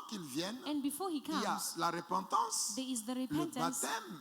qu'il vienne, And before he il y a comes, la repentance, there is the le repentance, baptême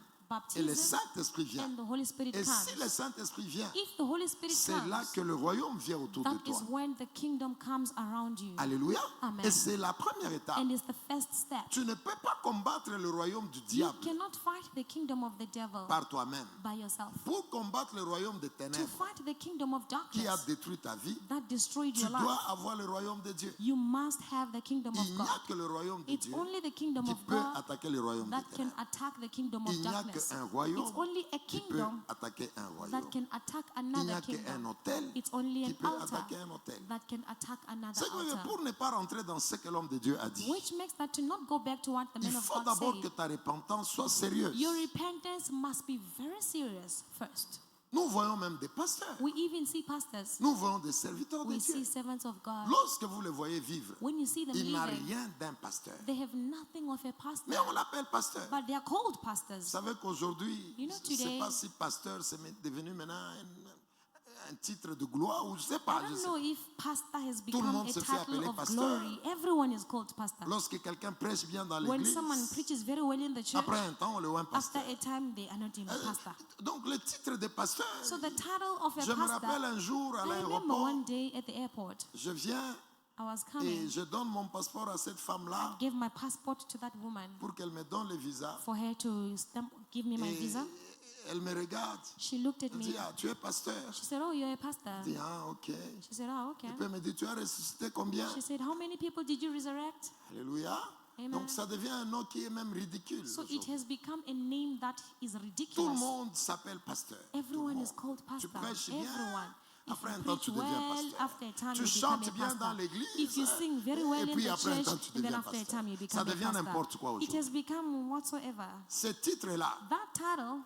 et le baptism, Saint-Esprit vient. and the Holy Spirit Et comes. si le Saint-Esprit vient, If the Holy Spirit c'est là comes, que le royaume vient autour de that toi. is when the kingdom comes around you. Alléluia. Amen. Et c'est la première étape. And it's the first step. Tu ne peux pas combattre le royaume du You diable cannot fight the kingdom of the devil par toi-même. by yourself. Pour combattre le royaume des To ténèbres fight the kingdom of qui a darkness détruit ta vie, that destroyed tu your dois life, avoir le royaume de Dieu. you must have the kingdom of Il n'y a God. que le royaume de It's Dieu only the kingdom qui of peut God attaquer le royaume that des can ténèbres. attack the kingdom of Il n'y a darkness. qu'un royaume It's only a qui peut kingdom attaquer un that royaume. can attack Il n'y another a qu'un kingdom. hôtel It's only qui an peut altar attaquer un hôtel. that can attack another C'est que altar. pour ne pas rentrer dans ce que l'homme de Dieu a dit, Which makes that to not go back to what the il man of faut God d'abord que said. ta repentance soit sérieuse. Your repentance must be very serious first. Nous voyons même des pasteurs. We even see pastors. Nous voyons des serviteurs de We Dieu. see servants of God. Lorsque vous les voyez vivre, When you see them il n'a living, rien d'un pasteur. they have nothing of a pastor, Mais on l'appelle pasteur. but they are called Vous pastors. savez qu'aujourd'hui, You know, je ne sais today- pas si pasteur c'est devenu maintenant un titre de gloire ou je ne sais pas. I Je don't sais know pas. if pastor has le become monde a se fait title appeler of pasteur. glory. Everyone is called pastor. Lorsque quelqu'un prêche bien dans When l'église, someone preaches very well in the church, après un temps, on le voit un after pasteur. a time they are not even pastor. Donc le titre de pasteur, So the title of a je me rappelle pastor, un jour à I remember l'aéroport, one day at the airport, je viens I was et coming, je donne mon passeport à cette femme-là gave my passport to that woman pour qu'elle me donne le visa. for her to give me my Et visa. elle me regarde. She looked at Elle me. dit, ah, tu es pasteur. She said, "Oh, you're a pastor." Je dis, ah, ok. She said, "Oh, okay." Et puis elle me dit, tu as ressuscité combien? She said, "How many people did you resurrect?" Alléluia. Amen. Donc ça devient un nom qui est même ridicule. So it aujourd'hui. has become a name that is Tout le ridiculous. monde s'appelle pasteur. Tout le Everyone monde. is called Tu pastor. prêches bien. Everyone. If Après un you temps, preach tu deviens well, pasteur. after a time Tu you become chantes a bien dans pastor. l'église. If you sing very well Et in puis the après un church, temps, tu and then deviens after a pasteur. time you Ça become a devient n'importe pastor. quoi It aujourd'hui. has become whatsoever. Ce titre-là, That title,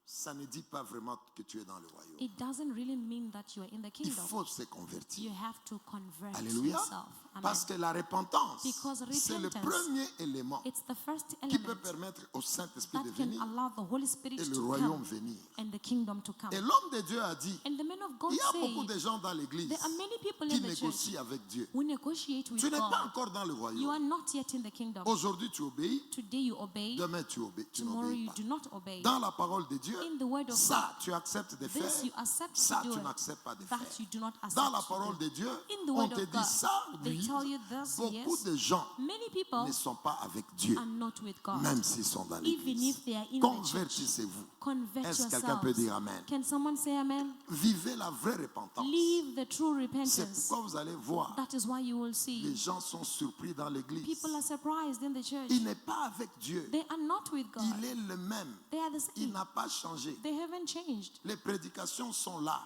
ça ne dit pas vraiment que tu es dans le royaume. it doesn't really mean that you are in the Il kingdom. faut se convertir. You have to convert Alléluia. yourself. Amen. Parce que la repentance, Because c'est le repentance, premier élément It's the first qui peut element permettre au Saint-Esprit de that can venir allow the Holy Spirit et le to royaume come venir. and the kingdom to come. Et l'homme de Dieu a dit, And the man of God il y a beaucoup de said, gens dans l'église there are many people qui in the church négocient avec Dieu. who negotiate with Tu n'es pas God. encore dans le You royaume. are not yet in the kingdom. Aujourd'hui, tu obéis. Today you obey, Demain, tu obéis. Tu tomorrow n'obéis you pas. do not obey. Dans la parole de Dieu, In the word of ça, tu acceptes de faire. This you accept Ça, to do tu it. n'acceptes pas de faire. That you do not accept Dans la to parole do. de Dieu, In the on word te of dit God, ça, they oui. tell you this, Beaucoup yes. de gens Many people ne sont pas avec Dieu, are not with God. même s'ils sont dans Even l'église. if they are in the church, Convertissez-vous. convert Est-ce que quelqu'un peut yourselves. dire Amen? Can someone say amen? Vivez la vraie repentance. Live the true C'est repentance. pourquoi vous allez voir, That is why you will les see gens sont surpris dans l'église. people are surprised in the church. Il n'est pas avec Dieu. They are not with God. Il est le même. They are the Il same. n'a pas changé. They haven't changed. Les prédications sont là.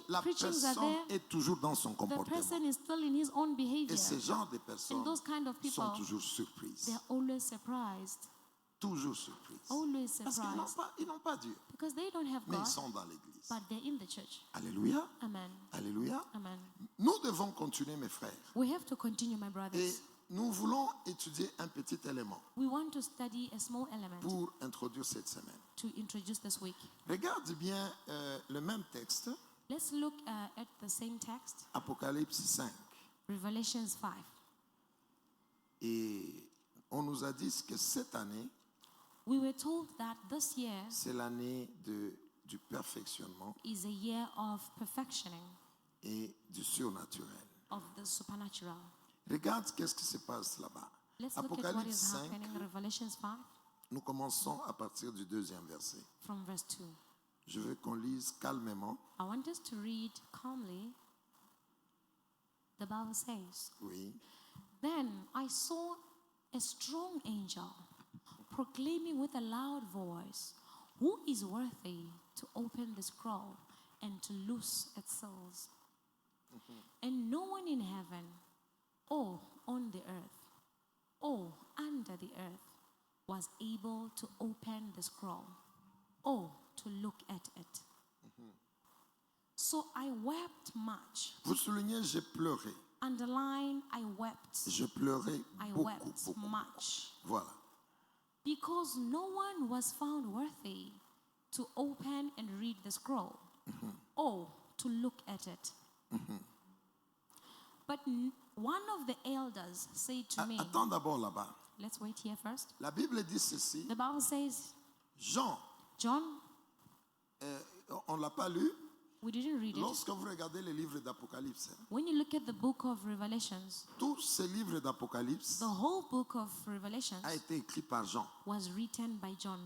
La Preachings are personne there. est toujours dans son The comportement. person is still in his own behavior. Et ce genre de personnes And those kind of people, sont toujours surprises. they are always surprised. Toujours surprises. Always Parce qu'ils n'ont surprised. pas, ils n'ont pas Dieu. Because they don't have Mais God, ils sont dans l'église. but they're in the church. Alléluia. Amen. Alléluia. Amen. Nous devons continuer, mes frères. We have to continue, my Et brothers. nous voulons étudier un petit élément We want to study a small element pour introduire cette semaine. to introduce this week. Regarde bien le même texte, Let's look at the same text, Apocalypse 5. Revelations 5. Et on nous a dit que cette année, We were told that this year c'est l'année du perfectionnement is a year of perfectioning, et du surnaturel. of the supernatural. Regarde qu'est-ce qui se passe là-bas. Let's look at what Apocalypse is 5, happening in Revelations 5 nous commençons à partir du 2e verset. from verse 2. Je veux qu'on lise calmement. I want us to read calmly. The Bible says, Oui. Then I saw a strong angel proclaiming with a loud voice, "Who is worthy to open the scroll and to loose its seals?" And no one in heaven, or on the earth, or under the earth, was able to open the scroll or to look at it. So I wept much. Vous soulignez, j'ai pleuré. Underline, I wept. Je pleurais I beaucoup, wept beaucoup. much. Voilà. Because no one was found worthy to open and read the scroll or to look at it. But one of the elders said to me, Attends d'abord là-bas. let's wait here first. La Bible dit ceci. The Bible says, Jean, John, on ne l'a pas lu. we didn't read it. Lorsque vous regardez les livres d'Apocalypse, When you look at the book of Revelations, tous ces livres d'Apocalypse the whole book of Revelations a été écrit par Jean. was written by John.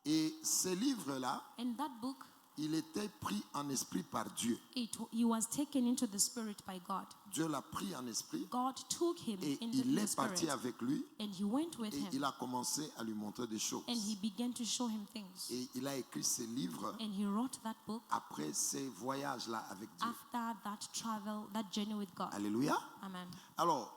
Et ces livres-là, In that book, il était pris en esprit par Dieu. he was taken into the spirit by God. Dieu l'a pris en esprit God took him et into il the est parti spirit, avec lui and he went with et him, il a commencé à lui montrer des choses. and he began to show him things. Et il a écrit ces livres And he wrote that book après ces voyages-là avec Dieu. after that travel, that journey with God. Alléluia. Amen. Alors,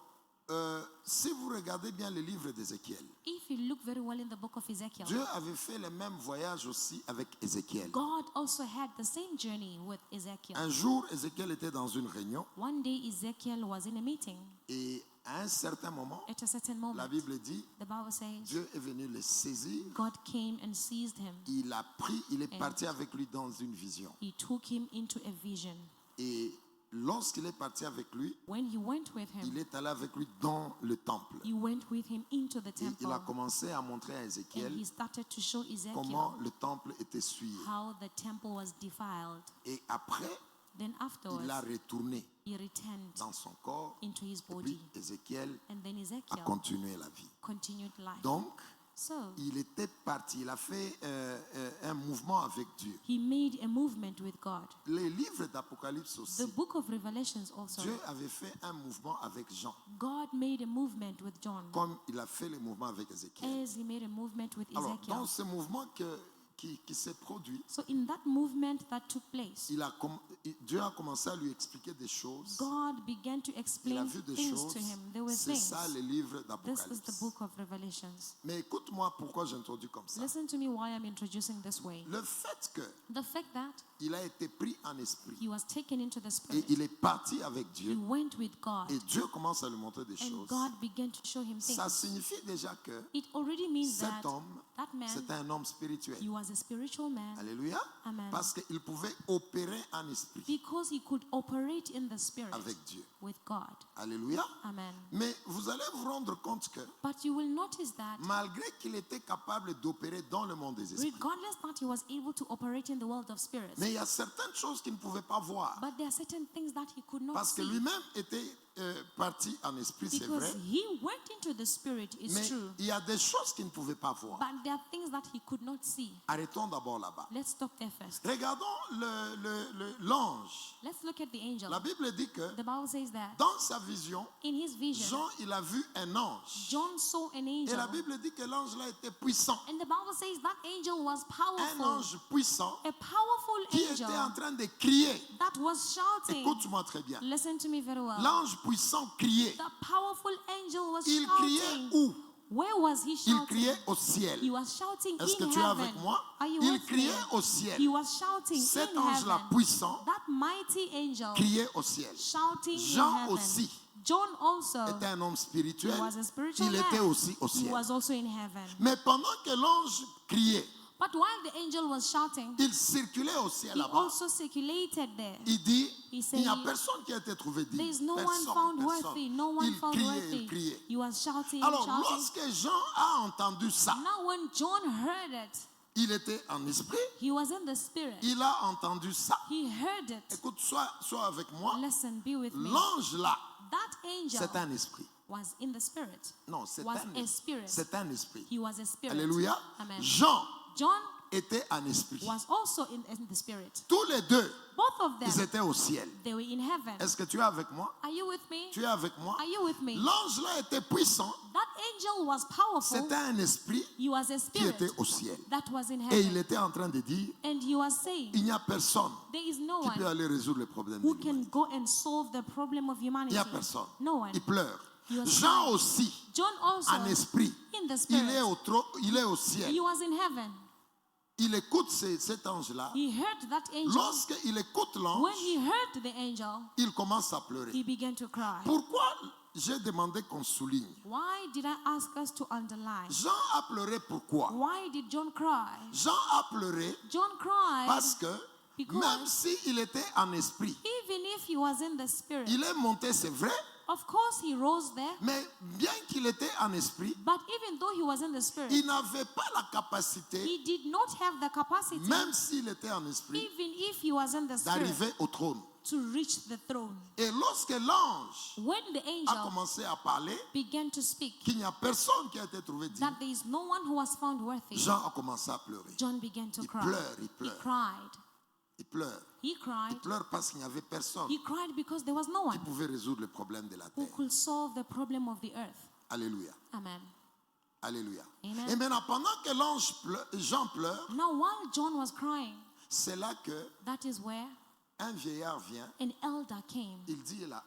si vous regardez bien les livres d'Ézéchiel, If you look very well in the book of Ezekiel, Dieu avait fait le même voyage aussi avec Ézéchiel. God also had the same journey with Ezekiel. Un jour, Ézéchiel était dans une réunion One day, Ezekiel was in a meeting. et à un certain moment, At a certain la moment, Bible dit, the Bible says, Dieu est venu le saisir. God came and seized him. Il a pris, il est parti avec lui dans une vision. He took him into a vision. Et lorsqu'il est parti avec lui, When he went with il him, est allé avec lui dans le temple. he went with him into the Et il a temple. commencé à montrer à And Ézéchiel he started to show Ezekiel comment le temple était souillé. how the temple was defiled. Et après, Then afterwards, il a retourné he returned dans son corps. into his Et body. puis Ézéchiel And then a Ezekiel continué la vie. continued life. Donc, So il était parti, il a fait un mouvement avec Dieu. he made a movement with God. Les livres d'Apocalypse The aussi, book of Revelations also, Dieu avait fait un mouvement avec Jean, God made a movement with John comme il a fait le mouvement avec Ézéchiel. as he made a movement with Alors, Ezekiel. dans ce mouvement qui s'est produit, So in that movement that took place, Dieu a commencé à lui expliquer des choses. God began to Il a explain vu des things choses. to him. There were C'est things. ça le livre This is the d'Apocalypse. book of Revelations. Mais écoute-moi pourquoi j'introduis comme ça. Listen to me why I'm introducing this way. Le fait The fact that qu'il a été pris en esprit he was taken into the et spirit, il est parti avec he Dieu went with God, et Dieu commence à lui montrer des and choses. God began to show him Ça things. signifie déjà que It already means cet that homme, that man, c'était un homme spirituel. he was a spiritual man. Alléluia. Amen. Parce qu'il pouvait opérer en esprit Because he could operate in the spirit avec Dieu. with God. Alléluia. Amen. Mais vous allez vous rendre compte que But you will notice that malgré qu'il était capable d'opérer dans le monde des esprits, regardless that he was able to operate in the world of spirits, mais il y a certaines choses qu'il ne pouvait pas voir. but there are certain things that he could not Parce que see. lui-même était parti en esprit, c'est Because vrai. he went into the spirit, it's Mais true. il y a des choses qu'il ne pouvait pas voir. But there are things that he could not see. Arrêtons d'abord là-bas. Let's stop there first. Regardons l'ange. Let's look at the angel. La Bible dit que The Bible says that dans sa vision, in his vision, Jean, il a vu un ange. John saw an Et angel. la Bible dit que l'ange là était puissant. And the Bible says that angel was Un powerful. ange puissant A powerful qui était en angel train de crier. that was shouting. Écoute-moi très bien. Listen to me very well. L'ange puissant criait. The powerful angel was Il criait shouting. où? Where was he Il shouting? criait au ciel. He was shouting Est-ce que in tu es avec heaven. moi? Are you Il with me? criait au ciel. He was shouting Cet in ange-là heaven. puissant That mighty angel criait au ciel. shouting Jean in heaven. aussi John also, était un homme spirituel. he was a spiritual Il était man. aussi au He ciel. was also in heaven. Mais pendant que l'ange criait, But while the angel was shouting, il circulait au ciel he là-bas. also circulated there. Il dit, He il said, n'y a personne qui a été trouvé There is digne. no one Personne, found personne. worthy. No one Il found criait, il worthy. criait. He was shouting, Alors, shouting. lorsque Jean a entendu ça, Now when John heard it, il était en esprit, he was in the spirit. il a entendu ça. He heard it. Écoute, sois avec moi. Listen, be with me. L'ange là, That angel c'est un esprit. was in the spirit. Non, c'est Was un a spirit. C'est un esprit. He was a spirit. Alléluia. Amen. Jean John était en esprit. was also in the spirit. Tous les deux, Both of ils them, étaient au ciel. they were in heaven. Est-ce que tu es avec moi? Are you with me? Tu es avec moi? Are you with me? L'ange là était puissant. That angel was powerful. C'était un esprit He was a qui spirit était au ciel. that was in Et il heaven. était en train de dire, And he was saying, il n'y a personne there is no qui peut one aller résoudre le problème de who can l'humanité. go and solve the problem of Il humanity. n'y a personne. No one. Il pleure. He was Jean crying. aussi, John also, en esprit, in the il est spirit, il est au ciel. he was in heaven. Il écoute cet ange-là. He heard that angel. Lorsqu'il écoute When l'ange, he heard the angel, il commence à pleurer. he began to cry. Pourquoi j'ai demandé qu'on souligne? Why did I ask us to underline? Jean a pleuré pourquoi? Why did John cry? Jean a pleuré John cried parce que because même s'il était en esprit, even if he was in the spirit, il est monté, c'est vrai, Of course, he rose there. Mais bien qu'il était en esprit, But even though he was in the spirit, il n'avait pas la capacité, he did not have the capacity, même s'il était en esprit, even if he was in the spirit, d'arriver au trône. to reach the throne. Et lorsque l'ange When the a angel commencé à parler, began to speak qu'il n'y a personne qui a été trouvé digne, that there is no one who was found worthy, Jean a commencé à pleurer. John began to Il cry. pleure, il He pleure. cried. Il pleure. He Il cried. pleure parce qu'il n'y avait personne He cried because there was no qui one pouvait résoudre le problème de la who terre. could solve the problem of the earth. Alléluia. Amen. Alléluia. Amen. Et maintenant, pendant que Jean pleure, Now, while John was crying, c'est là que that is where un vieillard vient. an elder came. Il dit à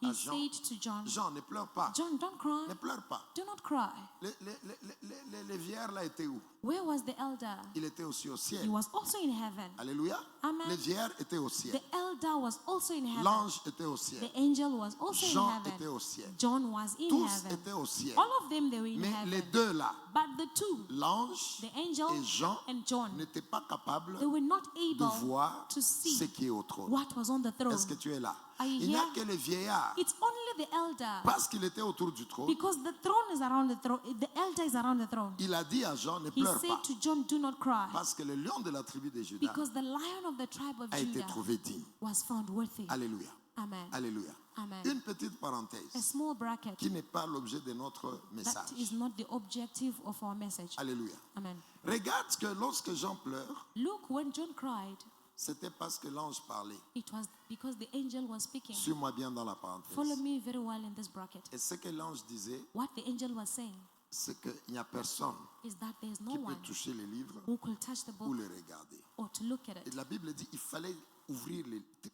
He Jean, said to John, Jean, ne pleure pas. John, don't cry. Ne pleure pas. Do not cry. Le vieillard là était où? Where was the elder? Il était aussi au He ciel. was also in heaven. Alléluia. Amen. Le vieillard était au ciel. The elder was also in heaven. L'ange était au ciel. The angel was also in Jean était heaven. au ciel. John was in Tous heaven. étaient au ciel. All of them, they were in Mais les heaven. deux là, But the two, l'ange the angel et Jean, and John, n'étaient pas capables they were not de able voir to see ce qui est au trône. what was on the throne. Est-ce que tu es là? Are you Il n'y a here? que le vieillard, It's only the elder. parce qu'il était autour du trône, Because the throne is around the throne. The elder is around the throne. il a dit à Jean, ne He pleure said pas, to John, do not cry. parce que le lion de la tribu de Juda Because the lion of the tribe of a été Judah trouvé digne. was found worthy. Alléluia. Amen. Alléluia. Amen. Une petite A parenthèse small bracket. qui n'est pas l'objet de notre That message. is not the objective of our message. Alléluia. Amen. Regarde que lorsque Jean pleure, Look, when John cried, c'était parce que l'ange parlait. it was because the angel was speaking. Suis-moi bien dans la Follow parenthèse. me very well in this bracket. Et ce que l'ange disait, What the angel was saying c'est qu'il n'y a personne is that there is no qui peut one toucher les livres who could touch the ou book les regarder. or to look at Et it. la Bible dit qu'il fallait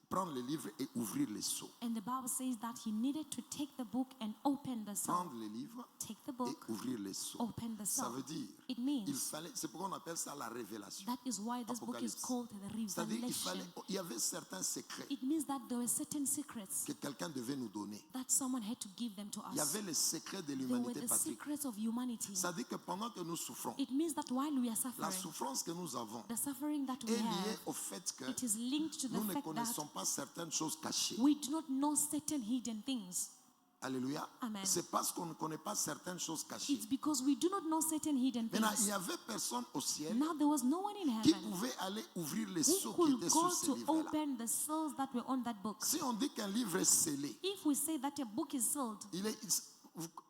prendre les livres et ouvrir les seaux. And the Bible says that he needed to take the book and open the soul. Prendre les livres Take the et book, ouvrir les seaux. open the Ça soul. veut dire, It means c'est pourquoi on appelle ça la révélation. that is why this book is Apocalypse. called the C'est-à-dire Revelation. il y avait certains secrets It means that there were certain secrets que quelqu'un devait nous donner. that someone had to give them to Il y us. avait les secrets de They were l'humanité, the Patrick. secrets of humanity. Ça dit que pendant que nous souffrons, It means that while we are la suffering, souffrance que nous avons the suffering that est we liée have, au fait que it is linked to the nous ne fact that connaissons pas certaines choses cachées. we do not know certain hidden things. Alléluia. Amen. C'est parce qu'on ne connaît pas certaines choses cachées. It's because we do not know certain hidden Maintenant, il things. n'y avait personne au ciel Now there was no one in qui heaven pouvait aller ouvrir les who seaux qui could étaient go sur ces to livres-là. open the seals that were on that book. Si on dit qu'un livre est scellé, If we say that a book is sealed,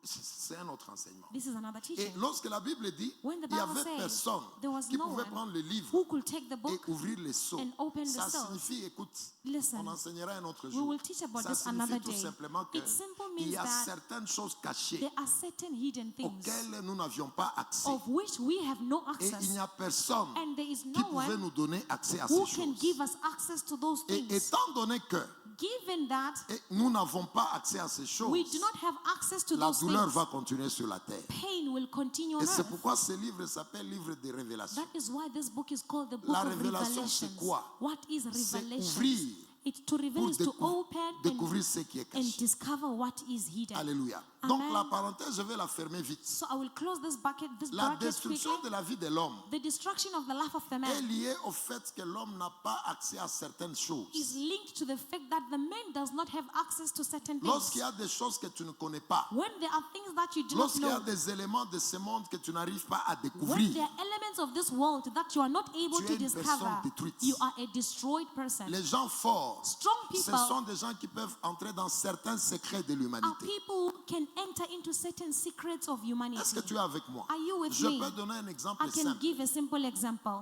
c'est un autre enseignement. this is another Et teaching. lorsque la Bible dit, When the il n'y Bible avait says personne there was qui no pouvait one prendre le livre who could take the et book, ouvrir les seaux, and open the ça seals. signifie, écoute, Listen, on enseignera un autre we jour. will teach about Ça this signifie another tout day. simplement It simply qu'il y means a that certaines choses cachées there are certain hidden things auxquelles nous n'avions pas accès. of which we have no Et il access, n'y a personne and there is qui no pouvait one nous donner accès à who ces can choses. give us access to those Et things. étant donné que Given that nous n'avons pas accès à ces choses, we do not have access to la those douleur things, va continuer sur la terre. pain will continue on Et c'est earth. pourquoi ce livre s'appelle livre de révélation. That is why this book is called the book La of révélation, c'est Revelations. quoi? What is C'est revelation? ouvrir It's to reveal pour is to open découvrir ce qui est and caché. discover what is hidden. Alléluia. Amen. Donc la parenthèse, je vais la fermer vite. So I will close this bracket La quickly. destruction de la vie de l'homme The destruction of the life of the est man liée au fait que l'homme n'a pas accès à certaines choses. is linked to the fact that the man does not have access to certain Lorsqu'il y things. a des choses que tu ne connais pas, When there are things that you do not lorsqu'il y a know, des éléments de ce monde que tu n'arrives pas à when découvrir, there are elements of this world that you are not able Tu es to une discover, personne détruite. you are a destroyed person. les gens forts, Strong ce people sont des gens qui peuvent entrer dans certains secrets de are l'humanité. people who can enter into certain secrets of humanity. Est-ce que tu es avec moi? Are you with Je me? peux donner un exemple I can simple. give a simple example.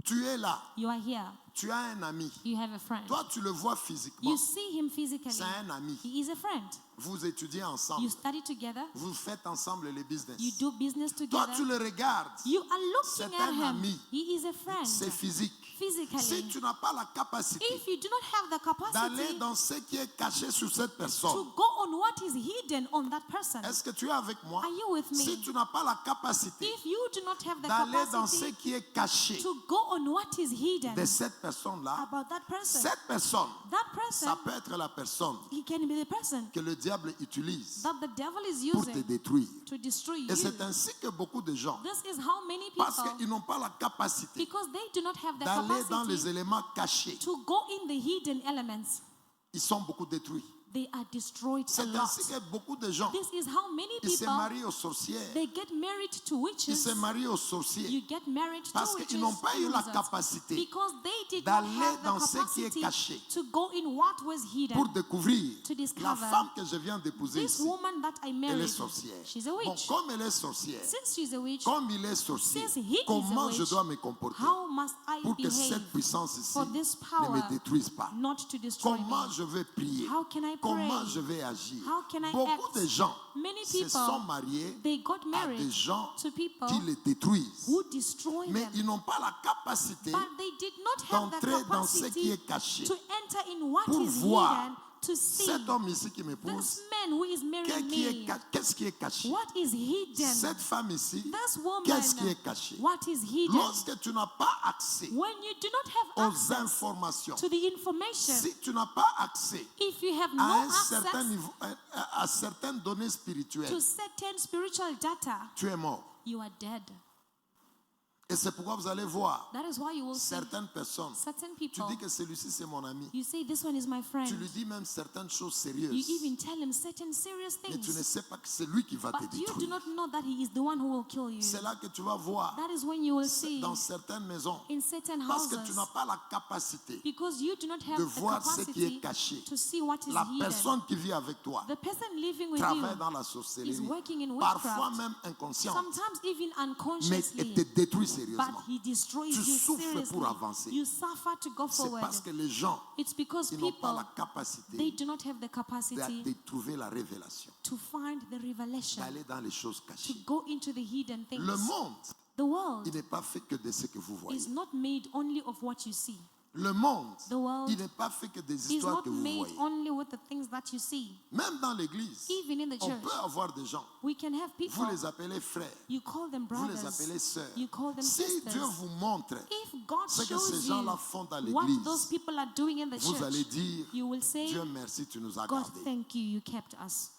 Tu es là, You are here. tu as un ami. You have a friend. Toi, tu le vois physiquement. You see him physically. C'est un ami. He is a friend. Vous étudiez ensemble. You study together. Vous faites ensemble les business. You do business Toi, together. tu le regardes. You are C'est looking at un him. ami. He is a friend. C'est physique. Si Physically. tu n'as pas la capacité If you do not have the d'aller capacity dans ce qui est caché sur cette to personne, go on what is hidden on that person, est-ce que tu es avec moi? are you with me? Si tu n'as pas la capacité If you do not have the d'aller dans ce capacity qui est caché to go on what is hidden de cette personne-là, about that person, cette personne, that ça person, peut être la personne he can be the person que le diable utilise that the devil is pour te using détruire. to destroy Et you. c'est ainsi que beaucoup de gens, This is how many parce people, qu'ils n'ont pas la capacité because they do not have the d'aller dans les capacity éléments cachés, to go in the hidden elements, ils sont beaucoup détruits. they are destroyed a C'est lot. ainsi que beaucoup de gens, This is how many ils se people, marient aux sorcières, they get married to ils witches. se marient aux sorciers, You get married to parce witches qu'ils n'ont pas eu la wizards, capacité because they did not d'aller have dans the ce qui est capacity caché to go in what was hidden. pour découvrir To la discover femme que je viens d'épouser This ici. woman that I Elle married, est sorcière. she's a Bon, witch. comme elle est sorcière, Since she's a witch, comme il est sorcier, since he is a comment je witch, dois me comporter how must I pour que behave cette puissance ici for this ne power me détruise pas? not to destroy Comment me? je vais prier? How can I Comment pray? je vais agir? How can I Beaucoup act? de gens Many se people, sont mariés they got à married des gens to people qui les détruisent. who destroy Mais them. ils n'ont pas la capacité But they did not have the d'entrer dans ce qui capacity est caché. to enter in what Pour is voir hidden, to see Cet homme ici qui m'épouse, this man who is marrying me. qu'est-ce qui est caché? What is hidden? Cette femme ici, This woman, qu'est-ce qui est caché? what is hidden? Lorsque tu n'as pas accès When you do not have aux access informations, to the information, si tu n'as pas accès if you have à no un certain access niveau, à certaines données spirituelles, to certain spiritual data, tu es mort. you are dead. Et c'est pourquoi vous allez voir That is why you will see certaines personnes. certain Tu people. dis que celui-ci c'est mon ami. You say this one is my Tu friend. lui dis même certaines choses You sérieuses. even tell him certain serious Mais tu ne things, sais pas que c'est lui qui va te but you do détruire. not know that he is the one who will kill you. C'est là que tu vas voir That is when you will see dans certaines maisons. in certain Parce que tu houses, n'as pas la capacité because you do not have de the voir ce qui est capacity caché. to see what is La hidden. personne qui vit avec toi The person living with travaille you dans la is sorcellerie. working in Parfois witchcraft, même inconsciente. sometimes even Mais unconsciously, elle te détruit but sérieusement. he destroys Tu you souffres seriously. pour avancer. You suffer to go C'est forward. parce que les gens It's because ils n'ont pas people, la they capacité do not have the capacity de trouver la révélation, to find the revelation, d'aller dans les choses to cachées. go into the hidden things. Le monde, The world il n'est pas fait que de ce que vous voyez. is not made only of what you see. Le monde, The world il n'est pas fait que des Is histoires not que vous made voyez. only with the things that you see. Même dans l'église, Even in the on church, peut avoir des gens, we can have vous people, les appelez frères, you call them vous les brothers, appelez sœurs. you call them Si sisters. Dieu vous montre If God ce que shows ces you gens-là font dans what l'église, those people are doing in the vous allez church, dire, you will say, Dieu merci, tu nous as God, gardés. thank you, you kept us.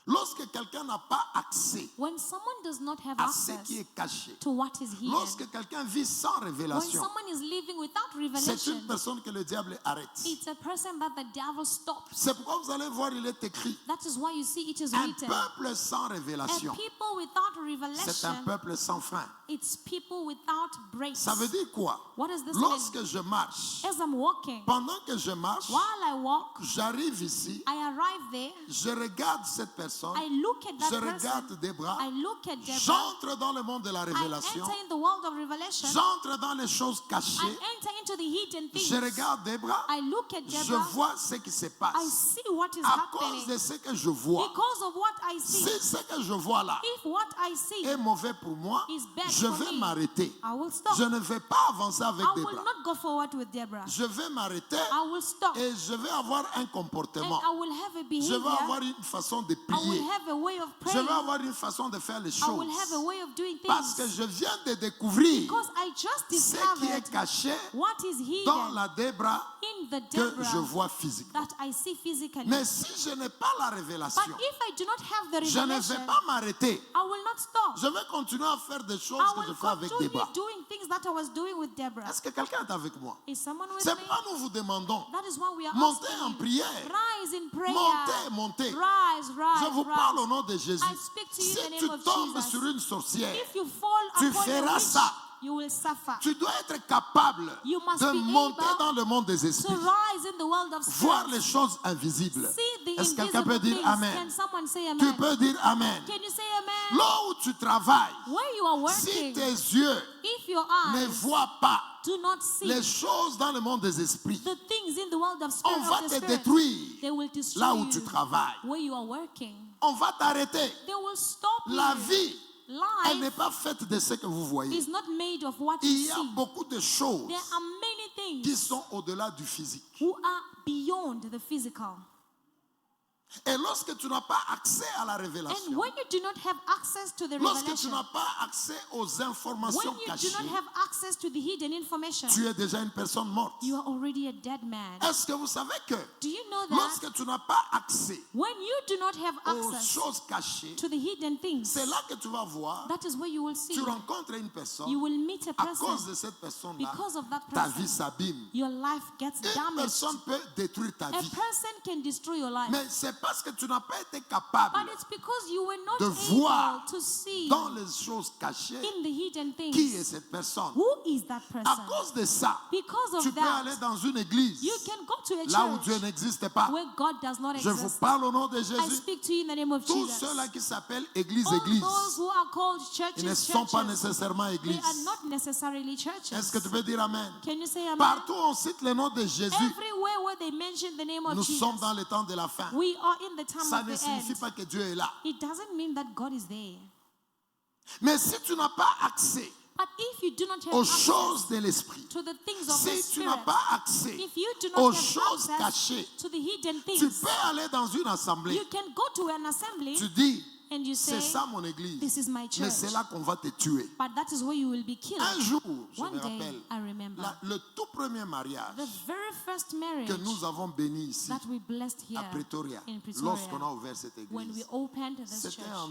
Lorsque quelqu'un n'a pas accès When someone does not have à ce access qui est caché, to what is hidden, lorsque quelqu'un vit sans when révélation, someone is living without c'est une revelation, personne que le diable arrête. it's a person that the devil stops. C'est pourquoi vous allez voir, il est écrit, That is why you see it is un written, peuple sans a révélation, people without c'est un revelation, peuple sans frein. it's people without breaks. Ça veut dire quoi? What does this Lorsque mean? je marche, As I'm walking, pendant que je marche, while I walk, j'arrive ici, I arrive there, je regarde cette personne, I look at je that person, regarde Debra, I look at Deborah, j'entre dans le monde de la I révélation, enter in the world of revelation, j'entre dans les choses I cachées, enter into the hidden things, je regarde Debra, I look at je Deborah, vois ce qui se I passe. see what is À cause happening. de ce que je vois, Because of what I see, si ce que je vois là if what I see est mauvais pour moi, is bad je for vais me, m'arrêter. I will stop. Je ne vais pas avancer avec I will Debra. not go forward with Deborah. Je vais m'arrêter I will stop. et je vais avoir un And comportement. I will have a Je vais behavior. avoir une façon de I will prier. have a way of Je praying. vais avoir une façon de faire les I will have a choses. way of doing Parce que things. je viens de découvrir Because I just ce qui est discovered caché what is dans hidden la Debra in the que je Deborah vois physiquement. that I see physically. Mais si je n'ai pas la But révélation, if I do not have the je ne revelation, vais pas m'arrêter. I will not stop. Je vais continuer à faire des choses I que je will fais avec continue Debra. doing things that I was doing with Deborah. Est-ce que quelqu'un est avec moi? Is someone with C'est me? pourquoi nous vous demandons, That is why we are montez en asking you, prière. rise in prayer. Montez, montez. Rise, rise, Je vous rise. parle au nom de Jésus. I speak to you Si in the tu name of tombes Jesus. sur une sorcière, If you fall tu upon a feras witch, ça. you will suffer. tu dois être capable You must de be monter able dans le monde des To esprits, rise in the world of voir spirit. les choses invisibles. See the Est-ce que quelqu'un peut invisible dire things. Amen? Can someone say Tu amen? peux dire Amen. Can you say amen? Là où tu travailles, Where you are si working, tes yeux if your ne eyes voient pas do not see les choses dans le monde des esprits, the things in the world of on spirit, va of the te spirit, détruire they will destroy là où you. tu travailles. Where you are working, On va t'arrêter. they will stop La you. vie, elle n'est Life pas faite de ce que vous voyez. is not made of what Il you y a see. beaucoup de choses There are many qui things sont au-delà du physique. who are beyond the physical. Et lorsque tu n'as pas accès à la And révélation, when you do not have access to the lorsque tu revelation, n'as pas accès aux informations when you do cachées, not have access to the hidden information, tu es déjà une personne morte. you are already a dead man. Est-ce que vous savez que Do you know that lorsque tu n'as pas accès when you do not have aux access choses cachées, to the hidden things, c'est là que tu vas voir, that is where you will see, tu rencontres une personne, you will meet a à cause person. de cette personne-là, Because of that ta vie person, s'abîme. your life gets Une damaged. personne peut détruire ta A vie. person can destroy your life. Mais c'est parce que tu n'as pas été capable But it's because you were not de voir able to see dans les choses cachées in the hidden qui est things cette personne. who is that À person. cause de ça, Because tu of peux aller that, dans une église you can go to a là où Dieu church n'existe pas. where God does not Je vous exist. parle au nom de I Jésus. speak to you in the name of Tous Jesus. ceux-là qui s'appellent église, All église, those who are called ils ne churches, sont pas churches, nécessairement they églises. are not necessarily Est-ce que tu churches. peux dire Amen? Can you say amen? Partout où on cite le nom de Jésus, Everywhere where they mention the name of nous sommes Jesus, dans le temps de la fin. we are in the time Ça of ne the signifie end. pas que Dieu est là. It doesn't mean that God is there. Mais si tu n'as pas accès But if you do not have aux access choses de l'esprit, to the things of the si tu n'as Spirit, pas accès if you do aux not have choses access cachées, to the hidden tu things, peux aller dans une assemblée. you can go to an assembly Tu dis, and you say, c'est ça mon église. this is my Mais church. c'est là qu'on va te tuer. But that is where you will be killed. Un jour, je One me day, rappelle, I remember, le tout premier mariage the very first marriage que nous avons béni ici, that we blessed here à Pretoria, in lorsqu'on a Pretoria, ouvert cette when we église, opened this c'était church. en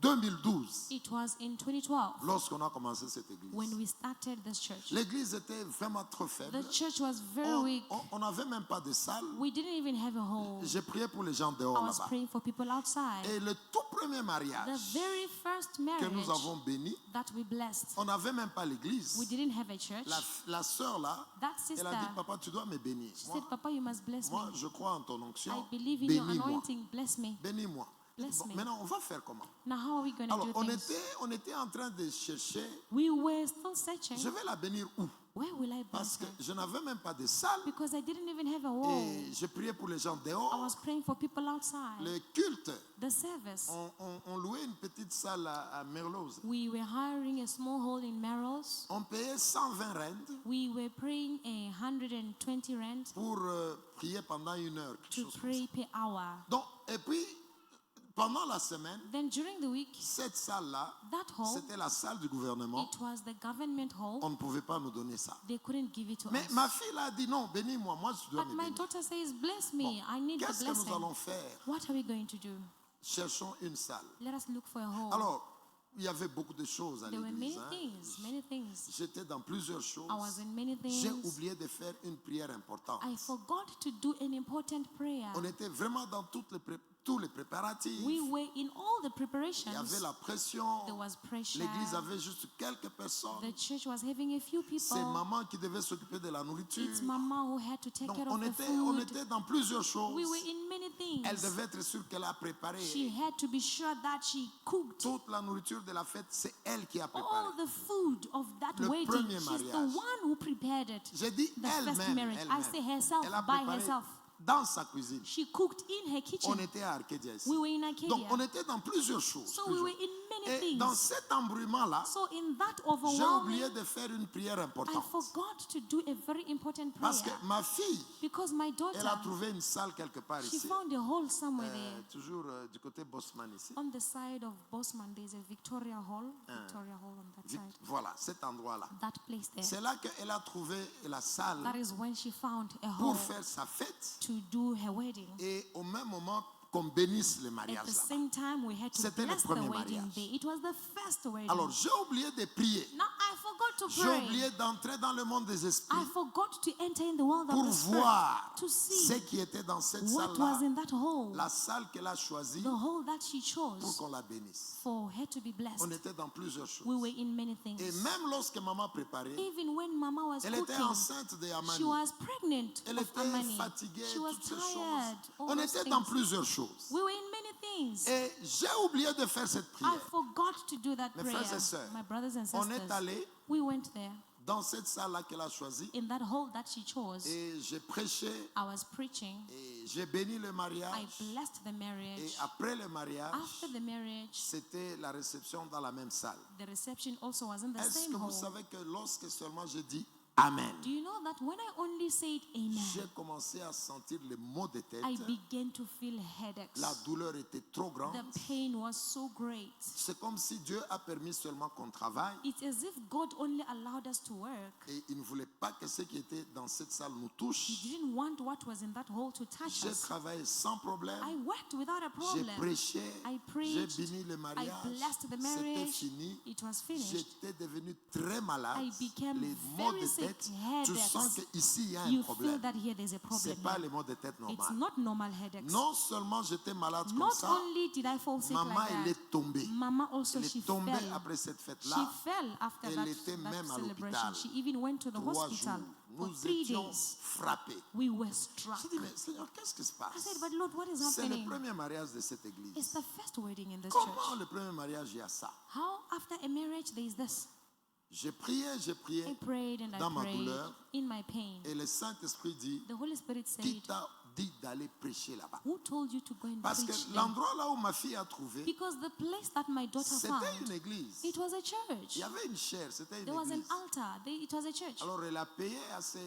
2012, It was in 2012 lorsqu'on a commencé cette when église. we started this church. L'église était vraiment trop faible. The church was very weak. On n'avait même pas de salle. We didn't even have a hall. J'ai prié pour les gens I dehors was là-bas. praying for people outside. Et le tout premier The mariage very first que marriage nous avons béni, that we blessed, on n'avait même pas l'église. we didn't have a church. La sœur là, That elle sister, a dit, papa, tu dois me bénir. she said, Papa, you must bless me. Moi, je crois en ton I onction. believe in your Bénis-moi. anointing. Bless me. Bénis-moi. Bless Bon, me. maintenant, on va faire comment? Now, how are we going to Alors, do on things? était en train de chercher, We were still searching. je vais la bénir où? Where will I Parce bless que her? je n'avais même pas de salle. Because I didn't even have a wall. Et je priais pour les gens I dehors. was praying for people outside. Le culte, The service. on louait une petite salle à Merloz. We were hiring a small hall in Merrill's. On payait 120 rand We were praying 120 rand pour prier pendant 1 heure. Quelque to chose comme pray ça. per hour. Donc, et puis, pendant la semaine, Then during the week, cette salle-là, that hall, c'était la salle du gouvernement. it was the government hall. On ne pouvait pas nous donner ça. They couldn't give it to Mais us. ma fille là a dit non, bénis-moi, moi je dois But me my bénir. daughter says, bless me. Bon, I need the qu'est-ce que nous blessing. allons faire? What are we going to do? Cherchons une salle. Let us look for a hall. Alors, il y avait beaucoup de choses à There were many l'église. hein. things, many things. J'étais dans plusieurs choses. I was in many J'ai things. oublié de faire une prière importante. I forgot to do an important prayer. On était vraiment dans tous les préparatifs. We were in all the Il y avait preparations. la pression. There was pressure. L'église avait juste quelques personnes. The church was having a few C'est people. maman qui devait s'occuper de la nourriture. It's Mama who had to take Donc, care of on the était food. dans plusieurs choses. We were in many Elle things. devait être sûre qu'elle a préparé. She had to be sure that she cooked Toute la nourriture de la fête, c'est elle qui a préparé. all the food of that Le wedding. premier She's the mariage. one who prepared it. J'ai dit The first elle-même, marriage. I say herself, elle a by préparé herself. dans sa cuisine. She cooked in her kitchen. On était à Arcadia ici. We were in Arcadia. Donc on était dans plusieurs choses. So we were in many Et dans things. cet embrouillement-là, So in that j'ai oublié overwhelming, de faire une prière I importante. forgot to do a very important Parce que prayer. ma fille, Because my elle a daughter, trouvé une salle quelque part she ici. found a hall somewhere there. Toujours du côté Bosman ici. On the side of Bosman, there's a Victoria Hall. Victoria Hall on that side. Voilà, cet endroit-là. That place there. C'est là qu'elle a trouvé la salle That is when she found a hall pour faire sa fête to do her wedding. et au même moment qu'on bénisse le At mariage the là-bas. same time, we had to C'était le bless the premier wedding mariage. day. It was the first wedding. Alors j'ai oublié de prier. Now I forgot to J'ai pray. oublié d'entrer dans le monde des esprits I forgot to enter in the world pour of the spirit voir to ce see qui était dans cette what was salle-là, in that hall, la salle qu'elle a choisie the hall that she pour chose qu'on la bénisse. for her to be blessed. On était dans plusieurs choses. We were in many things. Et même lorsque maman préparait, Even when Mama was elle était cooking, enceinte de she Amani. was pregnant Elle of était Amani. fatiguée, She was toutes ces tired. choses. All On those était dans things. plusieurs choses. We were in many things. Et j'ai oublié de faire cette I prière. forgot to do that Mes prayer. frères et sœurs, My brothers and on est sisters, allé we went there dans cette salle-là qu'elle a choisie in that hall that she chose. et j'ai prêché I was preaching. et j'ai béni le I mariage. blessed the Et marriage. après le mariage, After the marriage, c'était la réception dans la même salle. the reception also was in the Est-ce same que vous hall. savez que lorsque seulement je dis Amen. Do you know that when I only said amen, J'ai commencé à sentir les maux de tête. I began to feel headaches. La douleur était trop grande. The pain was so great. C'est comme si Dieu a permis seulement qu'on travaille It's as if God only allowed us to work. et il ne voulait pas que ce qui était dans cette salle nous He touche. didn't want what was in that hole to touch J'ai us. travaillé sans problème. I worked without a J'ai problem. prêché. I J'ai preached. béni le I mariage. blessed the C'était marriage. fini. It was finished. J'étais devenu très malade. I became Les maux very de sick, tête. Tu headaches. sens qu'ici il y a un You feel problème. that here there's a Ce problem. n'est pas les maux de tête It's normales. not normal headaches. Non seulement j'étais malade comme Not ça, only did I fall sick maman like elle that, est tombée. Mama also Elle she est tombée fell. après cette She fête-là. fell after Elle that était même à celebration. l'hôpital. She even went to the 3 hospital jours. for Nous 3 étions days. frappés. We were struck. J'ai dit, mais Seigneur, qu'est-ce qui se I passe? said, but Lord, what is C'est le happening? premier mariage de cette It's église. the first wedding in this Comment church. le premier mariage, il y a ça? How after a marriage there is this? J'ai prié, I prayed and I dans ma prayed douleur. in my pain. Et le Saint-Esprit dit, The Holy Spirit qui said, t'a dit d'aller prêcher là-bas? who told you to go and Parce que preach there? l'endroit là où ma fille a trouvé, Because the place that my daughter c'était found, une église. it was a Il church. y avait une chaire, c'était une There was an église. altar. It was a church. Alors elle a payé à ses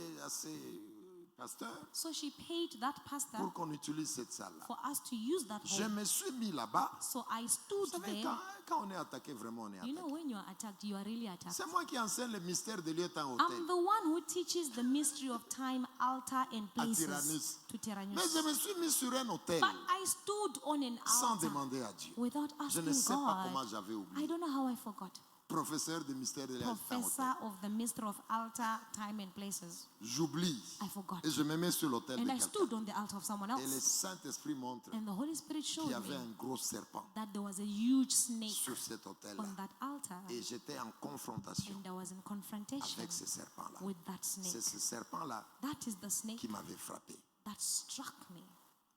pasteurs So she paid that pastor pour qu'on utilise cette salle-là. for us to use that Je hall. me suis mis là-bas. So I Vous stood savez, there. quand on est attaqué, vraiment on est You know, attaqué. when you are attacked, you are really attacked. C'est moi qui enseigne le mystère de lieu temps I'm hôtel. the one who teaches the mystery of time, altar, and places Tyrannus. to Tyrannus. Mais je me suis mis sur un hôtel But I stood on an sans altar demander à Dieu. without Je asking ne sais pas comment God. j'avais I oublié. don't know how I forgot. Professeur de mystère de lieu temps hôtel. Professor of the mystery of altar, time, and places. J'oublie. I forgot. Et je me mets sur l'hôtel de And I quelqu'un. stood on the altar of someone Et le else. Saint-Esprit montre And the Holy Spirit showed qu'il y avait me un gros serpent that there was a huge snake sur cet hôtel-là. on that altar. Et j'étais en confrontation And I was in confrontation avec ce serpent-là. with that C'est snake. ce serpent-là That is the snake qui m'avait frappé. that struck me.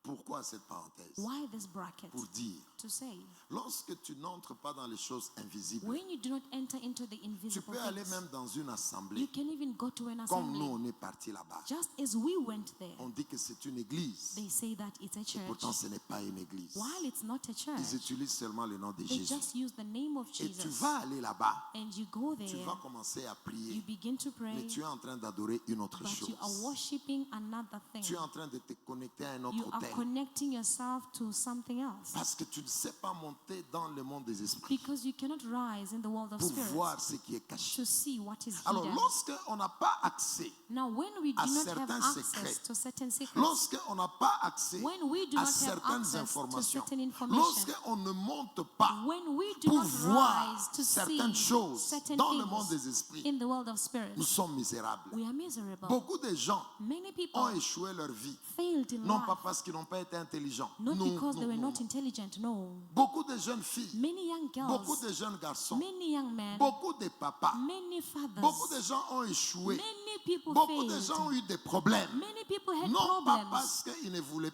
Pourquoi cette parenthèse? Why this bracket? Pour dire, To say, lorsque tu n'entres pas dans les choses invisibles, when you do not enter into the tu invisible peux aller things, même dans une you assemblée. can even go to an Comme nous, assembly. on est parti là-bas. Just as we went there, On dit que c'est une église. they say that it's a church. Pourtant, ce n'est pas une église. While it's not a Ils church, utilisent seulement le nom de they Jésus. just use the name of Et tu Jesus. vas aller là-bas. And you go Tu there, vas commencer à you prier. begin to Mais pray, tu es en train d'adorer une autre but chose. you are worshiping another thing. Tu es en train de te connecter à un autre You are hôtel. connecting yourself to something else. Parce que tu ne sais pas monter dans le monde des esprits Because you cannot rise in the world of pour spirits voir ce qui est caché. to see what is Alors, hidden. lorsqu'on n'a pas accès, Now, when we do à not have certains access secrets, to certain secrets, lorsqu'on n'a pas accès when we do à not have certaines access to informations, certain information, lorsqu'on ne monte pas when we do pour not voir rise to certaines see choses certain dans le monde things des esprits, in the world of spirits, nous sommes misérables. we are miserable. Beaucoup de gens Many people ont échoué leur vie, failed in non life, pas parce qu'ils n'ont pas été intelligents. not Non, because they non, were non. not intelligent, no. Beaucoup de jeunes filles, Many young beaucoup girls, de jeunes garçons, many young men, beaucoup de papas, many beaucoup fathers, de gens ont échoué. many people Beaucoup de failed. gens ont eu des problèmes. Many people had Non pas problems, parce qu'ils ne voulaient,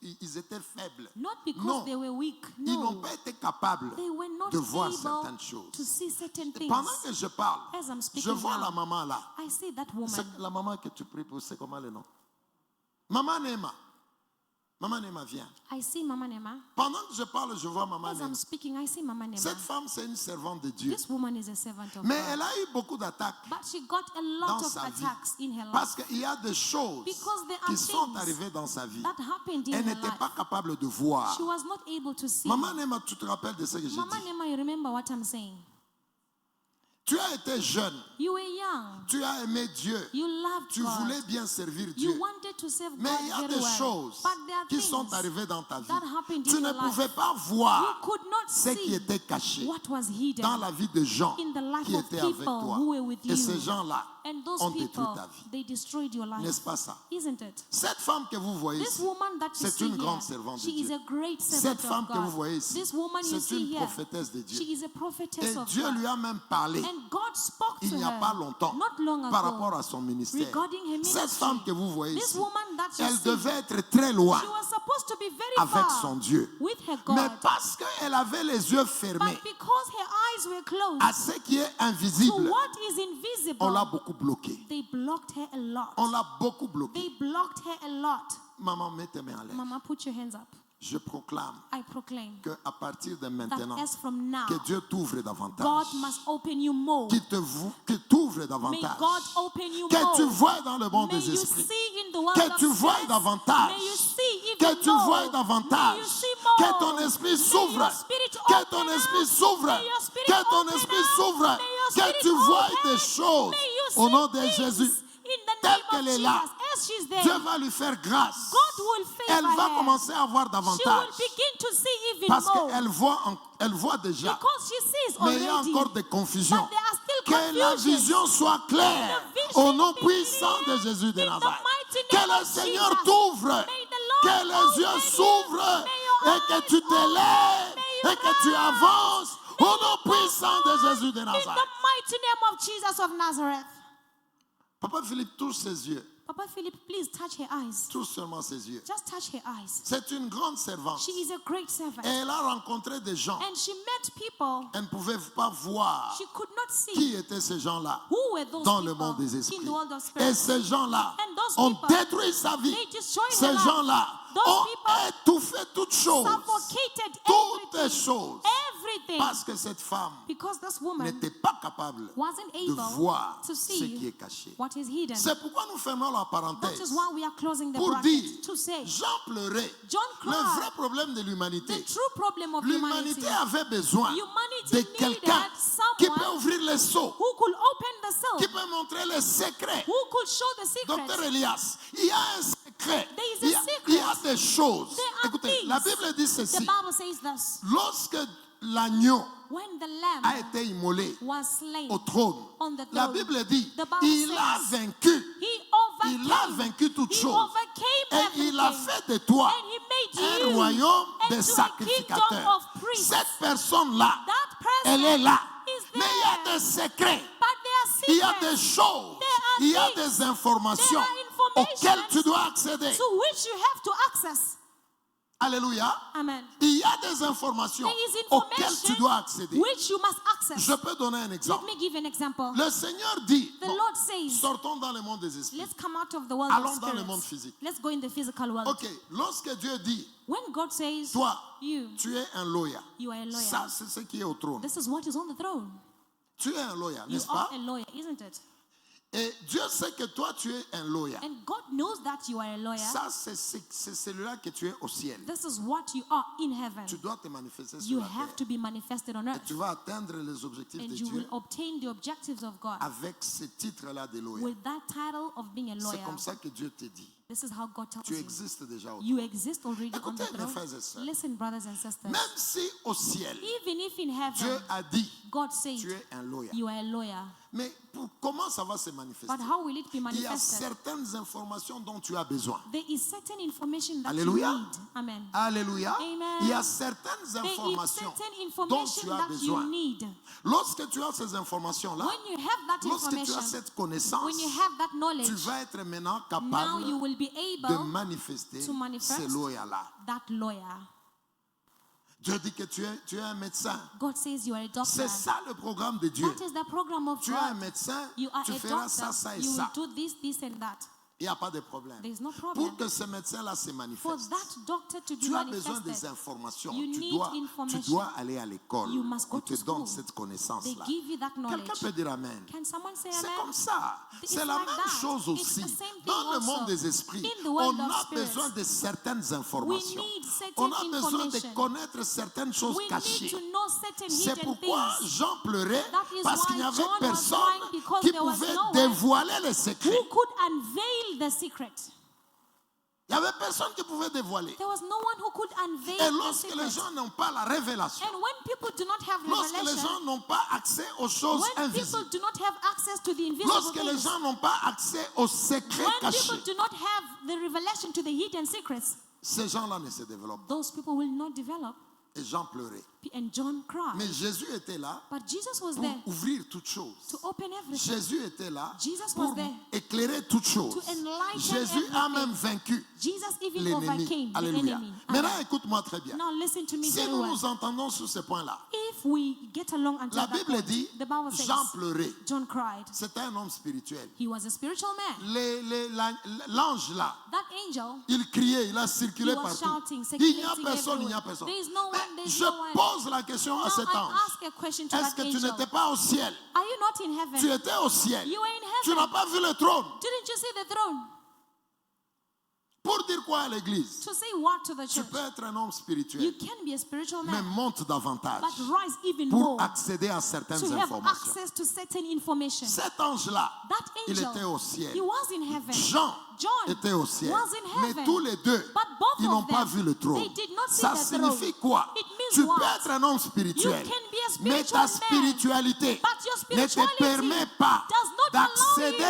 ils étaient faibles. not because Non. they were weak, Ils n'ont no. pas été capables They were not de voir able certaines to choses. see certain Et things. pendant que je parle, As I'm je speaking vois la now, maman là. I see that woman. C'est la maman que tu pries pour, c'est comment le nom? Maman Nema. Maman Nema, viens. I see Mama Nema. Pendant que je parle, je vois Maman As Nema. I'm speaking, I see Mama Nema. Cette femme, c'est une servante de Dieu. This woman is a servant of Mais God. elle a eu beaucoup d'attaques But she got a lot dans of sa vie. attacks in her life Parce qu'il y a des choses Because there are qui sont things arrivées dans sa vie. that happened in Elle her n'était life. pas capable de voir. She was not able to see. Maman Nema, tu te rappelles de ce que j'ai Mama dit? Nema, you remember what I'm saying? Tu as été jeune. You were young. Tu as aimé Dieu. You loved Tu God. voulais bien servir You Dieu. wanted to serve Mais God il y a very des well. choses But there are qui things sont arrivées dans ta vie. that happened Tu in ne your life. pouvais pas You voir could not ce qui see était caché what was hidden dans la vie de gens in the life qui of étaient avec people toi. who were with Et you. ces gens-là And those ont détruit people, ta vie. they destroyed your life. N'est-ce pas ça? Isn't it? Cette femme que vous voyez This ici, woman that you c'est see une here, grande servante de she is Dieu. a great Cette servant femme of que vous God. voyez ici, This woman you c'est see une here, prophétesse de Dieu. she is a prophetess Et of Dieu God. lui a même parlé And God spoke il to n'y a pas her longtemps not long par ago rapport à son ministère. regarding her Cette ministry. femme que vous voyez This ici, woman that you elle see, devait être très loin she was supposed to be very avec far son Dieu. with her God. Mais parce qu'elle avait les yeux fermés But because her eyes were closed à ce qui est to invisible, what is invisible, on l'a beaucoup bloqué. they blocked her a lot. On l'a beaucoup bloqué. They blocked her a lot. Maman, mets tes mains en l'air. Mama, put your hands up. Je proclame I proclaim qu'à partir de maintenant, that as from now, que Dieu t'ouvre davantage. God must open you more. Que t'ouvre May davantage. God open you Que more. tu vois dans le monde May des you esprits. see in the world Que of tu vois spirits. davantage. May you see Que even tu more. vois davantage. May you see more. Que ton esprit May s'ouvre. your spirit Que ton open esprit up. s'ouvre. May your spirit Que ton open esprit up. s'ouvre. May your Que spirit tu vois open. des choses May you au see nom de things Jésus. in the Telle name of qu'elle est Jesus. là, As she's there, Dieu va lui faire grâce. God will favor Elle va her. commencer à voir She davantage. will begin to see even Parce more. qu'elle voit déjà. Because she sees Mais already. il y a encore des confusions. But there are still Que la confusions. vision soit claire The vision au nom be puissant clear de Jésus de in the Nazareth. mighty Que name le of Seigneur Jesus. t'ouvre. May the Lord Que les yeux open s'ouvrent. you. May your Et que eyes tu te open. lèves. May you Et que tu rise. avances May au you nom go puissant de forth Jésus de in Nazareth. the mighty name of Jesus of Nazareth. Papa Philippe touche ses yeux. Papa Philip, please touch her eyes. Touche seulement ses yeux. Just touch her eyes. C'est une grande servante. She is a great servant. Et elle a rencontré des gens. And she met people. Elle ne pouvait pas voir She could not see qui étaient ces gens-là who were those dans le people monde des in esprits. the world of Et spirits. ces gens-là And those ont people, détruit sa vie. they destroyed her Ces life. gens-là Those ont people étouffé toutes choses. Suffocated Toutes everything. choses. Everything. Parce que cette femme Because this woman n'était pas capable wasn't de able voir to ce qui see est caché. what is hidden. C'est pourquoi nous fermons la That parenthèse is why we are closing the pour bracket dire, to say Jean pleurait. John Le cried. vrai problème de The l'humanité. true problem of humanity. L'humanité avait besoin Humanity de needed quelqu'un qui peut someone ouvrir les seaux, who could open the qui seal, peut montrer les secrets. who could show the secrets. Docteur Elias, il y a un secret. There is a Il y a secret. des choses. There are Écoutez, things. la Bible dit The ceci. Bible says this. Lorsque l'agneau When the a lamb été immolé was slain au trône, on the la throne, Bible dit, the Bible il a says, vaincu. he Il a vaincu toutes He choses. overcame Et il a everything. fait de toi And he made un you royaume de into a sacrificateurs. kingdom of priests. Cette personne-là, That person elle est là. is Mais il y a there. des secrets. But there are Il y a secrets des choses. There are Il y a things. des informations There are informations auxquelles tu dois accéder. to which you have to access. Alléluia. Amen. Il y a des informations There is auxquelles tu dois information accéder. which you must access. Je peux donner un Let exemple. me give an example. Le Seigneur dit, The bon, Lord says, sortons dans le monde des esprits. let's come out of the world Allons of dans le spirits. monde physique. Let's go in the physical world. Ok, lorsque Dieu dit, When God says, toi, you tu es un lawyer. are a lawyer. Ça, c'est ce qui est au trône. This is what is on the throne. Tu es un lawyer, You n'est-ce are pas? a lawyer, isn't it? Et Dieu sait que toi, tu es un lawyer. And God knows that you are a lawyer. Ça, c'est celui-là que tu es au ciel. This is what you are in heaven. Tu dois te manifester sur You la have terre. to be manifested on Et earth. tu vas atteindre les objectifs And de you will Dieu obtain the objectives of God avec ce titre-là de lawyer. with that title of being a C'est lawyer. comme ça que Dieu te dit. This is how God tells Tu you. existes déjà au You exist already on the Écoutez, mes throne. frères et sœurs. Listen, brothers and sisters. Même si au ciel, Even if in Dieu heaven, a dit, God said, tu es un lawyer. you are a lawyer. Mais comment ça va se manifester? But how will it be Il y a manifested? certaines informations dont tu as besoin. There is certain information that Alléluia. you need. Amen. Alléluia. Amen. Il y a certaines There is informations certain dont information tu as that besoin. you need. Lorsque tu as ces informations-là, When you have that lorsque tu as information, cette connaissance, when you have that tu knowledge, vas être maintenant now capable you will be de able manifester to manifest ces lois-là. that lawyer. Dieu dit que tu es un médecin. God says you are a doctor. C'est ça le programme de Dieu. That is the program of Tu es un God. médecin, You are tu a feras ça, doctor. ça et You will ça. do this and that. Il n'y a pas de problème. There is no Pour problem. que ce médecin-là se For manifeste, that doctor to be tu as besoin des manifested, informations. you Tu need dois information. aller à l'école. You must go On te to donne school. cette They connaissance-là. give you that Quelqu'un knowledge. peut dire Amen. Can someone say C'est amen? comme ça. It's C'est la like même that. chose It's aussi. the same thing Dans le also. monde des esprits, In the world on of a spirits, besoin de certaines informations. we need certain On a besoin de information. connaître certaines choses We need cachées. to know certain C'est hidden pourquoi things. Jean pleurait That is parce qu'il why n'y avait John was personne crying because qui there was pouvait no one dévoiler les Who secrets. could unveil the secret? Il n'y avait personne qui pouvait dévoiler. There was no one who could unveil Et the lorsque les secret. gens n'ont pas la révélation, And when people do not have lorsque les revelation, gens n'ont pas accès aux choses when people invisibles, do not have access to the invisible lorsque les things, gens n'ont pas accès aux secrets when cachés, people do not have the revelation to the hidden secrets, ces gens-là ne se développent pas. those people will not develop. Et Jean pleurait. And John cried. Mais Jésus était là But Jesus was pour there ouvrir toutes choses. to open everything. Jésus était là Jesus pour was there éclairer toutes choses. to enlighten Jésus a everything. même vaincu Jesus even l'ennemi. overcame the Alléluia. enemy. Maintenant, Amen. écoute-moi très bien. Now listen to me Si very nous well. nous entendons sur ce point-là, If if we get along until La that Bible point, dit, the Bible says, Jean pleurait. John cried. C'était un homme spirituel. He was a spiritual man. L'ange là, That angel, il criait, il a circulé he was partout. shouting, Il n'y a circulating personne, il n'y a everywhere. personne. There is no one, there Mais is je no one. pose la question à Now cet I ange. ask a question to Est-ce that que tu angel. n'étais pas au ciel? Are you not in heaven? Tu étais au ciel. You were in Tu heaven. n'as pas vu le trône. Didn't you see the throne? Pour dire quoi à l'église? To say what to the Tu church? peux être un homme You spirituel, can be a spiritual mais man, monte davantage but rise even pour more accéder à certaines to have informations. access to certain information. Cet ange-là, That il angel, était au ciel. he was in heaven. Jean John était au ciel. was in Mais heaven. tous les deux, But both ils of n'ont pas them, vu le trône. they did not see Ça the signifie throne. quoi? It means Tu what? peux être un homme spirituel, You can be a mais spiritual ta man, spiritualité but your ne te spirituality permet pas does not allow d'accéder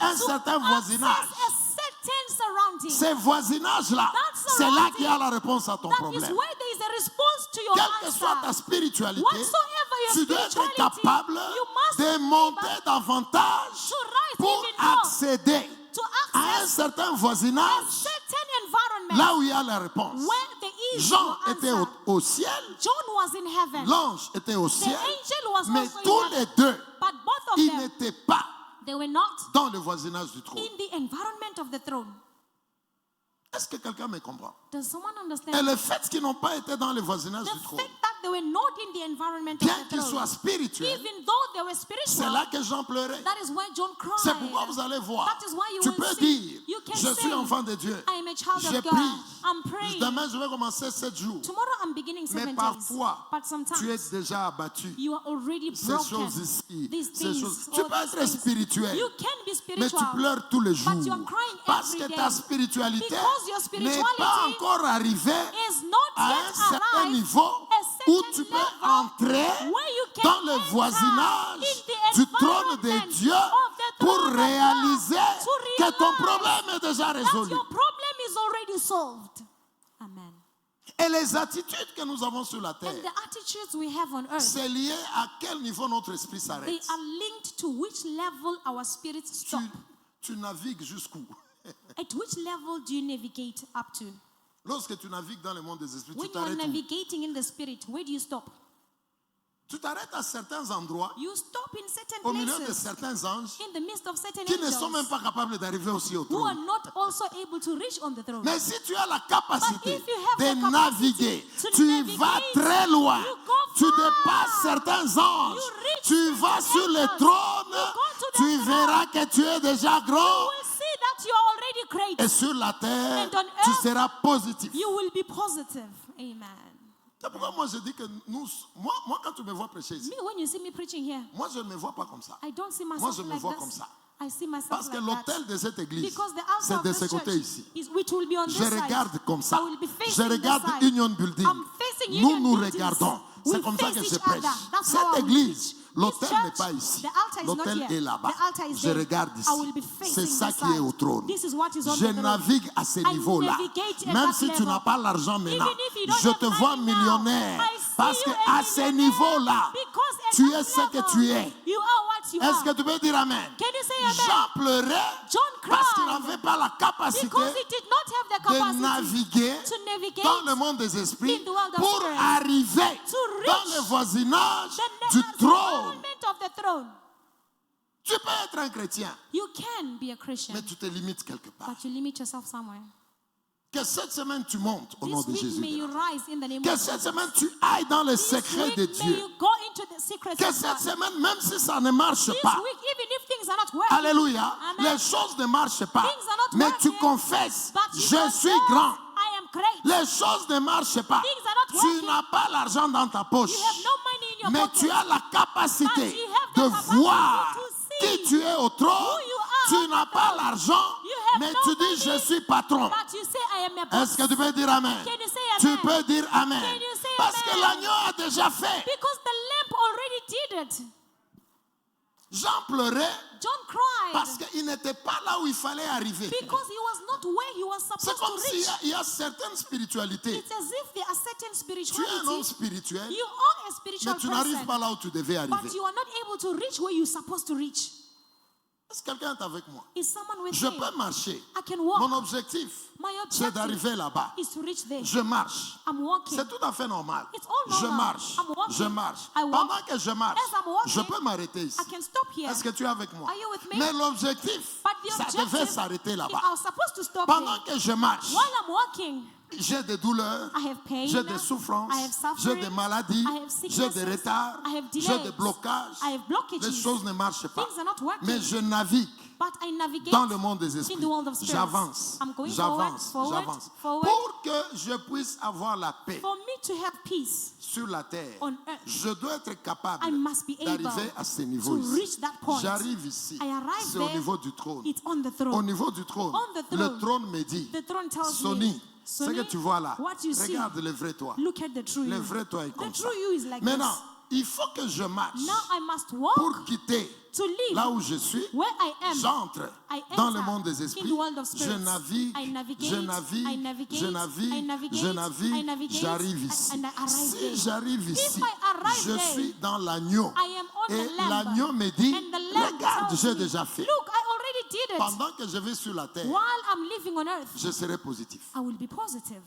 à un to certain voisinage. access a certain surrounding. Ces voisinages-là, That c'est là surrounding, qu'il y a la réponse à ton That is problème. where there is a response to your Quelle que soit ta answer. spiritualité, Whatsoever your tu dois être spirituality, capable you must de be monter able davantage to rise pour even more, accéder to à un access certain a voisinage certain environment là où il y a la réponse. where there is Jean your était answer. au ciel, John was in heaven. l'ange était au The ciel, angel was mais also tous in les heaven. deux, But both of ils them, n'étaient pas they were not dans le voisinage du trône. in the environment of the throne. Est-ce que quelqu'un me comprend? Does someone Et understand? le fait qu'ils n'ont pas été dans le voisinage The du trône, fact that they were not in the environment bien of the qu'ils soient throne, spirituels, even though they were c'est spiritual, là que Jean pleurait. that is why John C'est cried. pourquoi vous allez voir. That is why you Tu will peux see. dire, You can je say, suis enfant de Dieu. I am a child J'ai of God. pris. I'm praying. Demain, je vais commencer 7 jours. Tomorrow I'm beginning 7 Mais days. parfois, But tu es sometimes déjà abattu. you are already Ces broken. choses ici, These ces things, choses. all Tu peux these être things. spirituel, You can be mais spiritual. tu pleures tous les jours. But you are crying Parce every que day. ta spiritualité Because your n'est spirituality pas encore arrivée is not à un yet certain arrived niveau a où certain tu peux level entrer where you can dans le enter voisinage in the du trône de environment Dieu of the pour throne of God réaliser to que ton realize problème est déjà that résolu. your problem is already solved. Amen. Et les attitudes que nous avons sur la And terre, the attitudes we have on earth, c'est lié à quel niveau notre esprit they s'arrête. are linked to which level our spirits Tu, stop. tu navigues jusqu'où? At which level do you navigate up to? Lorsque tu navigues dans le monde des esprits, When tu you are t'arrêtes où? navigating in the spirit, where do you stop? Tu t'arrêtes à certains endroits, You stop in certain au milieu de places, certains anges, in the midst of certain qui ne sont même angels, pas capables d'arriver aussi au who are trône. not also able to reach on the throne. Mais si tu as la capacité But if you have de the capacity naviguer, to tu navigate, vas très loin. you go Tu far. dépasses certains anges. You reach Tu vas certain sur le angels. trône. You go to the Tu throne. verras que tu es déjà You grand. will see that you are already great. Et sur la terre, And on tu earth, seras positif. You will be positive. Amen. C'est pourquoi moi je dis que moi quand tu me vois prêcher ici, Me, when you see me preaching here, moi je ne me vois pas comme ça. I don't see Moi myself je me like vois this. comme ça. I see myself Parce que like l'autel that. de cette église, Because the altar c'est of de this ce côté church ici. is which will be on Je this side. regarde comme ça. I will be facing Je regarde this side. Union Building. I'm facing Nous Union nous Buildings. regardons. We C'est comme ça face que je each prêche. other. That's how I Cette will église, preach. l'autel This n'est church, pas ici. the altar is not L'autel here. est là-bas. The altar is Je there. regarde I ici. will be facing C'est ça this qui est side. au trône. This is what is on Je the throne. navigue à ce I niveau-là. navigate at Même that si tu level. n'as pas l'argent maintenant, Even if you don't je have te money vois now, millionnaire. I see Parce you que a à ce millionaire. niveau-là, Because at tu that es ce que level, tu es. You are what you Est-ce are. que tu peux dire Amen? Can you say amen? Jean pleurait John parce qu'il cried n'avait pas la capacité because he did not have the de capacity naviguer to navigate dans le monde des esprits in the world of pour spirits, arriver to dans reach le voisinage the du trône. environment of the throne. Tu peux être un chrétien, You can be a Christian, mais tu te limites quelque part. but you limit yourself somewhere. Que cette semaine tu montes au nom This de week may Jésus. you rise in the name Que of cette Jesus. semaine tu ailles dans les This secrets week de may Dieu. you go into the secrets Que of cette God. semaine, même si ça ne marche This pas, week, even if things are not working, alléluia, Amen. les choses ne marchent pas, Things are not mais working, tu confesses, but you je confess, suis grand. I am great. Les choses ne marchent pas. Things are not Tu working. n'as pas l'argent dans ta poche. You have no money in your Mais pocket. tu as la But capacité you have the de capacity voir to qui see tu es au trône. who you are Tu on n'as the pas throne. l'argent, You have mais no tu dis money, je suis patron. But you say, I am a boss. Est-ce que tu peux dire Amen? Can you say Tu amen? peux dire Amen. Can you say Parce amen? que l'agneau a déjà fait. Because the lamp already did it. Jean pleurait John cried parce qu'il n'était pas là où il fallait arriver. because he was not where he was C'est supposed comme to s'il reach. y a certaines spiritualités. It's as if there are certain Tu es un homme spirituality. spirituel, You are a mais spiritual tu n'arrives person, pas là où tu devais arriver. but you are not able to reach where you're supposed to reach. Est-ce que quelqu'un est avec moi? Is someone with Je me? peux marcher. I can walk. Mon objectif, My c'est objective d'arriver là-bas. is to reach there. Je marche. I'm walking. C'est tout à fait normal. It's all Je normal. marche. I'm walking. Je marche. I walk. Pendant que je marche, As I'm walking, je peux m'arrêter ici. I can stop here. Est-ce que tu es avec moi? Are you with me? Mais l'objectif, But the ça objective devait s'arrêter is là-bas. I was supposed to stop Pendant there. que je marche, While I'm walking, j'ai des douleurs, I have pain. j'ai des souffrances, I have j'ai suffering. des maladies, I have j'ai sicknesses. des retards, I have j'ai delays. des blocages. I have blockages. Les choses ne marchent pas. Things are not working. Mais je navigue But I navigate dans le monde des in esprits. the world of spirits. J'avance, I'm going j'avance, forward, j'avance. forward. Pour que je puisse avoir la paix For me to have peace sur la terre, on earth, je dois être capable I must be able d'arriver à ce niveau to ici. reach that point. J'arrive ici. I arrive C'est au there. niveau du trône. It's on the Au throne. niveau du trône, On the throne. le trône me dit, The throne tells Sonny, me, ce Sonny, que tu vois là, what you see, regarde le vrai toi. look at the true Le you. vrai toi est The comme ça. true you is like Maintenant, this. il faut que je marche Now I must walk pour quitter to live là où je suis. where I am. J'entre I dans enter le monde des in esprits. the world of Je spirits. navigue, I navigate, je navigue, I navigate, je I navigue, navigate, je I navigue, navigate, j'arrive ici. and I arrive Si there. j'arrive If ici, I arrive je there, suis dans l'agneau. I am on Et the lamb. l'agneau me dit, And the lamb regarde, tells j'ai me, déjà fait. look, I already did it. Pendant que je vais sur la terre, While I'm living on earth, je serai positif. I will be positive.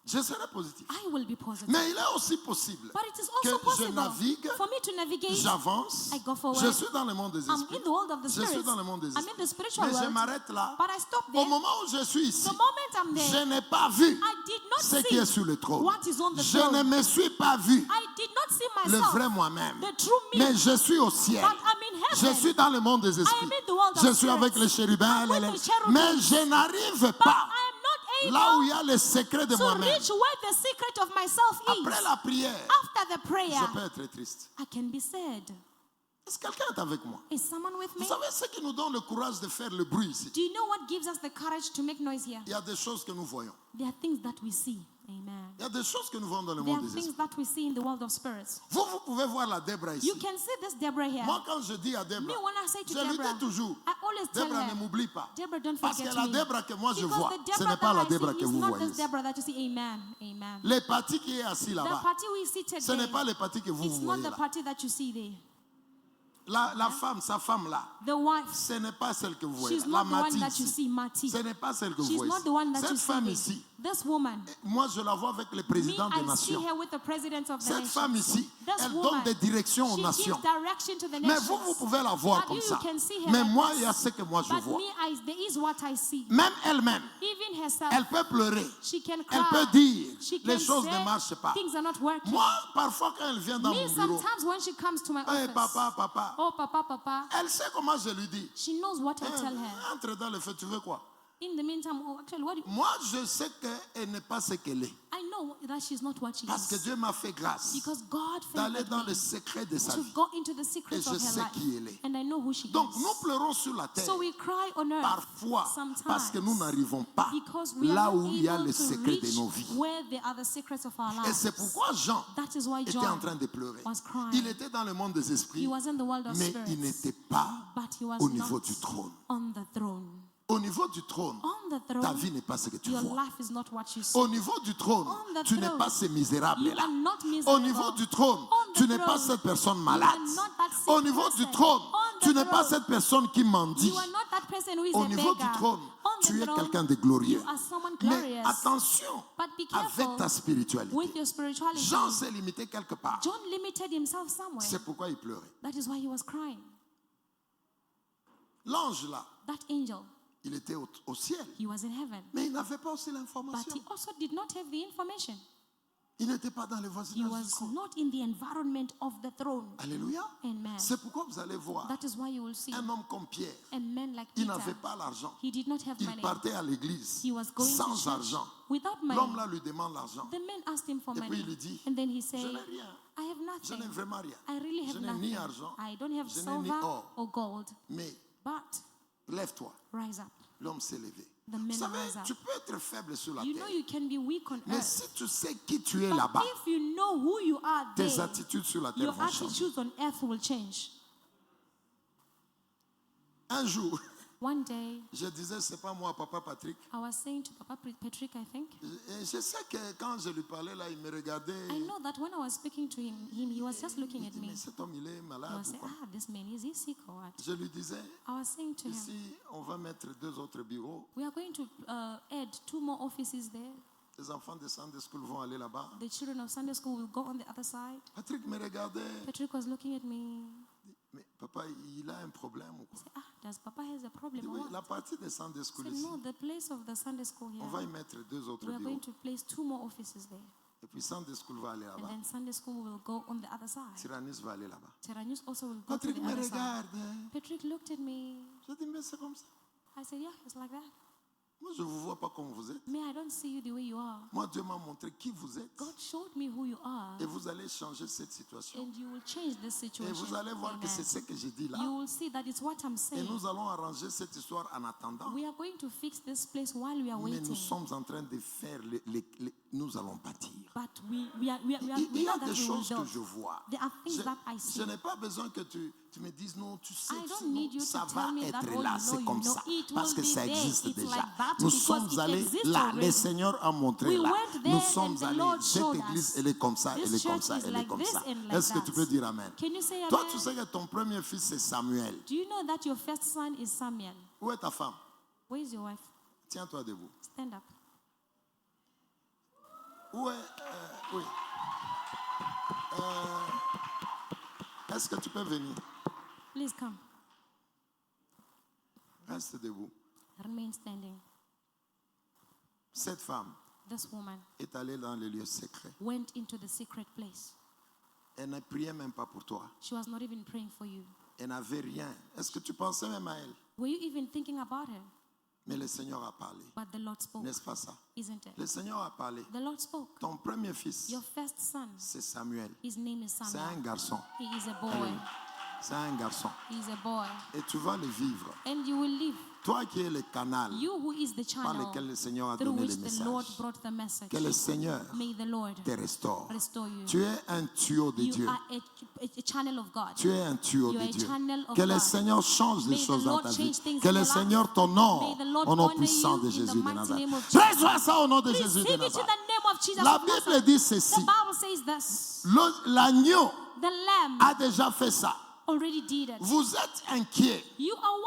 Je serai positif. I will be positive. Mais il est aussi possible But it is que also je possible navigue, for me to navigate. j'avance, I go forward. je suis dans le monde des I'm esprits. in the world of the Je suis spirits. dans le monde des I'm in the esprits. spiritual Mais je world. m'arrête là. But I stop Au there. moment où je suis ici, The moment I'm je there, n'ai pas vu I did not ce qui see est sur le trône. what is on the Je throne. ne me suis pas vu I did not see le myself, vrai moi-même. the true me. Mais je suis au ciel. But I'm in Je heaven. suis dans le monde des esprits. in the world of Je suis spirits. avec les chérubins. I'm with the cherubims. Mais je n'arrive But pas I am not là où able il y a le secret de to moi-même. reach where the secret of myself Après is. la prière, After the prayer, je peux être triste. I can be sad. Est-ce que quelqu'un est avec moi? Is someone with Vous me? savez ce qui nous donne le courage de faire le bruit ici? Do you know what gives us the courage to make noise here? Il y a des choses que nous voyons. There are things that we see. Amen. Il y a des choses que nous voyons dans le There monde are des things esprits. that we see in the world of spirits. Vous pouvez voir la Débra ici. You can see this Deborah here. Moi, quand je dis à Me, Débra, when I say to je lui Deborah, dis toujours, I always tell Débra, ne her, m'oublie pas. Deborah, don't Parce que forget la me. Débra que moi je Because vois, the ce Deborah n'est pas la that I Débra see que is vous not voyez. this Deborah that you see. Amen. Amen. Les partis qui est assis The là-bas, party we seated ce n'est there, pas les partis que vous it's not voyez the là. party that you see there. La femme, sa femme là, The wife, ce n'est pas celle que vous voyez she's là. La not the one Mati that you ici, see, Mati. ce n'est pas celle que vous She's voyez not the one ici. that you Cette femme see ici, there. This woman, moi je la vois avec le me, président des I see nations. her with the president of the Cette femme nation. ici, This elle woman, donne des directions aux she nations. gives direction to the Mais nations. vous pouvez la voir But comme you ça. can see her Mais like moi, this. il y a ce que moi je But vois. me, there is what I see. Même elle-même, Even herself, elle peut pleurer. she can cry. Elle peut dire, She les can choses say, ne marchent pas. things are not working. Moi, parfois quand elle vient dans Me, mon bureau, sometimes when she comes to my hey, office, papa, papa, oh, papa, elle sait comment je lui dis. she knows what I Hey, tell her. entre dans le feu, tu veux quoi? In the meantime, oh, actually, what do you, Moi, je sais qu'elle n'est pas ce qu'elle est. I know that she's not what she Parce que is. Dieu m'a fait grâce Because God d'aller favored dans le me secret de sa to vie. go into the Et secrets je of her sais life. qui elle est. And I know who she Donc, is. nous pleurons sur la terre. So we cry on earth Parfois, sometimes parce que nous n'arrivons pas because we là are où not il y a able le to secret reach de nos vies. where there are the secrets of our Et lives. c'est pourquoi Jean That is why était John en train de pleurer. was crying. Il était dans le monde des esprits, He was in the world of mais spirits, il n'était pas but he was au niveau not du trône. on the throne. Au niveau du trône, On the ta throne, vie n'est pas ce que tu your vois. life is not what you see. Au niveau du trône, On the tu n'es throne, pas ce misérable You là. are not Au miserable. niveau du trône, On the tu n'es pas throne, cette personne you malade. are not that sick Au niveau du person. trône, On the tu n'es pas throne, cette personne qui mendie. You are not that person who is Au a niveau beggar. du trône, On the tu es throne, quelqu'un de glorieux. You are someone Mais glorious. attention But be avec careful ta spiritualité. with your spirituality. Jean s'est limité quelque part. John limited himself somewhere. C'est pourquoi il pleurait. That is why he was crying. L'ange là, That angel, il était au ciel. he was in heaven. Mais il n'avait pas aussi But l'information. he also did not have the information. Il n'était pas dans le He voisinage du was trône. not in the environment of the throne. Alléluia. Amen. C'est pourquoi vous allez voir That is why you will see un homme comme Pierre. a man like Il Peter. n'avait pas l'argent. He did not have Il money. partait à l'église He was going to sans church argent. without L'homme money. là lui demande l'argent. The man asked him for Et puis money. il lui dit, And then he je said, n'ai rien. I have Je n'ai nothing. vraiment rien. I really Je have n'ai ni nothing. argent. I don't have Je n'ai ni silver or. or gold. Mais But lève-toi. rise up. L'homme s'est levé. The man Vous savez, rose up. tu peux être faible sur la You terre. know you can be weak on Mais earth. si tu sais qui tu es But là-bas, if you know who you are tes there, attitudes sur la terre your vont changer. attitudes on earth will change. Un jour, One day, Je disais, c'est pas moi, Papa Patrick. I was saying to Papa Patrick, I think, Et je sais que quand je lui parlais là, il me regardait. I know that when I was speaking to him, he was just looking Il at dit, me. mais cet homme, il est I malade was ou saying, quoi? this man, is he sick or what? Je lui disais, I was saying to him, ici, on va mettre 2 autres bureaux. we are going to add 2 more offices there. Les enfants de Sunday School vont aller là-bas. The children of Sunday school will go on the other side. Patrick me regardait. Patrick was looking at me. Mais papa, il a un problème ou I quoi? said, does Papa has a Il problem dit, or oui, what? la partie de Sunday I School said, ici, no, the place of the Sunday school here, on va y mettre 2 autres we are bureaux. going to place 2 more offices there. Et puis Sunday School va aller And là-bas. then Sunday school will go on the other side. Tyrannus va aller là-bas. Terranus also will go to Patrick the me other side. regarde. Patrick looked at me. Je dis, mais c'est comme ça. I said, yeah, it's like that. Moi, je ne vous vois pas comme vous êtes. Me, I don't see you the way you are. Moi, Dieu m'a montré qui vous êtes. God showed me who you are. Et vous allez changer cette situation. And you will change this Et situation. vous allez voir que c'est ce Amen. que j'ai dit là. You will see that it's what I'm Et saying. nous allons arranger cette histoire en attendant. We are going to fix this place while we are Mais waiting. nous sommes en train de faire, nous allons bâtir. But we Il y know a that des we will choses que build. je vois. There are things that I Je see. n'ai pas besoin que tu me dises non, tu sais, I don't need you ça to va tell me that être all là, you c'est know, comme you know. ça. It Parce will que be ça there. existe It's déjà. like that Nous because sommes it allés exists là, already. le Seigneur a montré We là. went there Nous and sommes the allés, Lord cette showed église, us. elle est comme ça, This elle est comme church ça, is elle est like comme this ça. and like Est-ce que that. tu peux dire Amen? Can you say Toi, amen? tu sais que ton premier fils, c'est Samuel. Do you know that your first son is Samuel? Où est ta femme? Where is your wife? Tiens-toi debout. Stand up. Où est... oui. Est-ce que tu peux venir? Please come. Reste debout. Remain standing. Cette femme This woman est allée dans le lieu secret. went into the secret place. Elle ne priait même pas pour toi. She was not even praying for you. Elle n'avait rien. Est-ce que tu pensais même à elle? Were you even thinking about her? Mais le Seigneur a parlé. But the Lord spoke, N'est-ce pas ça? isn't it? Le Seigneur a parlé. The Lord spoke. Ton premier fils, Your first son, c'est Samuel. his name is C'est un Samuel. garçon. He is a boy. C'est un garçon. He is a boy. Et tu vas le vivre. And you will live. Toi qui es le canal You who is the par channel lequel le Seigneur a through donné which le the Lord message. brought the message. Que le Seigneur May the Lord te restaure. restore you. Tu es un tuyau de You Dieu. are a channel of God. Tu es un tuyau You de are a Dieu. channel of Que le God. Seigneur change des May the choses dans Lord ta vie. change things Que in le your life. Seigneur t'honore May the Lord au nom honor puissant you de in the Jésus de mighty Nazareth. name of Jesus. Reçois ça au nom de Jésus de Receive it in Nazareth. the name of Jesus La of Bible Nazareth. dit The ceci. Bible says this. L'agneau The lamb a déjà fait ça. already did it. Vous êtes inquiets You are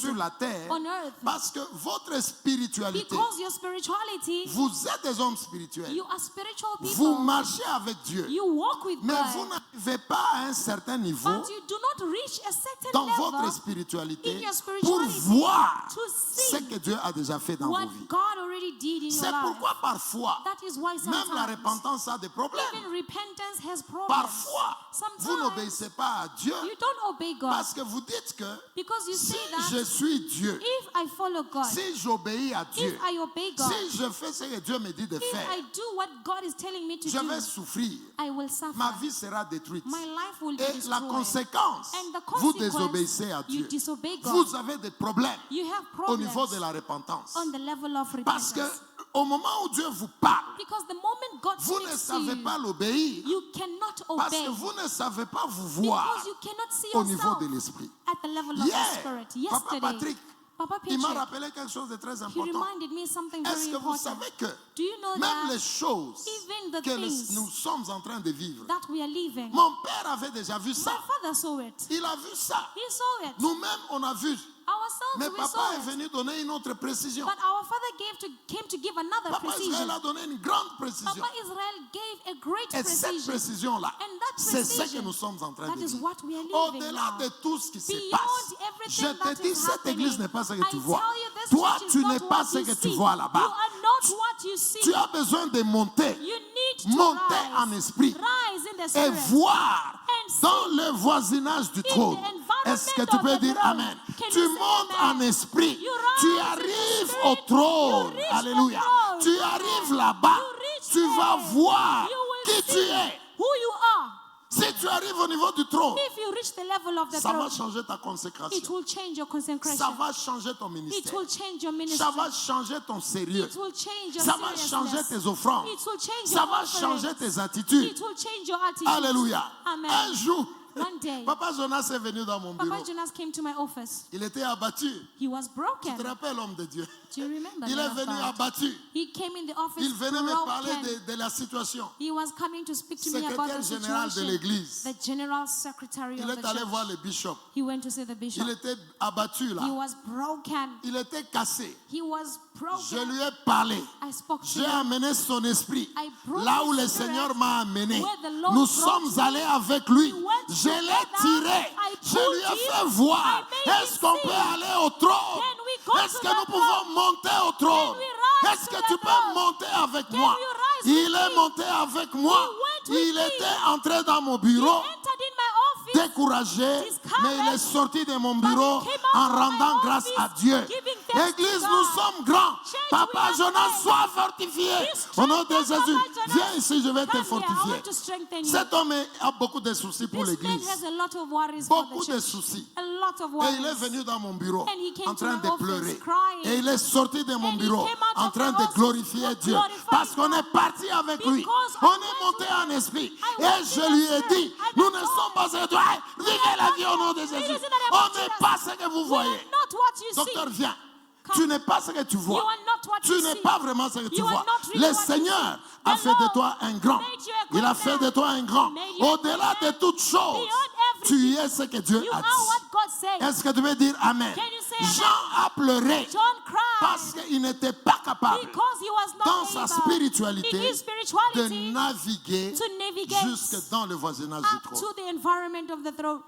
sur worried la terre on earth parce que votre spiritualité, because your spirituality, vous êtes des hommes spirituels. you are spiritual Vous people. marchez avec Dieu. You walk with Mais vous God. n'arrivez pas à un certain niveau But you do not reach a certain dans votre level spiritualité in your pour spirituality voir to ce see que Dieu a déjà fait dans what vos vies. God already did in your C'est life. pourquoi parfois, That is why même la sometimes repentance a des problèmes. even repentance has problems. Parfois, vous Sometimes n'obéissez pas à Dieu you don't obey God parce que vous dites que because you si say that je suis Dieu, if I follow God, si j'obéis à Dieu, if I obey God, si je fais ce que Dieu me dit de if faire, I do what God is telling me to je do, vais souffrir. I will suffer. Ma vie sera détruite. My life will be Et la destroyed. conséquence, And the vous consequence, désobéissez à you Dieu. disobey God. Vous avez des problèmes You have au problems niveau de la repentance. on the level of Parce repentance. que au moment où Dieu vous parle, Because the moment God vous ne speaks to savez you, pas l'obéir. you cannot Parce obey que vous ne savez pas vous voir because you cannot see au niveau yourself de l'esprit. at the level of Hier, the spirit. Papa Yesterday, Patrick, Papa il m'a Patrick, rappelé quelque chose de très he important. reminded me something Est-ce very que vous important. savez que Do you know même that les choses even the que things nous sommes en train de vivre, that we are living, mon père avait déjà vu my ça. father saw it. Il a vu ça. He saw it. Nous-mêmes, on a vu. Ourselves, Mais we papa saw est it. venu donner une autre précision. But our father came to give another Papa precision. Israël a donné une grande précision. Papa Israel gave a great Et cette precision. précision-là, And that c'est ce que precision, nous sommes en train that de is dire. what we are living Au-delà now. de tout ce qui se Beyond passe, everything je te that dis, is cette happening, église n'est pas ce que tu I vois. tell you, this Toi, church is tu not n'es what pas ce you que tu see. vois You là-bas. are not what you see. Tu as besoin de monter, You need to monter rise, en esprit rise in the et spirit, voir and see dans le voisinage du trône. environment Est-ce que tu of peux the dire throne. Amen? Can Tu you say montes amen? en esprit. You Tu rise in the arrives spirit. au trône. You reach the Alléluia. throne. Tu arrives là-bas. You reach Tu vas there. voir You will qui tu see es. who you are. Si tu arrives au niveau du trône, If you reach the level of the ça va throne, changer ta it consécration. will change your consecration. Ça va changer ton It ministère. will change your ministry. Ça va changer ton sérieux. It will change your Ça va changer seriousness. tes offrandes. It will change Ça your va offerings. changer tes attitudes. It will change your attitude. Alléluia. Amen. Un jour, One day, Papa Jonas est venu dans mon bureau. Papa Jonas came to my office. Il était abattu. He was Tu broken. te rappelles, homme de Dieu? Do you remember Il man est of venu God? abattu. He came in the office Il venait me parler broken. de la situation. He was coming to speak to me about Secrétaire the général de situation. l'église. The general secretary Il of est the allé church. voir le bishop. He went to see the bishop. Il était abattu là. He was broken. Il était cassé. He was Je broken. lui ai parlé. I spoke to J'ai him. amené son esprit I brought là où his le spirit Seigneur m'a amené. where the Lord Nous brought sommes me. allés avec lui. We went Je l'ai together. tiré. I Je lui ai pulled fait him. voir. I made Est-ce him qu'on see. peut aller au trône? Can we go Est-ce to que the nous pouvons throne? monter au trône? Can we rise Est-ce to que the tu peux throne? monter avec Can moi? you rise Il with est me? monté avec moi. He went with Il me. était entré dans mon He bureau. entered in my office. Découragé, Discouraged, mais il est sorti de mon but he bureau came out en from my rendant grâce office, à Dieu. giving thanks to Église, God. nous sommes grands. Church, Papa we are Jonas, great. sois fortifié. Be Au nom de strengthened, Jésus, Papa Jonas. viens ici, je vais te Come here, I fortifier. want to strengthen you. Cet homme a beaucoup de soucis pour This man l'église. has a lot of worries for Beaucoup the de church. soucis. A lot of Et il est worries. venu dans mon bureau And he came en to train my de office pleurer. crying. Et il est sorti de mon And he bureau came out en of train my de office glorifier Dieu. glorifying Parce qu'on God. est parti avec lui. Because I On went est monté with en him. esprit. I Et went je in lui the ai spirit. dit, I nous went ne on. sommes pas sur toi. Vivez la vie au nom de Jésus. It is in the name On of n'est Jesus. pas ce que vous We are voyez. not what you Docteur, see. viens. Come. Tu n'es pas ce que tu You vois. are not what Tu you n'es see. pas vraiment ce que tu You are vois. not really Le what you Seigneur see. a The fait de Lord toi un grand. made you a Il a great fait man. de toi un grand. Made you a Au-delà great de toutes choses, Beyond tu everything. es ce que Dieu You a are dit. what God said. Est-ce que tu veux dire Amen? Can you say amen? Jean a pleuré John cried parce qu'il n'était pas capable because he was not dans sa able spiritualité in his spirituality de naviguer to navigate jusque dans le voisinage du up trône. to the environment of the throne.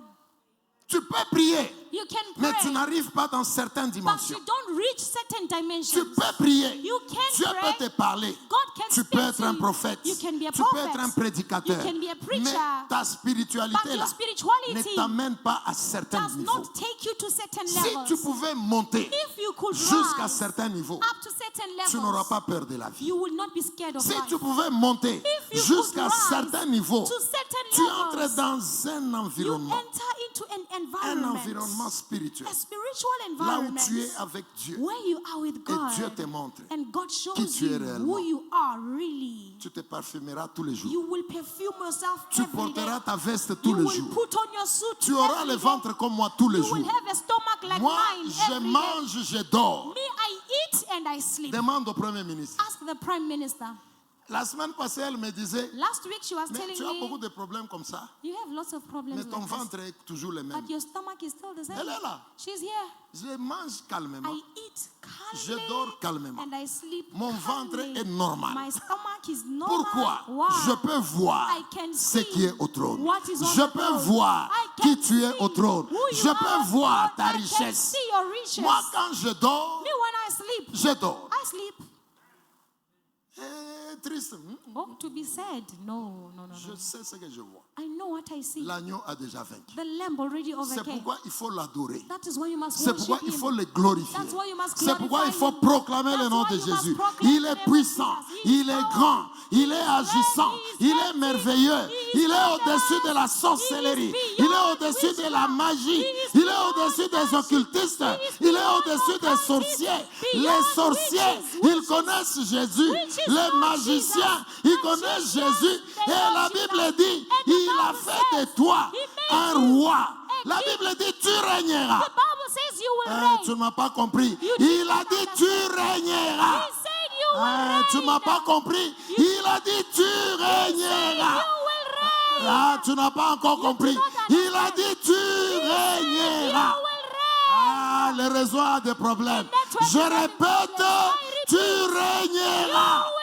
Tu peux prier, You can mais pray, tu n'arrives pas dans certaines but dimensions. you don't reach certain Tu dimensions. peux prier, You can Dieu pray. peut te parler. God can Tu speak peux être to un you. prophète. You can be a Tu peux prophet. être un prédicateur. You can be a preacher. Mais ta But spiritualité your là spirituality ne t'amène pas à certains does niveaux. not take you to certain Si levels. tu pouvais monter If you could jusqu'à rise certains niveaux, up to certain tu n'auras levels, pas peur de la vie. you will not be scared of Si life. tu pouvais monter If you jusqu'à could rise certains niveaux, to certain tu entres levels, dans un you environnement, enter into an un environment, environnement spirituel, a spiritual là où environment, tu es avec Dieu. where you are with Et God, Dieu te montre and God shows qui tu es you réellement. who you are really. Tu te parfumeras tous les jours. You will perfume yourself Tu every day. porteras ta veste You tous les will jours. put on your suit Tu auras every le day. ventre comme moi tous les You jours. will have a stomach like Moi, mine je every day. mange, je dors. Me, I eat and I sleep. Demande au Premier ministre. Ask the Prime Minister. La semaine passée, elle me disait, Last week she was mais telling tu as beaucoup me, de problèmes comme ça, you have lots of problems mais ton like this, ventre est toujours le même. but your stomach is still the same. Elle est là. She's here. Je mange calmement. I eat Je calmly dors calmement. and I sleep Mon ventre calmly. est normal. My stomach is normal. Pourquoi? Why? Je peux voir I can ce see qui est au trône. what is on Je the peux throne. voir I qui can tu es see au trône. who you Je are peux on voir the ta throne. I can richesse. see your riches. Moi, quand je dors, Me, when I sleep, je dors. I sleep. Triste. Oh, to be sad. No. Je sais ce que je vois. I know what I see. L'agneau a déjà vaincu. The lamb already C'est overcame. pourquoi il faut l'adorer. That is why you must C'est pourquoi worship il him. faut le glorifier. That's why you must C'est pourquoi il faut glorify him. proclamer le That's nom why de you must Jésus. proclaim Il the est name of puissant, Jesus. He is il est powerful. grand, il est agissant, He is il est mighty. merveilleux, He is il est au-dessus de la marvelous. sorcellerie, He is il est beyond au-dessus de la witchcraft. magie, He is il est beyond au-dessus des magic. occultistes, He is il est beyond au-dessus des occultism. sorciers. Beyond Les sorciers, witches. ils connaissent Jésus. Witches Les know magiciens, Jesus. ils connaissent Jésus. They Et know la Jesus. Bible dit, And the il a Bible fait de says, toi He made un you roi. a La king. Bible dit, tu régneras. The Bible says you will Tu reign. ne m'as pas compris. You Il did a not dit tu understand. régneras. He said you will Tu ne m'as reign. pas compris. Il a dit tu You régneras. will reign. Ah, tu n'as pas encore compris. not Il a understand. dit tu You régneras. will reign. Ah, le réseau a des problèmes. The network Je is having répète, problems. tu You régneras. will reign.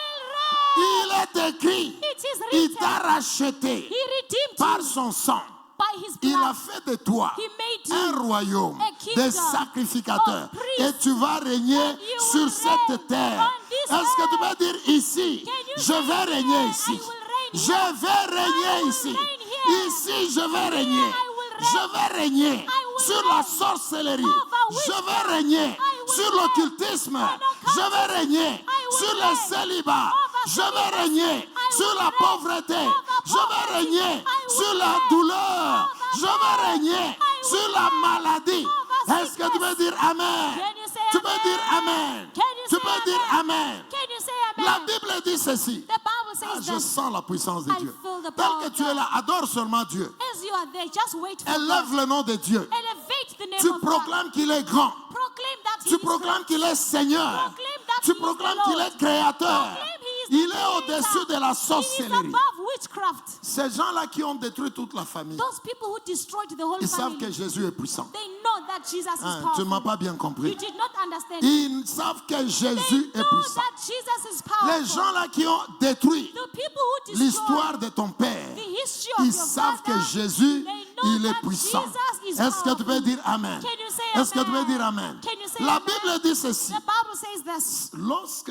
Il est écrit. It is Il written. t'a racheté He redeemed par you son sang. by his Il a blood. fait de toi He made un you royaume a kingdom des sacrificateurs. of priests. Et tu vas régner And you sur will cette reign terre. on this Est-ce que tu earth. peux dire ici, Can you je say vais here, régner I ici. will reign Je here. vais régner I will ici. reign here. Ici, je vais Here régner. I will reign. Je vais régner I will sur reign la sorcellerie. over Je vais witchcraft. régner I will sur reign l'occultisme. on Je vais occultism. régner I will sur le reign célibat. over Je vais celibacy. régner I sur will la reign pauvreté. over Je vais poverty. régner I will sur la reign douleur. over Je vais death. régner I will sur la reign maladie. over Est-ce que tu peux sickness. dire Amen? Can you say Tu peux amen? dire Amen. Can you Tu say peux dire amen? Amen. Can you say La amen? Bible dit ceci. The Bible Ah, says je that sens la puissance de I Dieu. feel the Tel power que of tu es God. là, adore seulement Dieu. As Because you are there, just wait for Élève God. le nom de Dieu. Elevate the name Tu of God. proclames qu'il est grand. Proclaim that he Tu is proclames great. qu'il est Seigneur. Proclaim that Tu he is proclames the qu'il Lord. est créateur. Proclaim he is Il the est au-dessus creator. de la He is sorcellerie. above witchcraft. Ces gens-là qui ont détruit toute la famille, Those people who destroyed the whole ils savent family, que Jésus est puissant. they know that Jesus is Hein, tu powerful. ne m'as pas bien You compris. did not understand. Ils savent que They Jésus est know puissant. that Jesus is powerful. Les gens-là qui ont détruit The people who l'histoire destroyed de ton père, the history of ils your savent que father, Jésus, they know il est that puissant. Jesus is Est-ce que tu peux powerful. dire Amen? Can you say Est-ce que tu peux amen? dire Amen? Can you say La amen? Bible dit ceci. The Bible says this. Lorsque,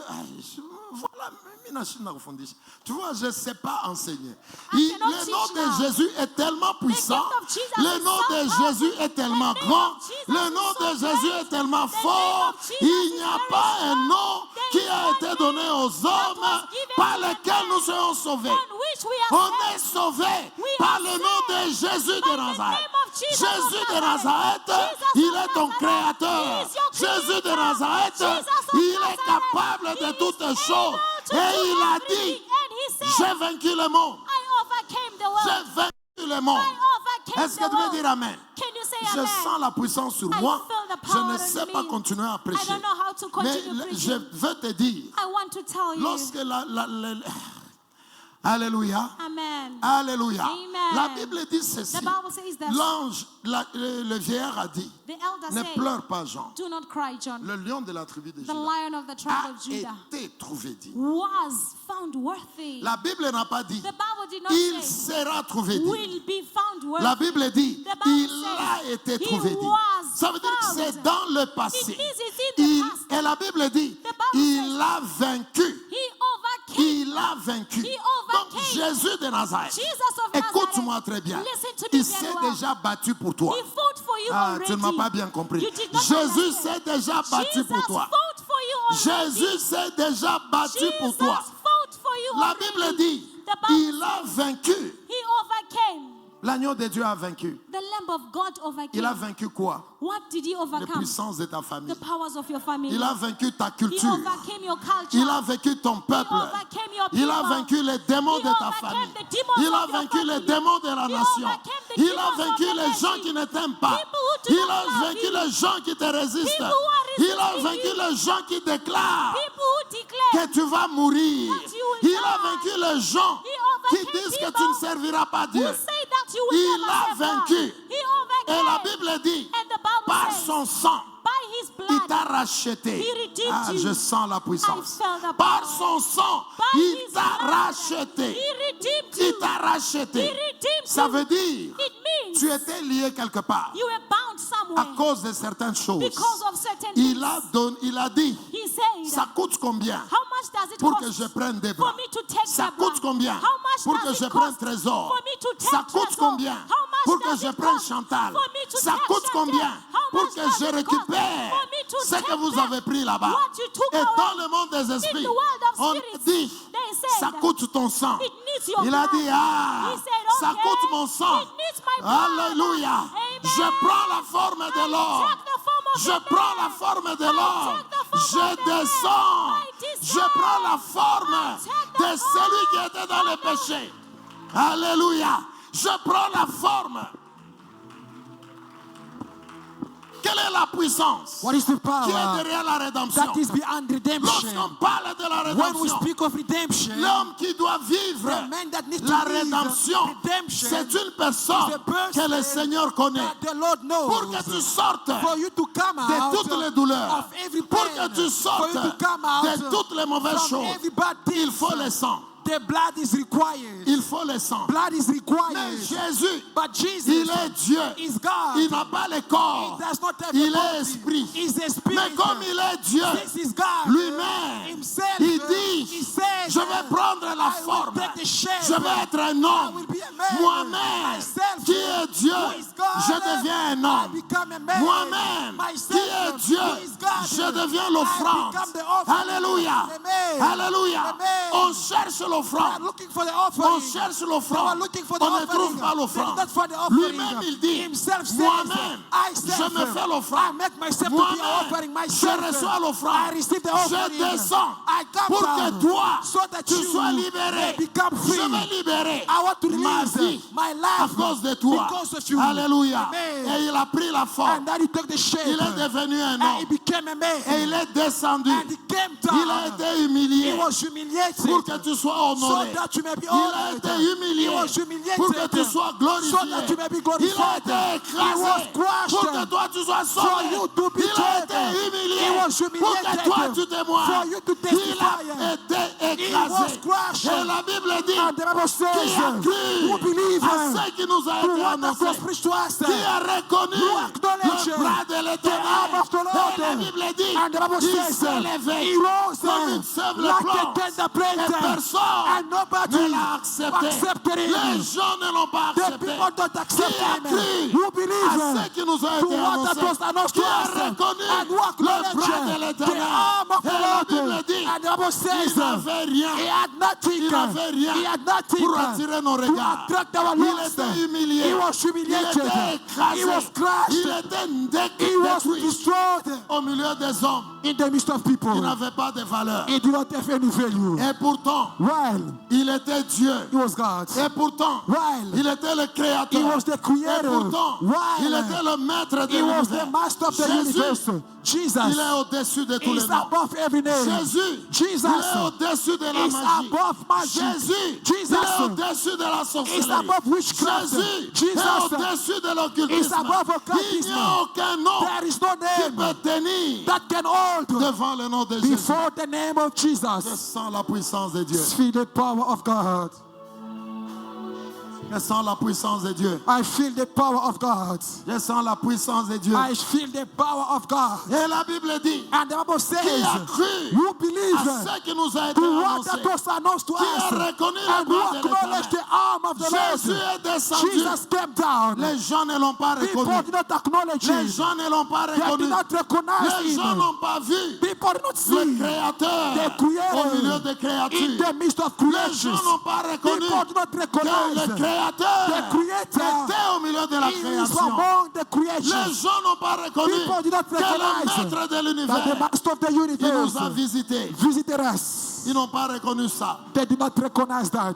voilà, tu vois, je ne sais pas enseigner. I cannot Le teach nom de now. Jésus est tellement puissant. gift of Jesus Le is nom so de powerful. Jésus est tellement The name grand. of Jesus Le is nom so de Jésus great. est tellement The name fort. of Jesus Il is n'y a very pas un strong. nom There qui is a one été name donné aux that hommes was given par to the lesquels nous men serons sauvés. on which we are On saved. est sauvés We par are le nom de saved Jésus by de the Nazareth. name of Jesus of Jésus de Nazareth. Nazareth, Jesus il of est ton Nazareth. créateur. He is your Jésus de creator. Nazareth, Jesus of il est Nazareth. capable He de is toutes able choses. to Et do il a everything. dit, And he said, j'ai vaincu le monde. I overcame the J'ai world. vaincu le monde. I overcame Est-ce que the tu peux world. dire Amen? Can you say Je amen? sens la puissance sur I moi. feel the Je power ne on sais me. pas continuer à I prêcher. don't know how to Mais continue je preaching. veux te dire, I want to tell you. lorsque Alléluia. Amen. Alléluia. Amen. La Bible dit ceci. The Bible says that L'ange, le vieillard a dit, the elder ne said, pleure pas Jean. do not cry, John. Le lion de la tribu de The Juda lion of the tribe a of Judah été trouvé digne. was found worthy. La Bible n'a pas dit, The Bible did not il say sera trouvé digne. will be found worthy. La Bible dit, The Bible il a says été he trouvé digne. was Ça veut dire que c'est found. dans le It passé. means it's in the past. Et la Bible dit, The Bible il a vaincu. He overcame. Il a vaincu. He Donc overcame. Jésus de Nazareth, Jesus of écoute-moi Nazareth. très bien. Listen to me Il very s'est well. déjà battu pour toi. He fought for you Ah, already. tu ne m'as pas bien compris. You did not Jésus understand. s'est déjà battu Jesus pour toi. fought for you already. Jésus s'est déjà battu pour Jesus toi. fought for you La already. Bible dit, The Bible il a vaincu. He overcame. L'agneau de Dieu a vaincu. The Lamb of God overcame. Il a vaincu quoi? What did he Les overcome? puissances de ta famille. The powers of your family. Il a vaincu ta He culture. overcame your culture. Il a vaincu ton peuple. He overcame your Il a people. vaincu les démons He de ta overcame famille. the demons Il a of your vaincu les family. démons de la He nation. overcame the Il a demons of vaincu the les gens nation. qui ne t'aiment pas. People who do Il not a love vaincu you. les gens qui te résistent. People who are Il a resisting vaincu you. les gens qui déclarent People who declare que tu vas mourir. that you will Il a die. vaincu les gens He qui overcame disent que people tu ne serviras pas Dieu. who say that you will Il never a serve God. vaincu. He Et la overcame. Bible dit, And the Bible par says, son sang, by his il blood, t'a racheté. He redeemed Ah, you. je sens la puissance. I felt the Par power. son sang, by il his t'a blood, racheté. He redeemed Il you. t'a He racheté. redeemed Ça you. veut dire, It means tu étais lié quelque part you were bound somewhere à cause de certaines choses. because of certain things. Il a dit, He said, ça coûte combien how much does it pour cost que je prenne des for bras? me to take Ça the bra? coûte combien How much pour does que it je prenne cost trésor? for me to take Ça coûte Trésor? combien How much pour que does je it prenne cost Chantal? for me to Ça take coûte Chantal? combien How pour much que does je it cost récupère for me to ce que take vous back avez pris là-bas? what you took Et away? dans le monde des In esprits, the world of on spirits, dit, they said, ça coûte ton sang. it needs your Il a blood. dit, ah, He said, ça okay, coûte mon sang. it needs my blood. Alléluia. Amen. Je prends la forme de l'homme. Take the form of Je a prends man. la forme de I l'homme. take the form Je of the man. descends. I Je descend. prends la forme I take the de celui qui était dans le péché. Alléluia. Je prends la forme. Quelle est la puissance What is the qui est power derrière la rédemption? that is beyond redemption? Lorsqu'on parle de la When we rédemption, speak of redemption, l'homme qui doit vivre the man that needs to la live rédemption, redemption c'est une personne is a person que le Seigneur connaît. that the Lord Pour knows, que tu sortes for you to come de out toutes les douleurs, of every pour pain, que tu sortes for you to come out de toutes les mauvaises from choses, every bad thing. il faut le sang. The blood is required. Il faut le sang. Blood is Mais required. Jésus, But Jesus il est Dieu. is God. Il n'a pas le corps. He does not have Il a est body. esprit. He's a Mais spirit. comme il est Dieu, This is God lui-même, himself. il dit, He says, je vais prendre la I will forme. take the shape. Je vais être un I homme. will be a man. Moi-même, Myself, qui est Dieu, who is God, je deviens un I homme. become a man. Moi-même, Myself, qui est Dieu, who is God, je deviens I l'offrande. become the offering. Alléluia. Amen. Alléluia. Amen. On cherche l'offrande. l'offrande. looking for the On offering. cherche They l'offrande. were looking for the On ne trouve offering. pas They l'offrande. did not find the offering. Lui-même, il dit, Himself says, moi-même, I je serve me him. fais I l'offrande. make myself to be an Moi-même, offering. je Myself, reçois I l'offrande. receive the Je offering. descends I come pour que down toi, so that tu you sois may libéré. become Je free. vais libérer I want to ma release vie my à life cause de toi. because of you. Alléluia. Amen. Et il a pris la forme. And then he took the shape. Il est devenu un And he homme. became a man. Et il est descendu. And he came Il a down. été humilié He was humiliated. pour que tu sois So honoré. that you may be Il a honored. été humilié He was humiliated. pour que tu sois glorifié. So that you may be Il a glorified. été He écrasé was crushed. pour que toi tu sois For sauvé. you to be Il a été saved. humilié He was pour que humiliated. toi tu témoignes. For you to Il testify. a été He was écrasé. crushed. Et la Bible dit And the Bible says, qui a who cru believe à ce qui nous a to été what that was annoncé. preached to us. Qui a reconnu You acknowledge le bras de the l'Éternel. arm of the Lord. Et la Bible dit And the Bible il says, s'est levé he rose comme une simple like a plante. tender Et plant. personne And nobody ne l'a accepté. accepted him. Les gens ne l'ont pas The accepté. people don't accept Qui a him. cru Who à believe ce qui nous a to été what that was annoncé? announced to Qui a us. reconnu And who le bras de acknowledged the l'Éternel? arm of Et the la Lord. Bible dit And the Bible says, il n'avait rien. he had nothing. Il n'avait rien He had nothing pour attirer nos to regards. attract our Il lust. était humilié. He was Il humiliated. était écrasé. He was crushed. Il était He was détruit destroyed au milieu des hommes in the midst of people. qui n'avaient pas de valeur. He did not have any value. Et pourtant, While il était Dieu. he was God. Et pourtant, While il était le créateur. he was the Et creator. pourtant, While il était le maître de he was the l'univers. master of the Jésus, universe. Jesus il est au-dessus de tous les is noms. above every name. Jésus, Jesus il est au-dessus de la is magie. above magic. Jésus, Jesus il est au-dessus de la is sorcellerie. above witchcraft. Jésus Jesus est au-dessus de is l'occultisme. above Il occultism. n'y a aucun nom There is no qui name peut tenir that can hold devant le nom de Jésus. before the name of Je Jesus. sens la puissance de Dieu. Feel the power of God. Je sens la puissance de Dieu. I feel the power of God. Je sens la puissance de Dieu. I feel the power of God. Et la Bible dit, And the Bible qui says, a cru who à believe ce qui nous a été to what annoncé? that was announced to Qui a us, reconnu le and who bras de acknowledged the l'Éternel? arm of the Jésus Lord. est descendu. Jesus came down. Les gens ne l'ont pas People reconnu. did not acknowledge Les him. gens ne l'ont pas They reconnu. did not recognize Les gens him. n'ont pas vu People did not le see Créateur the au milieu des Creator in créatures. the midst of Les creation. gens n'ont pas reconnu People did not que le recognize Créateur the Creator. était au milieu de la He is création. among the Les creation. gens n'ont pas reconnu People did not que le recognize maître de That the l'univers master of the qui universe nous a visités, visited us. ils n'ont pas reconnu ça. They did not recognize that.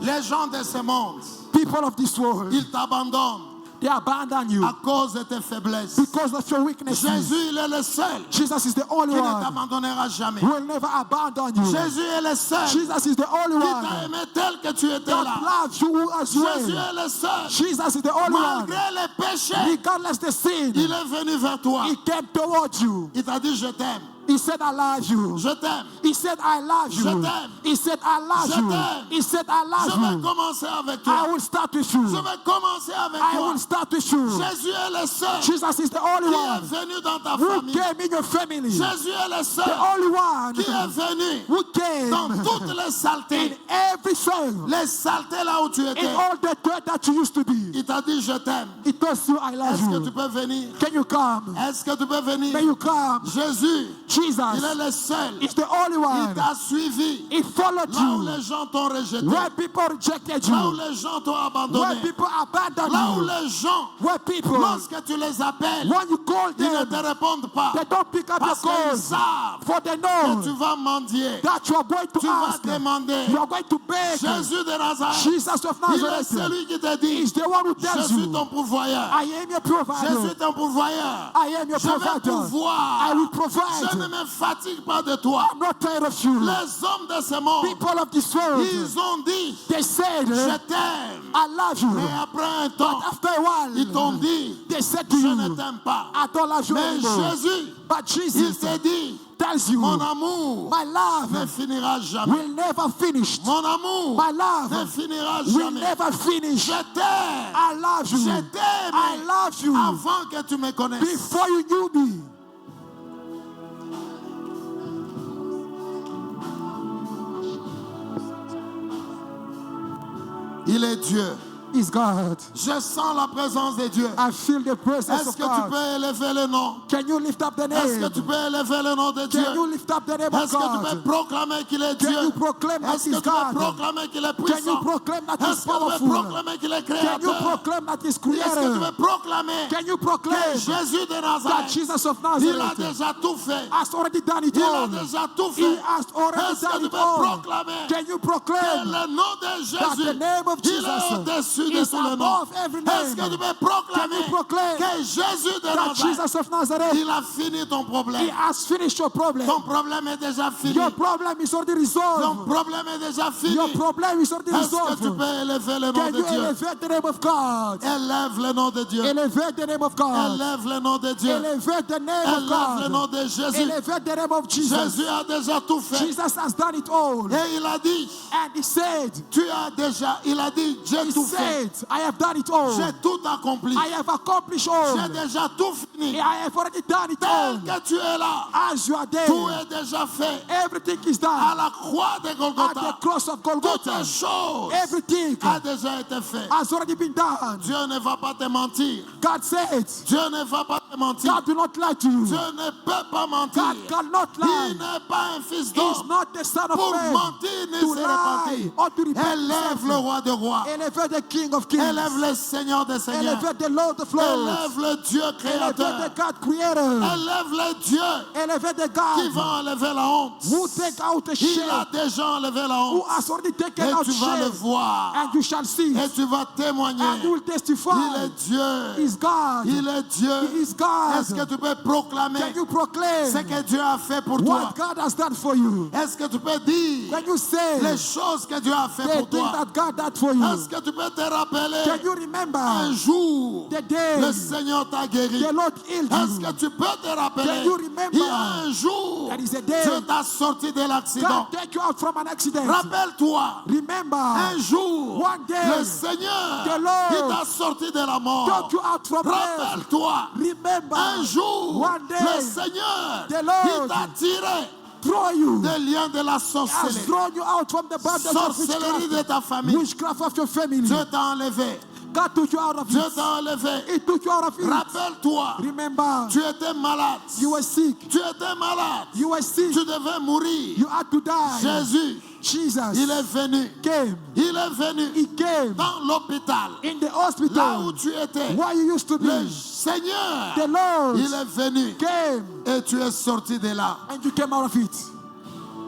Les gens de ce monde, People of this world, ils t'abandonnent they abandon you à cause de tes faiblesses. because of your weaknesses. Jésus, il est le seul Jesus is the only qui ne one t'abandonnera jamais. who will never abandon you. Jésus est le seul Jesus is the only qui t'a one aimé tel que tu étais that là. loves you as Jésus well. est le seul. Jesus is the only one. Malgré les péchés, Regardless the sin, il est venu vers toi. he came towards you. Il t'a dit, je t'aime. He said, I love you. Je t'aime. He said, I love Je you. t'aime. He said, I love Je you. t'aime. He said, I Je love vais you. commencer avec I toi. will start with Je you. vais commencer avec I toi. will start with you. Jésus est le seul Jesus is the only qui est one venu dans ta who famille. came in your family. Jésus est le The seul only one qui est venu who dans came toutes les in saletés. every soul, Les saletés là où tu in étais. all the dirt that you used to be. Il t'a dit, je t'aime. He tells you, I love Est-ce que tu you. peux venir? Can you come? Est-ce que tu peux venir? May you come? Jésus, Jesus il est le seul. is the only Il one. t'a suivi. He followed Là où you. les gens t'ont rejeté. Where people rejected Là où you. les gens t'ont Where abandonné. people abandoned Là où you. les gens, Where people, lorsque tu les appelles, when you call ils ne them, te répondent pas. they don't pick up your Parce qu'ils calls. savent For they que tu know vas mendier. that you are going to Tu vas ask. demander. You are going to beg. Jésus de Nazareth, Jesus of il est Nazareth celui qui te dit, is the one who je tells suis you, ton pourvoyeur. I am your Je suis provider. ton pourvoyeur. I am your Je vais provider. pourvoir. I will Je provide. ne me fatigue pas de toi. I'm not tired of you. Les hommes de ce monde, People of this world, ils ont dit, they said, je t'aime. I love you. Mais après un temps, After a ils t'ont while, dit, they said to je ne you, t'aime pas. I don't love you Mais anymore. Jésus, But il Jesus s'est dit, tells you, mon amour my ne love finira jamais. will never finish. Mon amour My ne love finira will jamais. never finish. Je t'aime. I love you. Je I t'aime love you avant que tu me connaisses. before you knew me. Il est Dieu. is God. Je sens la présence de Dieu. I feel the presence Est-ce of que tu God. peux élever le nom? Can you lift up the Est-ce que name? tu peux élever le nom de Dieu? Can you lift up the name of Est-ce que tu peux God? proclamer qu'il est Can Dieu? you proclaim that Est-ce que He's tu peux God? proclamer qu'il est Can you puissant? proclaim that He's Est-ce que tu peux powerful? proclamer qu'il est Can you créateur? proclaim that He's Est-ce que tu creator? peux proclamer Can you que proclaim Jésus de that Nazareth, Jesus of il a Nazareth déjà tout fait. has already done it Il a all? déjà tout He fait. has already Est-ce que done tu it peux all. proclamer Can you que proclaim le nom de that Jésus, the name of il est Jesus au-dessus de is tous les noms? above every Est-ce que name? tu peux Can proclamer you proclaim que Jésus de that Nazareth, Jesus of Nazareth, il a fini ton He problème? has finished your problem? Ton problème est déjà fini. Your problem is already Ton resolved. problème est déjà fini. Your problem is already Est-ce que tu resolved. peux élever le nom Can de you Dieu? elevate the name of God? Élève le nom de Dieu. Elevate the name of God. Élève le nom de Dieu. Elevate the name of Élève le nom God. de Jésus. Elevate the name of Jesus. Jésus a déjà tout fait. Jesus has done it all. Et il a dit, And He said, il a dit, j'ai He tout fait. said, I have done it all. J'ai tout accompli. I have accomplished all. J'ai déjà tout fini. I have already done it all. Tel que tu es là, As you are there, tout est déjà fait. everything is À done. la croix de At the Golgotha, cross of toutes Golgotha, les choses everything a déjà été fait. has already been done. Dieu ne va pas te mentir. God said, Dieu ne va pas te mentir. God will not lie to you. Dieu ne peut pas mentir. God cannot Il lie. n'est pas un fils He is d'homme not the son of pour man mentir ni to se lie repentir. or to repent. Élève le roi des rois. Elevate the King of Kings. Élève le Seigneur des seigneurs. Elevate the Lord of Lords. Élève le Dieu Elevate créateur. the God Creator. Élève le Dieu Elevate the qui God va enlever la honte. who take out the Il a shame, déjà enlevé la who honte. has already taken Et out tu vas le shame, voir. and you shall see, Et tu vas témoigner. and you will testify. Il est Dieu. He is God. Il est Dieu. He is God. Est-ce que tu peux proclamer Can you proclaim ce que Dieu a fait pour toi? what God has done for you? Est-ce que tu peux dire Can you say les choses que Dieu a fait the pour things toi? that God did for you? Est-ce que tu peux te rappeler Can you un remember jour the day le Seigneur t'a guéri? the Lord healed Est-ce you? que tu peux te rappeler? Can you remember Il y a un jour that is a day Dieu t'a sorti de l'accident. God take you out from an accident? Rappelle-toi, Remember, un jour one day, le Seigneur the Lord il t'a sorti de la mort. took you out from death. Rappelle-toi, Remember, un jour one day, le Seigneur the Lord il t'a tiré throw you, des liens de la has sorcellerie. thrown you out from the bondage of Sorcellerie de witchcraft, ta famille. witchcraft of your family. Dieu t'a enlevé. God took you out of Dieu it. t'a enlevé. He took you out of it. Rappelle-toi, Remember, tu étais malade. you were sick. Tu étais malade. You were sick. Tu devais mourir. You had to die. Jésus, Jesus il est venu. came. Il est venu He came dans l'hôpital. in the Là où hospital tu étais. where you used to Le be. Seigneur, The Lord il est venu. came Et tu es sorti de là. and you came out of it.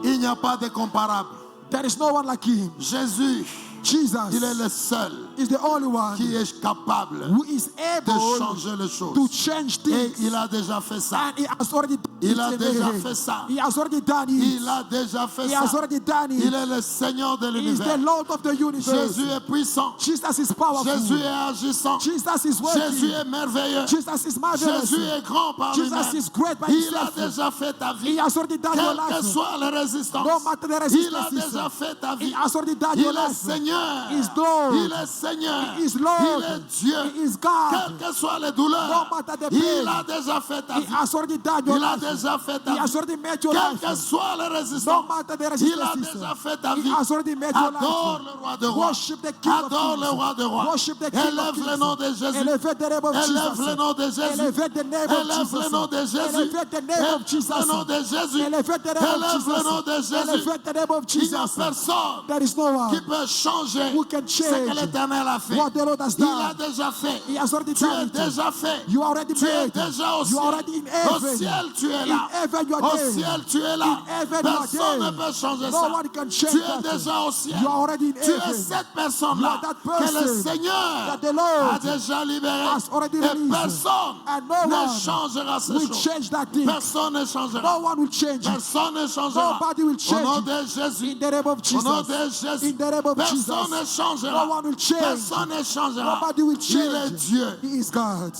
Il n'y a pas de comparable. There is no one like him. Jésus, Jesus il est le seul is the only one qui est capable who is de able changer les to choses. change Et things. il a déjà fait ça. And he has already done Il a it. déjà fait ça. He has already done it. Il a déjà fait He ça. has already done Il it. est le Seigneur de He is the l'univers. Lord of the universe. Jésus est puissant. Jesus is powerful. Jésus est agissant. Jesus is Jésus worthy. est merveilleux. Jesus is marvelous. Jésus est grand par Jesus lui-même. is great by Il a himself. déjà fait ta He vie. has already done your Quelle que life. soit la résistance, No matter the il a resistance. déjà fait ta He vie. has already done Il your est life. Seigneur. He is Lord. Il est Seigneur. He is Lord. Il est Dieu. He is God. Quelles que soient les douleurs, No matter the il pain. a déjà fait ta He vie. has already done your Il a life. déjà fait ta He has vie. already made your Quelles life. que soient les No résistances, matter the il a resistance. déjà fait ta He vie. has already made your Adore life. le roi de rois. Worship the King of Adore le roi de Kings. rois. Worship the King of Élève le Kings. nom de Jésus. Elevate the name of Élève le Jesus. nom de Jésus. Elevate the name of Élève le Jesus. nom de Jésus. Elevate the name of Élève Jesus. le nom de Jésus. Elevate the name of Élève le nom de Jesus. Jésus. Elevate the name of Il n'y a Jesus. personne There is no qui one peut changer who can ce que change l'Éternel a fait. what the Lord has Il a done. déjà fait. He has already Tu es done it. déjà fait. You are already Tu es made. déjà au You are already ciel. in Au heaven. ciel, tu es In là. heaven you are Au there. ciel, tu es là. In heaven you are Personne ne there. peut changer No ça. one can change Tu es that. déjà au ciel. You are already in Tu es heaven. cette You personne-là are that que le person Seigneur that the Lord a déjà libéré. has already Et released. personne And no ne one changera ces will choses. change that thing. Personne ne changera. No one will change it. Personne ne changera. Nobody will Au nom change de Jésus. In the name of Au nom Jesus. de Jésus. In the name of Personne ne Jesus. changera. No one will change. Personne ne changera. Nobody will Il est change. Dieu. He is God.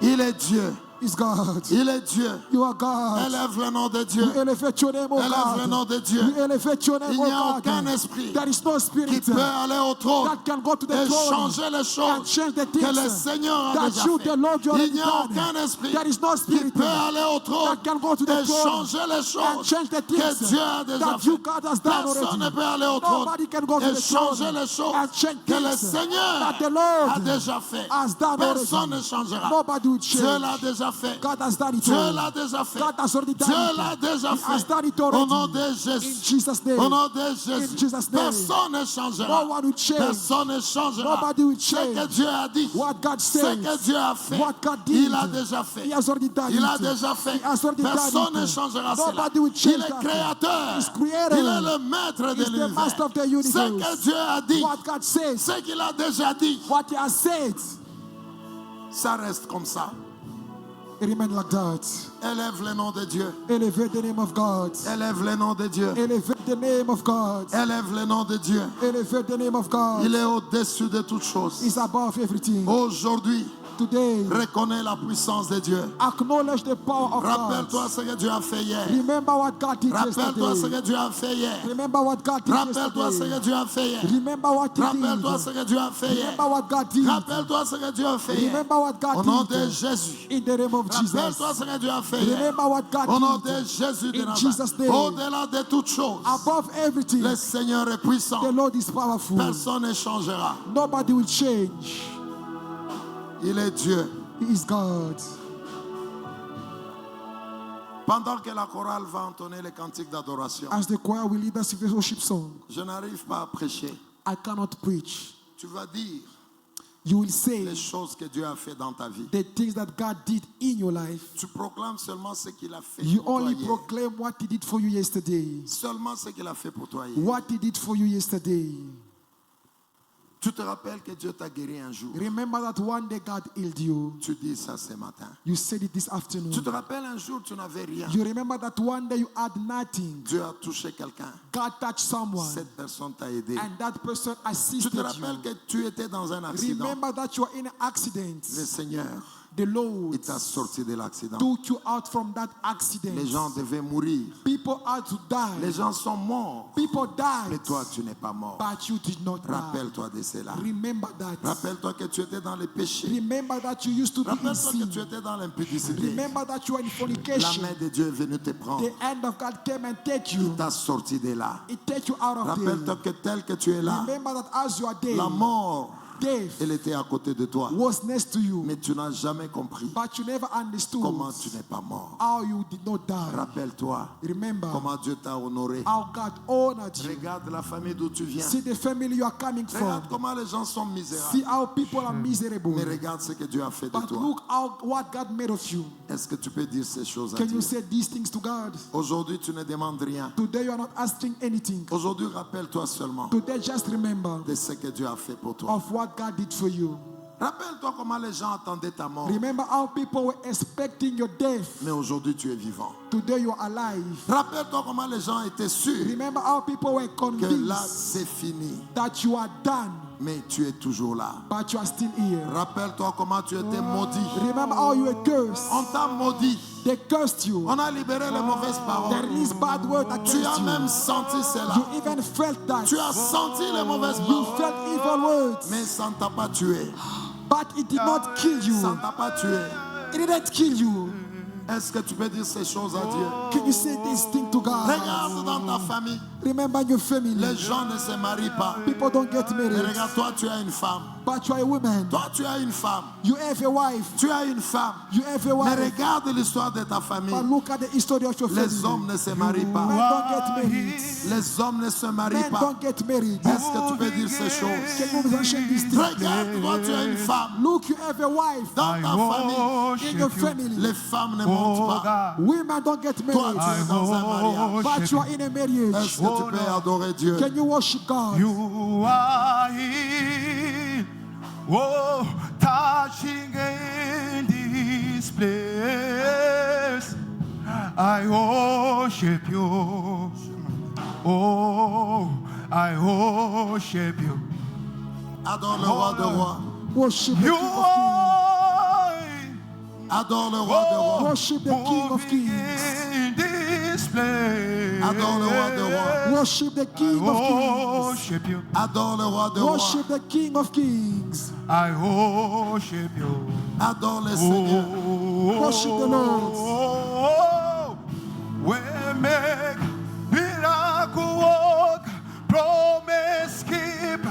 Il est Dieu. is God. Il est Dieu. You are God. Élève le nom de Dieu. We elevate your name, O Élève le God. nom de Dieu. We elevate your name, Il O n'y a God. aucun esprit There is no qui spirit peut aller au trône that can go to the et throne changer les and choses change the que le things Seigneur a that déjà you, fait. the Lord, you Il already n'y a done. aucun esprit There is no qui spirit peut aller au trône that can go to the et throne changer les and choses change the things que Dieu a déjà that you, fait. God, has done Personne ne already. peut aller au trône Nobody can go to et the changer throne les choses and change que le things Seigneur that the Lord a déjà fait. has done Personne already. ne changera. Nobody will Dieu change. l'a déjà fait. God has done it Dieu all. l'a déjà fait. God has already done Dieu it. l'a déjà He has fait. done it Au already. nom de In Jésus. Jesus' name. Au nom de Jésus. In Jesus' name. Personne ne changera. No one will change. Personne ne changera. Nobody will Ce que change. Dieu a dit. What God Ce says. que Dieu a fait. What God did. Il a déjà fait. He has already done Il a it. déjà fait. He has already Personne done ne it. changera cela. Nobody will change Il est that. créateur. He's creator. Il est le maître de He's the master of the l'univers. universe. Ce que Dieu a dit. What God says. Ce qu'il a déjà dit. What He has said. Ça reste comme ça. It remains like that. Élève le nom de Dieu. Elevate the name of God. Élève le nom de Dieu. Elevate the name of God. Élève le nom de Dieu. Elevate the name of God. Il est au-dessus de toutes choses. Is above everything. Aujourd'hui, Today, reconnais la puissance de Dieu. acknowledge the power of Rappelle-toi God. ce que Dieu a fait hier. Remember what God did Rappelle-toi ce yesterday. que Dieu a fait hier. Remember what God did Rappelle-toi ce que yesterday. Dieu a fait hier. Remember what He Rappelle-toi ce did. que Dieu a fait hier. Remember what God did. Rappelle-toi ce que Dieu a fait hier. Remember what Au God nom de did. Jésus. In the name of Rappelle-toi Jesus. ce que Dieu a fait hier. Remember what Au nom God de did. Jésus de In Jesus' Nazareth. name. Au-delà de toutes choses, Above everything, le Seigneur est puissant. the Lord is powerful. Personne ne changera. Nobody will change. Il est Dieu. He is God. Pendant que la chorale va entonner les cantiques d'adoration, As the choir will lead us in the worship song, je n'arrive pas à prêcher. I cannot preach. Tu vas dire You will say les choses que Dieu a fait dans ta vie. the things that God did in your life. Tu proclames seulement ce qu'il a fait You pour toi only hier. proclaim what He did for you yesterday. Seulement ce qu'il a fait pour toi hier. What He did for you yesterday. Tu te rappelles que Dieu t'a guéri un jour. Remember that one day God healed you. Tu dis ça ce matin. You said it this Tu afternoon. te rappelles un jour tu n'avais rien. You remember that one day you had nothing. Dieu a touché quelqu'un. God touched someone. Cette personne t'a aidé. And that person Tu te assisted rappelles you. que tu étais dans un accident. Remember that you are in an accident. Le Seigneur, The Lord il t'a sorti de l'accident. took you out from that accident. Les gens devaient mourir. People had to Les die. gens sont morts. People Mais died. toi, tu n'es pas mort. But you did not die. Rappelle-toi de cela. Remember that. Rappelle-toi que tu étais dans les péchés. Remember that you used to be in Rappelle-toi que tu sin. étais dans l'impudicité. Remember that you were in La fornication. main de Dieu est venue te prendre. The hand of God came and take you. Il t'a sorti de là. It take you out of Rappelle-toi there. que tel que tu es là, Remember that as you are there, la mort, death elle était à côté de toi. was next to you. Mais tu n'as jamais compris But you never understood comment tu n'es pas mort. how you did not die. Rappelle-toi Remember comment Dieu t'a honoré. how God honored you. Regarde la famille d'où tu viens. See the family you are coming from. Regarde comment les gens sont misérables. See how people are miserable. Mais regarde ce que Dieu a fait de But toi. look how what God made of you. Est-ce que tu peux dire ces choses à Can Dieu? you say these things to God? Aujourd'hui, tu ne demandes rien. Today you are not asking anything. Aujourd'hui, rappelle-toi seulement Today just remember de ce que Dieu a fait pour toi. of what God did for you. Rappelle-toi comment les gens attendaient ta mort. Remember how people were expecting your death. Mais aujourd'hui, tu es vivant. Today you are alive. Rappelle-toi comment les gens étaient sûrs Remember how people were que là, convinced c'est fini. that you are done, Mais tu es toujours là. but you are still here. Rappelle-toi comment tu étais maudit. Remember how you were cursed. On t'a maudit. They cursed you. On a libéré les mauvaises They paroles. released bad word against Tu as you. même senti cela. You even felt that. Tu as senti les mauvaises You paroles. felt evil words, Mais ça ne t'a pas tué. but it did not kill Ça you. ne t'a pas tué. It didn't kill you. Est-ce que tu peux dire ces choses à Dieu? Can you say this thing to God? Regarde dans ta famille. Remember your family. Les gens ne se marient pas. People don't get Mais married, regarde, toi, tu as une femme. but you are a woman. Toi, tu as une femme. You have a wife. Tu as une femme. You have a Mais wife. regarde l'histoire de ta famille. But look at the history of your Les family. hommes ne se marient Men pas. don't get married. Les hommes ne se marient Men pas. don't get married. Est-ce que tu peux dire ces choses? Can you mention this thing? Regarde, toi, tu as une femme. Look, you have a wife. Dans ta famille, In your family, les femmes ne montent pas. women don't get Toi, tu married, es dans un mariage. but you are in a marriage. Est-ce que tu peux adorer Dieu? Can you worship God? You are here, oh, touching in this place. I worship you, oh, I worship you. Adore le roi de rois. Worship the You King of Kings. are Adore le roi des rois. Worship the King of moving Kings. in this place. Adore le roi des rois. Worship the King of Kings. Worship you. Adore le roi des rois. Worship the King of Kings. I worship you. Adore le Seigneur. Worship the Lord. We make miracle work, promise keep,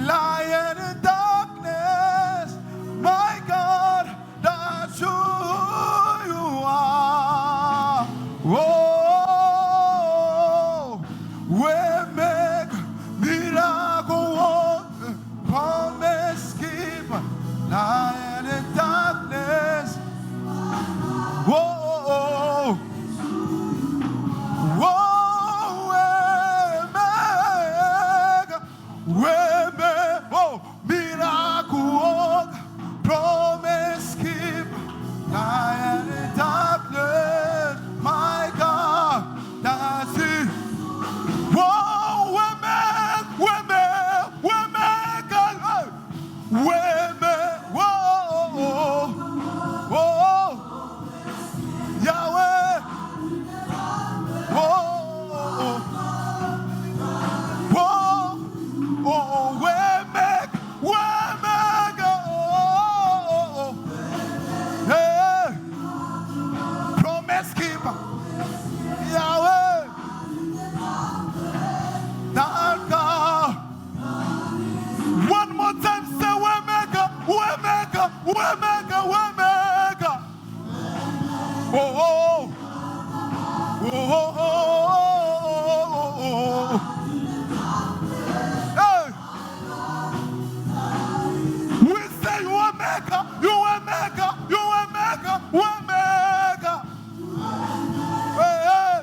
lion in darkness. My God, that's who you are. Oh, we make miracle work, promise keep, lion in darkness. Whoa, whoa, oh, miracle work, promise keep, lion in darkness, my God, that's it. Whoa, we make, whoa, whoa, Yahweh, whoa, we make, hey, promise keeper, Yahweh, that God. One more time, say we make, oh, oh, oh, hey. We say you are maker, we maker. Hey, hey.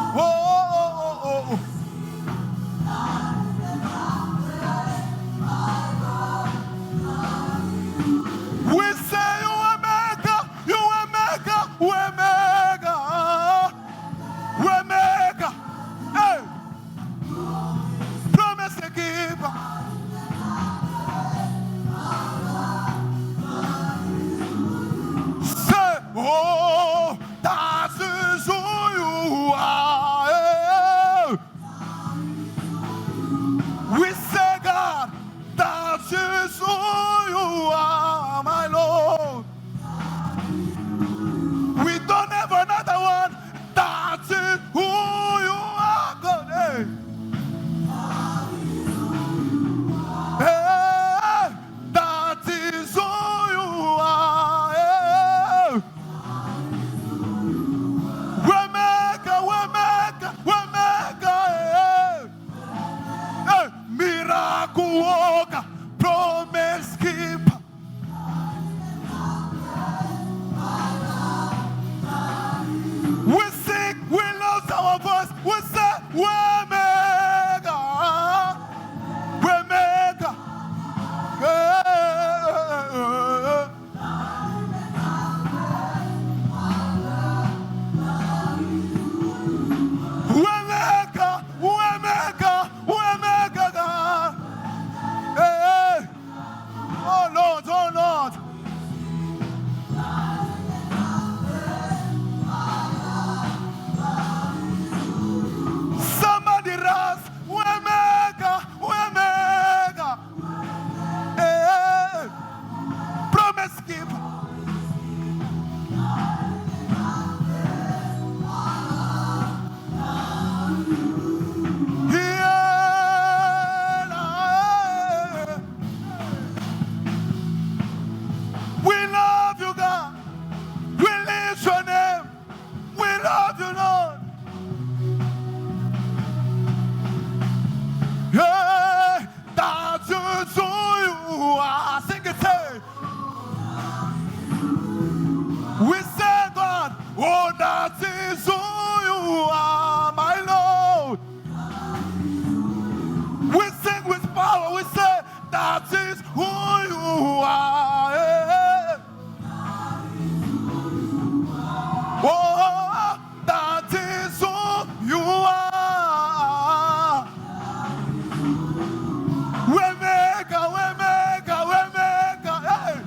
Oh, oh, oh, oh. We say you are maker, we maker. Hey, promise to keep. Say, oh, that is who you are. Hey. We say, God, that is who you are, my Lord. We don't have another one. That is who you are, God. Hey. Hey, that is who you are. Hey. We make, hey. Hey, miracle worker, promise keeper. We sing, we lose our voice. We say, we make, yeah. We make, God. Hey, oh Lord, oh Lord. Somebody else, we make, hey, promise keeper. Yeah. We love you, God. We lift your name. We love you, Lord. Yeah, that's who you are. Sing it, say. We say, God, oh, that is who you are, my Lord. We sing with power. We say, that is who you are. Yeah. Oh, that is who you are. We make, hey.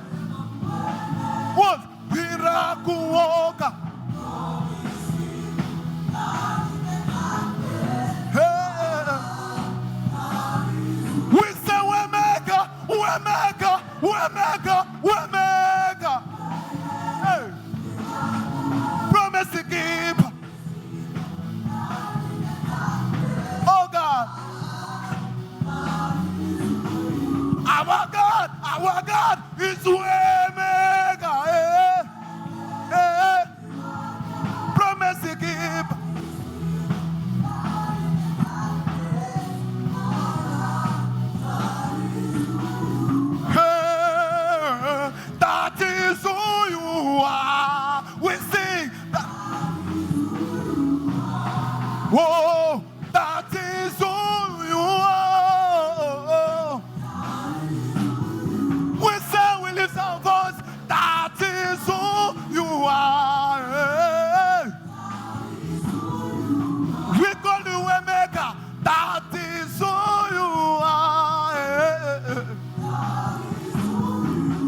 What? keeper. Oh God. Our God is way maker. Promise to keep. That is who you are. We sing. Oh, that is who you are. We say, we lift our voice. That is who you are. We call you a maker. That is who you are.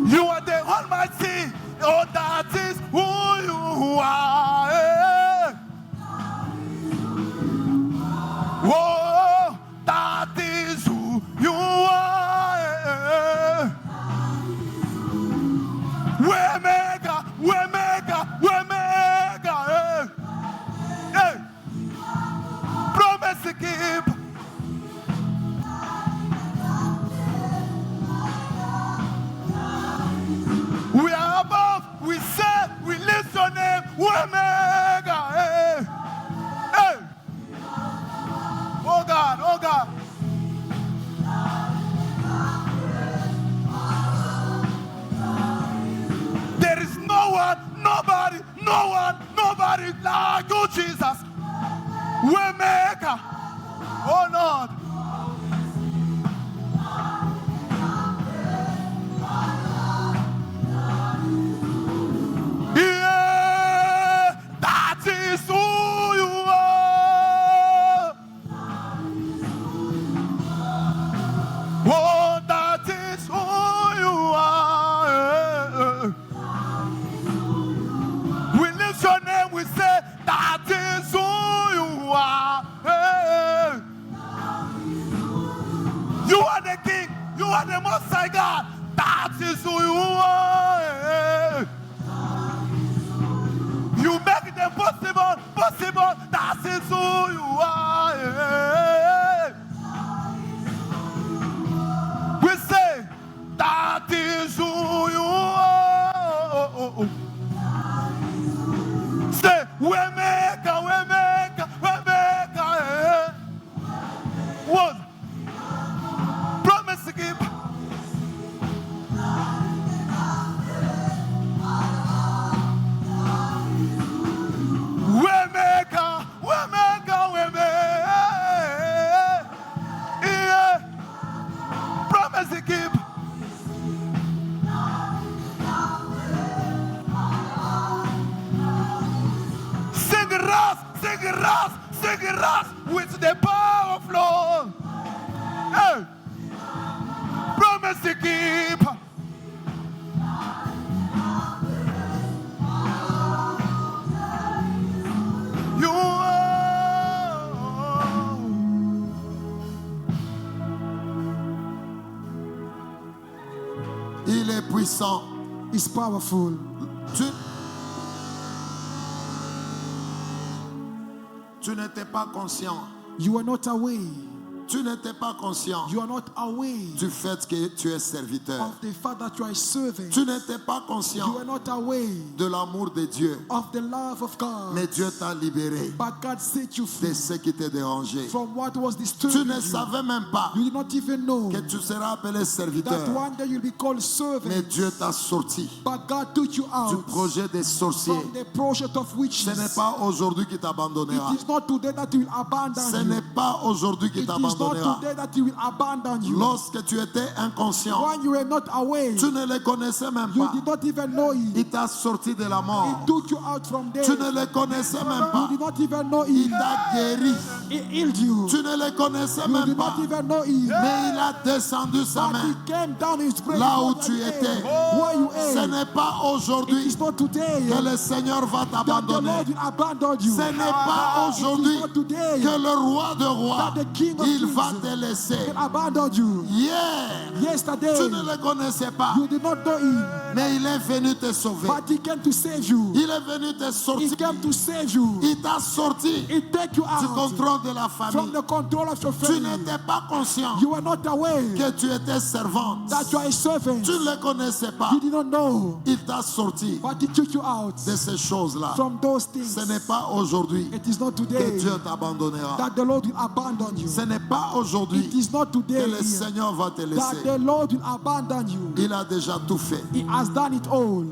You are the Almighty. Oh, that is who you are. Oh, that is who you are. Waymaker, waymaker, waymaker. Hey. Promise to keep. We are above, we say, we lift your name, waymaker. Hey. Hey. Oh God, oh God. There is no one, nobody like you, Jesus. Waymaker. Oh Lord. Yeah, that is who you are. Oh, that is who you are. We lift your name, we say, that is who you are. You are the King, you are the Most High God. That is who you are. You make it possible. That is who you are. We say, that is who you are. Say, waymaker, waymaker, waymaker. What? Promise to keep. Waymaker, waymaker, waymaker. Yeah. Promise to keep. Sing it us, sing it us, sing it us with the power of Lord. Hey. Promise to keep. You are. Il est puissant. Is powerful. Tu n'étais pas conscient. You are not aware. Tu n'étais pas conscient You are not aware du fait que tu es serviteur. of the fact that you are a servant. Tu n'étais pas You conscient are not aware de l'amour de Dieu. of the love of God. Mais Dieu t'a libéré But God set you de free ce qui te dérangeait. from what was Tu disturbing ne you. savais même pas You did not even know que tu seras appelé that serviteur. one day you'll be called Mais servant. Dieu t'a sorti But God took you du out projet des sorciers. from the project of Ce witches. n'est pas aujourd'hui qui t'abandonnera. It is not today that He will abandon Ce you. n'est pas aujourd'hui qui It is not t'abandonnera. today that He will abandon you. Lorsque tu étais inconscient, When you were not aware, tu ne le connaissais même you pas. did not even know Him. Il t'a sorti de la He mort. took you out from there. Tu ne le connaissais même You pas. did not even know Il Him. t'a guéri. He healed you. Tu ne le connaissais You même did pas. not even know Him. Mais il a descendu sa But He main. came down His prayer. Là où tu étais. Where you Ce are. n'est pas It aujourd'hui is not today que le Seigneur va that the t'abandonner. Lord will abandon you. Ce n'est pas aujourd'hui It is not today que le roi de rois, that the King of il Kings va te laisser. will abandon you. Hier, Yesterday, tu ne le connaissais pas. you did not know Him. Mais il est venu te sauver. But he came to save you. Il est venu te He sortir. came to save you. Il t'a sorti He take you du out contrôle de la from famille. the control of your Tu family. n'étais pas conscient You were not aware que tu étais servante. that you are a servant. Tu ne le connaissais pas. You did not know. Il t'a sorti But he took you out de ces choses-là. from those things. Ce n'est pas aujourd'hui It is not que today Dieu t'abandonnera. that the Lord will abandon you. Ce n'est pas aujourd'hui It is not que today le Seigneur va te that laisser. the Lord will abandon you. Il a déjà tout fait. He has done it all.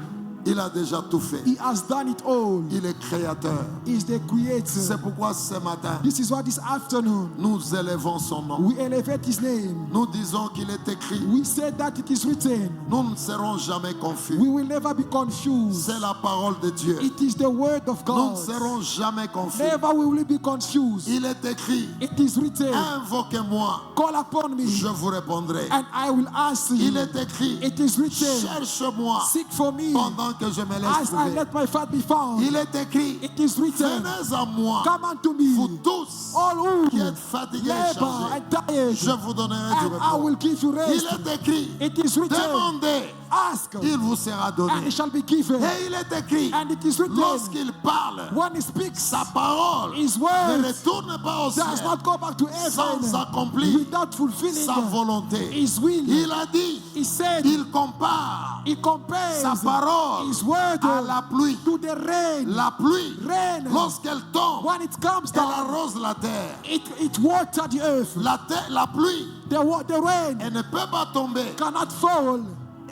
Il a déjà tout fait. He has done it all. Il est créateur. He is the creator. C'est pourquoi ce matin, This is why this afternoon nous élevons son nom. we elevate his name. Nous disons qu'il est écrit. We say that it is written. Nous ne serons jamais confus. We will never be confused. C'est la parole de Dieu. It is the word of Nous ne God. serons jamais confus. Never will we be confused. Il est écrit. It is written. Invoquez-moi, Call upon me je vous répondrai. and I will answer Il you. est écrit. It is written. Cherche-moi Seek for me pendant que je me laisse as I trouver. let my faith be found. Il est écrit. It is written. Venez à moi, Come unto vous me, tous all who qui êtes fatigués et labor chargés. and tired, Je vous donnerai du and I repos. will give you Il rest. est écrit. It is written. Demandez, Ask, il vous sera and donné. it shall be given. Et il est écrit. And it is written. Lorsqu'il parle, When he speaks, sa parole his ne word retourne pas au does ciel not go back to heaven sans accomplir without fulfilling sa volonté. his will. Il a dit, He said, il compare he compares sa parole his word à la pluie. to the rain. La pluie, Rain, lorsqu'elle tombe, when it comes elle down, arrose la terre. it waters the earth. La pluie, The rain elle ne peut pas tomber, cannot fall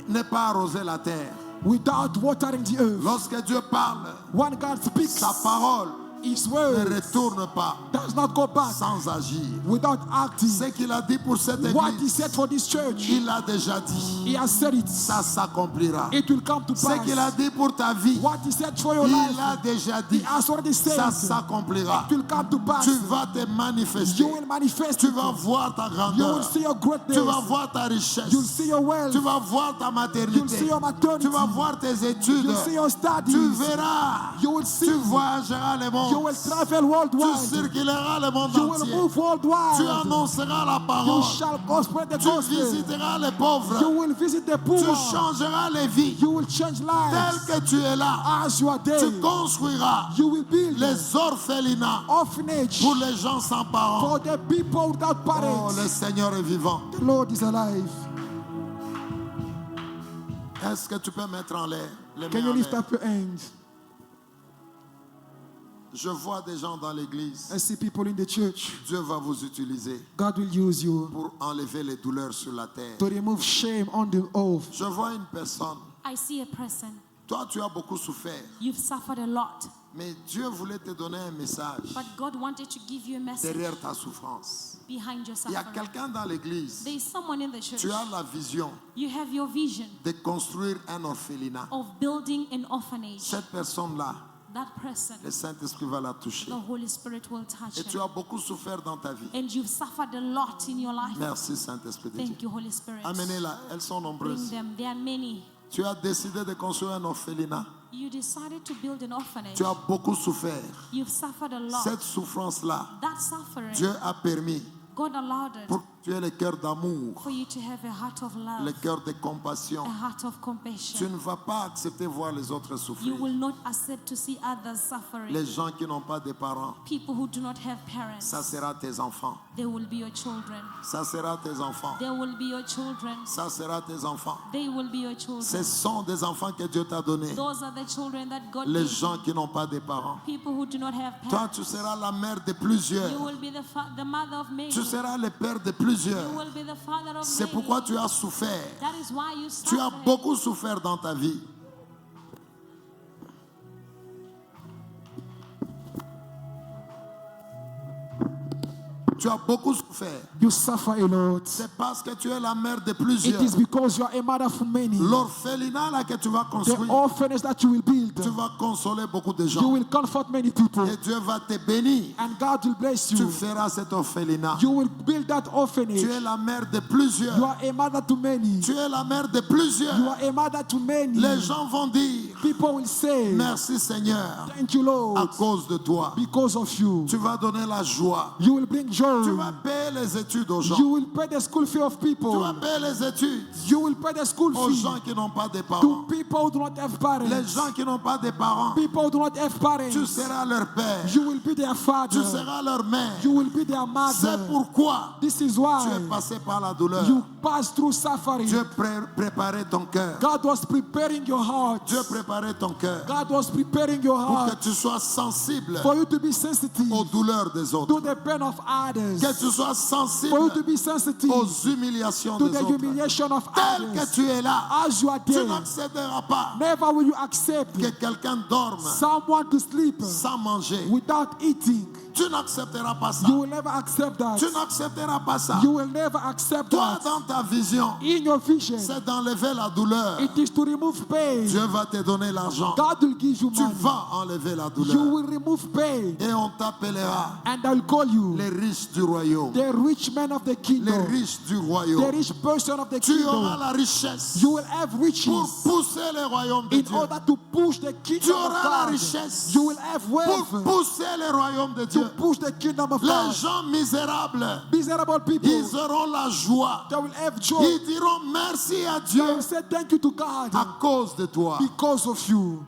n'est pas arroser la terre. without watering the earth. Lorsque Dieu parle, When God speaks, sa parole his ne word retourne pas does not go back sans agir. without acting. Ce qu'il a dit pour cette What he église, said for this church, il l'a déjà dit. he has said it. Ça s'accomplira. It will come to Ce qu'il a pass. dit pour ta vie, What he said for your il life, l'a déjà he dit. has already said. Ça It s'accomplira. will come to pass. Tu vas te manifester. You will manifest Tu it. vas voir ta You will grandeur. see your greatness. Tu vas voir ta richesse. You'll see your wealth. Tu vas voir ta You'll see maternité. your maternity. Tu vas voir tes études. You'll see your studies. Tu verras. You will see. Tu voyageras le You will monde. travel Tu worldwide. circuleras le monde You will entier. move worldwide. Tu annonceras la You parole. shall go spread the Tu gospel. visiteras les You pauvres. will visit the Tu poor. changeras les vies. You will change Tel lives. que tu es là, As you are there, tu construiras you will build les orphelinats orphanage pour les gens sans parents. for the people without Oh, parents. le Seigneur est vivant. The Lord is alive. Est-ce que tu peux mettre en l'air les Can mains you en lift l'air? up your hands? Je vois des gens dans l'église. I see people in the church. Dieu va vous utiliser God will use you pour enlever les douleurs sur la terre. to remove shame on the earth. Je vois une personne. I see a person. Toi, tu as beaucoup souffert. You've suffered a lot, Mais Dieu voulait te donner un message but God wanted to give you a message derrière ta souffrance. behind your Il y a suffering. quelqu'un dans l'église. There is someone in the church. Tu as la vision You have your vision de construire un orphelinat. of building an orphanage. Cette personne-là, That person, le Saint-Esprit va la toucher. the Holy Spirit will touch Et tu him. as beaucoup souffert dans ta vie. And you've suffered a lot in your life. Merci, Saint-Esprit de Dieu. Thank you, Holy Spirit. Amenez-la, elles sont Bring nombreuses. them. There are many. Tu as décidé de construire un orphelinat. You decided to build an orphanage. Tu as beaucoup souffert. You've suffered a lot. Cette souffrance-là, That suffering, Dieu a permis God allowed it pour que tu aies le cœur d'amour, for you to have a heart of le love, cœur de compassion. a heart of Tu compassion. ne vas pas accepter voir les autres You souffrir. will not accept to see others suffering. Les gens qui n'ont pas de parents, People who do not have parents, ça sera tes enfants. they will be your children. Ça sera tes enfants. They will be your children. Ça sera tes enfants. They will be your Ce children. sont des enfants que Dieu t'a donnés. Those are the children that God Les gave gens you. qui n'ont pas de parents. People who do not have Toi, parents. tu seras la mère de You plusieurs. will be the mother of many. Tu seras le père de You plusieurs. will be the father of C'est many. pourquoi tu as souffert. That is why you Tu as suffered. beaucoup souffert dans ta vie. Tu as beaucoup souffert. You suffer a lot. C'est parce que tu es la mère de It plusieurs. is because you are a mother for many. L'orphelinat là que tu vas The construire, orphanage that you will build, tu vas consoler beaucoup de you gens. will comfort many people. Et Dieu va te bénir. And God will bless Tu you. feras cet orphelinat. You will build that orphanage. Tu es la mère de You plusieurs. are a mother to many. Tu es la mère de You plusieurs. are a mother to many. Les gens vont dire, people will say, merci Seigneur, thank you, à Lord, cause de toi. because of you. Tu vas donner la joie. You will bring Tu joy. vas payer les études aux gens. You will pay the school fee of Tu vas people. payer les études You will pay the school aux fee gens qui n'ont pas de to parents. people who do not have Les parents. gens qui n'ont pas de parents, People who do not have tu parents. seras leur père. You will be their Tu father. seras leur mère. You will be their C'est mother. pourquoi This is tu es why passé par la douleur. you pass through suffering. Dieu préparait ton cœur. God was preparing your heart. Dieu préparait ton cœur God was preparing your pour que heart tu sois sensible for you to be sensitive aux douleurs des to autres. the pain of others. Que tu sois For you sensible to be sensitive aux humiliations to des the autres. humiliation of Tel que others. tu es là, As you are tu there, n'accepteras pas never will you accept que quelqu'un dorme someone to sleep sans manger. without eating. Tu n'accepteras pas ça. You will never accept that. Tu n'accepteras pas ça. You will never accept Toi, that. dans ta vision, In your vision, c'est d'enlever la douleur. it is to remove pain. Dieu va te donner l'argent. God will give you Tu money. vas enlever la You douleur. will remove pain. Et on t'appellera And I'll call you les riches du royaume. the rich man of the Les kingdom. riches du The royaume. rich person of the Tu auras kingdom. la richesse You will have pour riches pousser le royaume de in Dieu. order to push the Tu kingdom of auras la God. richesse You will have pour wealth pousser le royaume de to Dieu. push the kingdom of Les God. gens misérables, Miserable people, ils auront la joie. they will have joy. Ils diront merci à They Dieu will say thank you to God à cause de toi. because of you.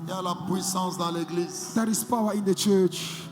Il y a la puissance dans l'église. There is power in the church.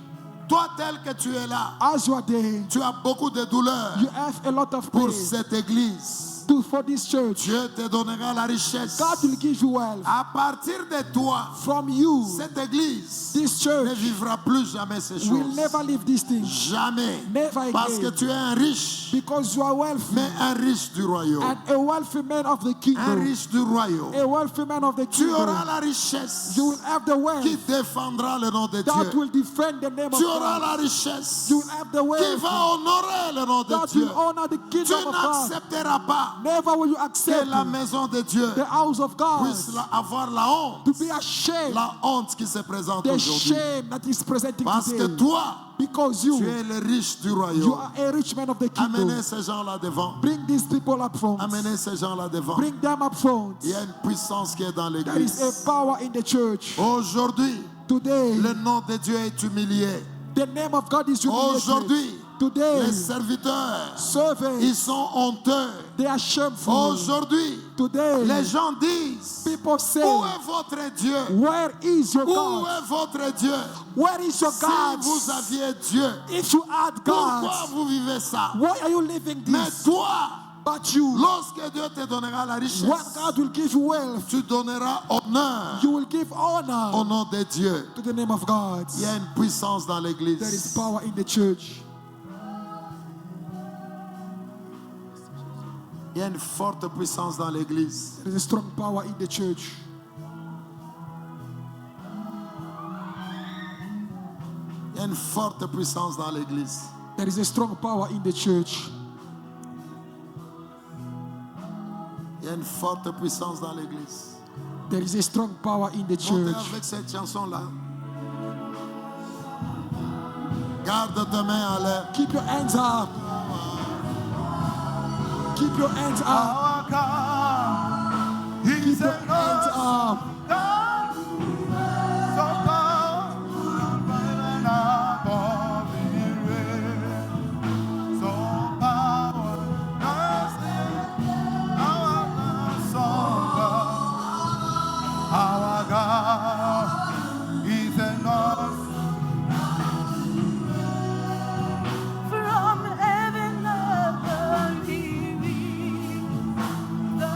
Toi tel que tu es là, As you are there, tu as beaucoup de douleur you have a lot of pour pain cette église. for this church. Dieu te donnera la richesse. God will give you wealth. À partir de toi, From you, cette église this ne church vivra plus jamais ces will choses. never leave these things. Jamais. Never Parce que again. tu es un riche, Because you are wealthy mais un riche du royaume. and a wealthy man of the Un kingdom. riche du royaume. A wealthy man of the Tu auras kingdom. la richesse You will have the qui wealth défendra le nom de that Dieu. will defend the name of Tu auras God. la richesse You will have the qui wealth va honorer le nom de that Dieu. will honor the Tu kingdom of God. n'accepteras pas Never will you que accept la maison de Dieu the house of God puisse avoir la honte. to be ashamed. La honte qui se présente The aujourd'hui. shame that is presenting Parce que today. toi, Because tu you es le riche du are royaume. a rich man of the kingdom. Amenez ces gens-là devant. Bring these people up front. Amenez ces gens-là devant. Bring them up front. Il y a une puissance qui est dans There is a l'église. power in the church. Aujourd'hui, Today, le nom de Dieu est humilié. the name of God is humiliated. Aujourd'hui, Today, les serviteurs, servants, ils sont honteux. they are shameful. Aujourd'hui, Today, les gens disent, people say, où est votre Dieu? where is your Où God? est votre Dieu? Where is your Si God? vous aviez Dieu, If you had pourquoi God, vous vivez ça? why are you living Mais this? toi, But you, lorsque Dieu te donnera la when richesse, God will give you wealth, tu donneras honneur you will give au honor nom de Dieu. to the name of God. Il y a une puissance dans There is l'église. power in the church. Il y a une forte puissance dans l'église. There is a strong power in the church. Il y a une forte puissance dans l'église. There is a strong power in the church. Il y a une forte puissance dans l'église. There is a strong power in the Montez church. avec cette chanson-là. Garde tes mains en l'air. Keep your hands up. Keep your hands up. Our God, He's Keep your an hands awesome up. God. So powerful and above the rest. So powerful, our awesome God. Our God is an awesome. From heaven above, He reigns. The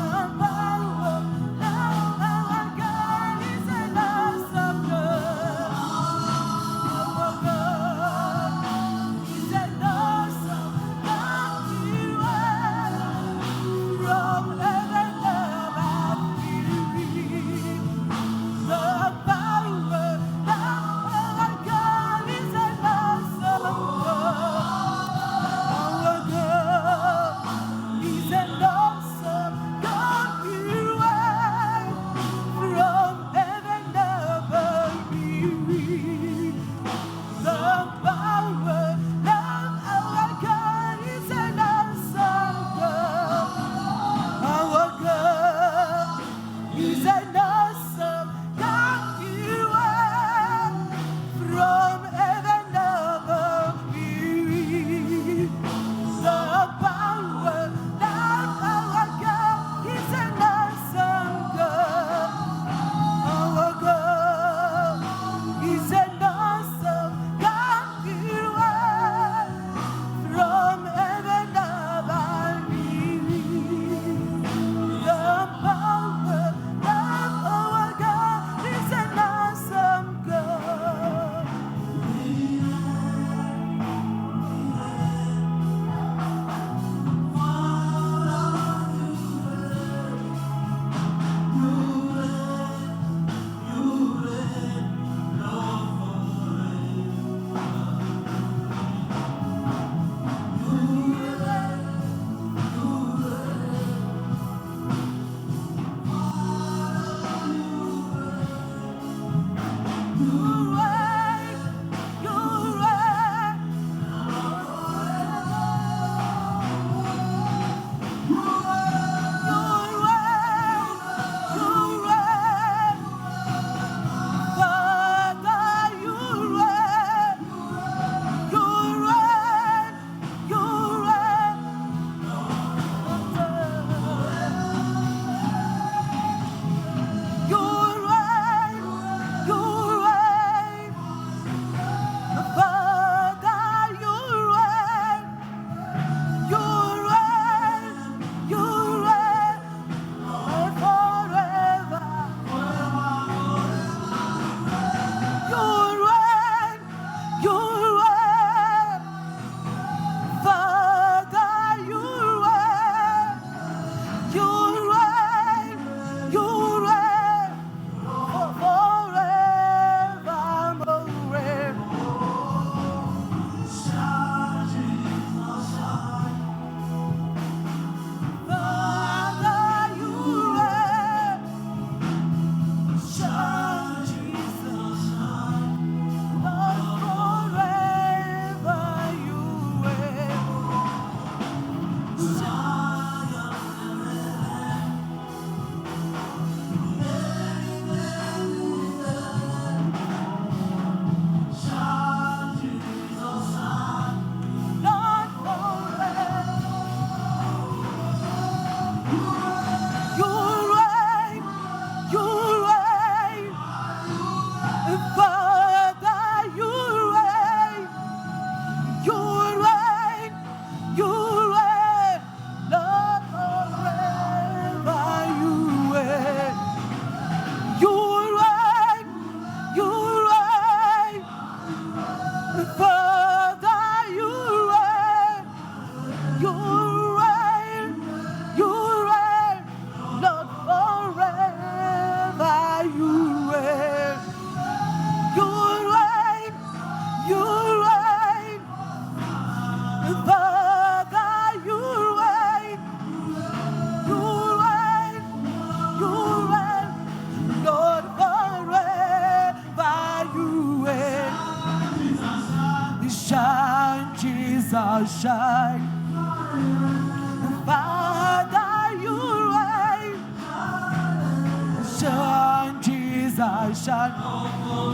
Jesus shine.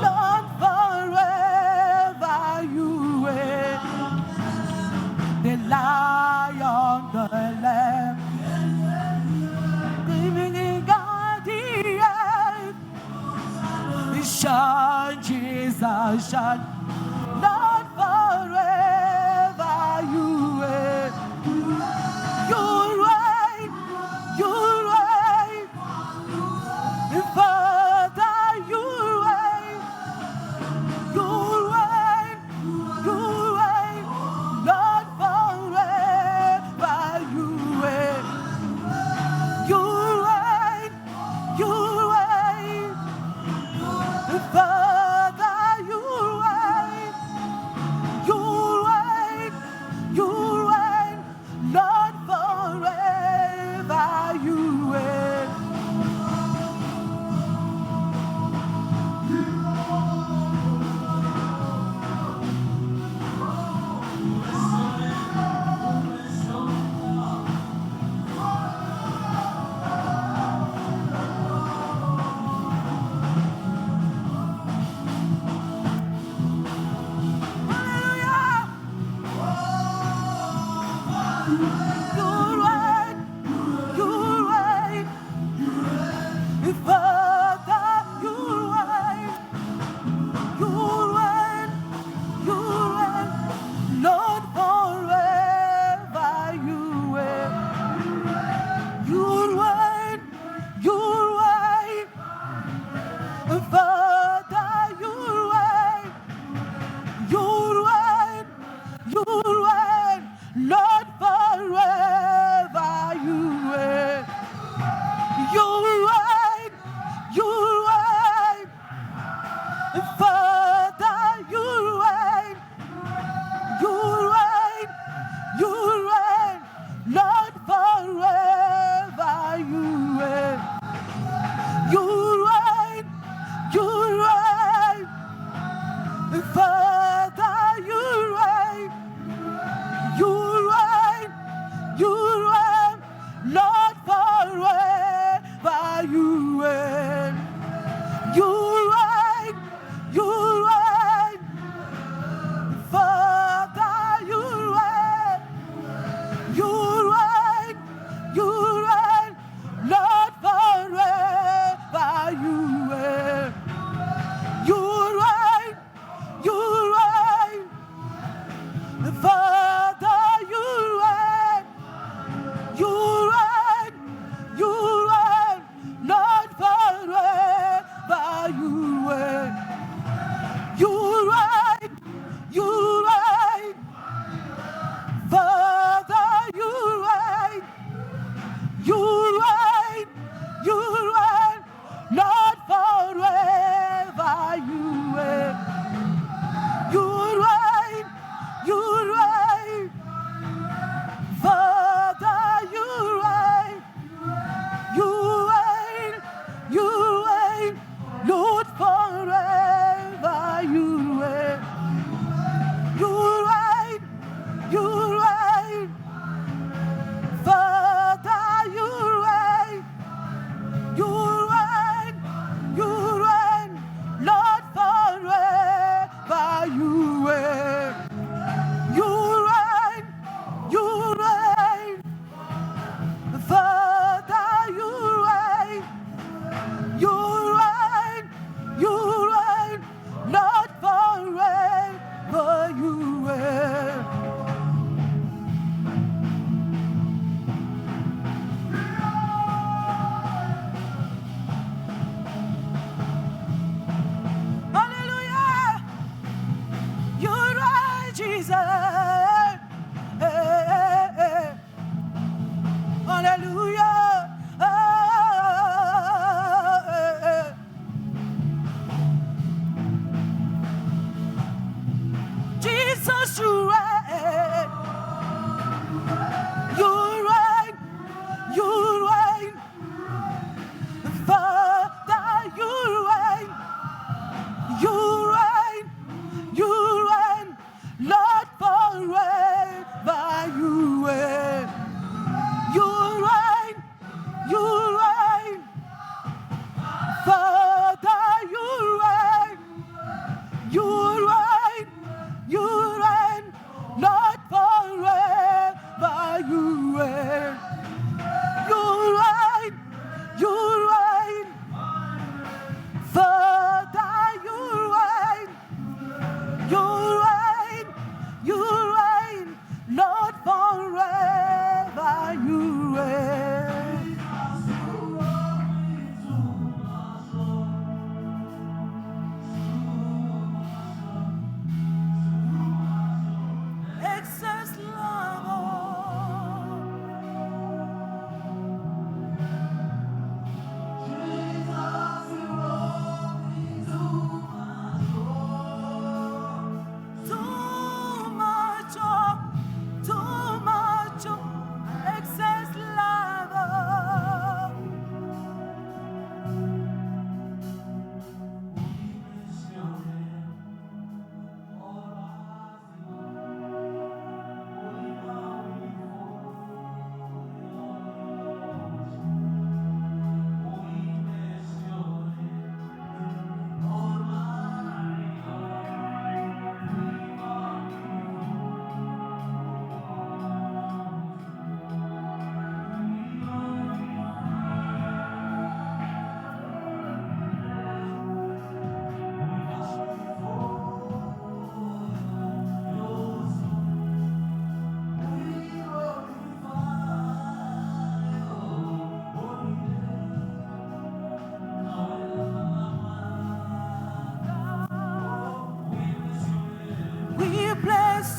Lord, forever you reign. The Lion, the Lamb, living in God, the earth. Shine, Jesus shine. Lord, forever you reign. You reign, you reign. Father, you reign. You reign, you reign. Lord, forever you reign. You reign, you reign. Father, you reign. You reign, you reign. Lord, forever you reign. Hallelujah. You reign, you reign. Father, you reign. You reign, you reign. Lord, forever you reign. You reign, you reign. Father, you reign. You reign, you reign. Lord, forever you reign. You reign, you reign. Father, you reign. You reign, you reign. Lord, forever you reign. You reign, you reign. Father, you reign. You reign, you reign. Lord, forever you reign. You reign, you reign. Father, you reign. You reign, you reign. Lord, forever you reign. You reign, you reign. Father, you reign. You reign, you reign. Lord, forever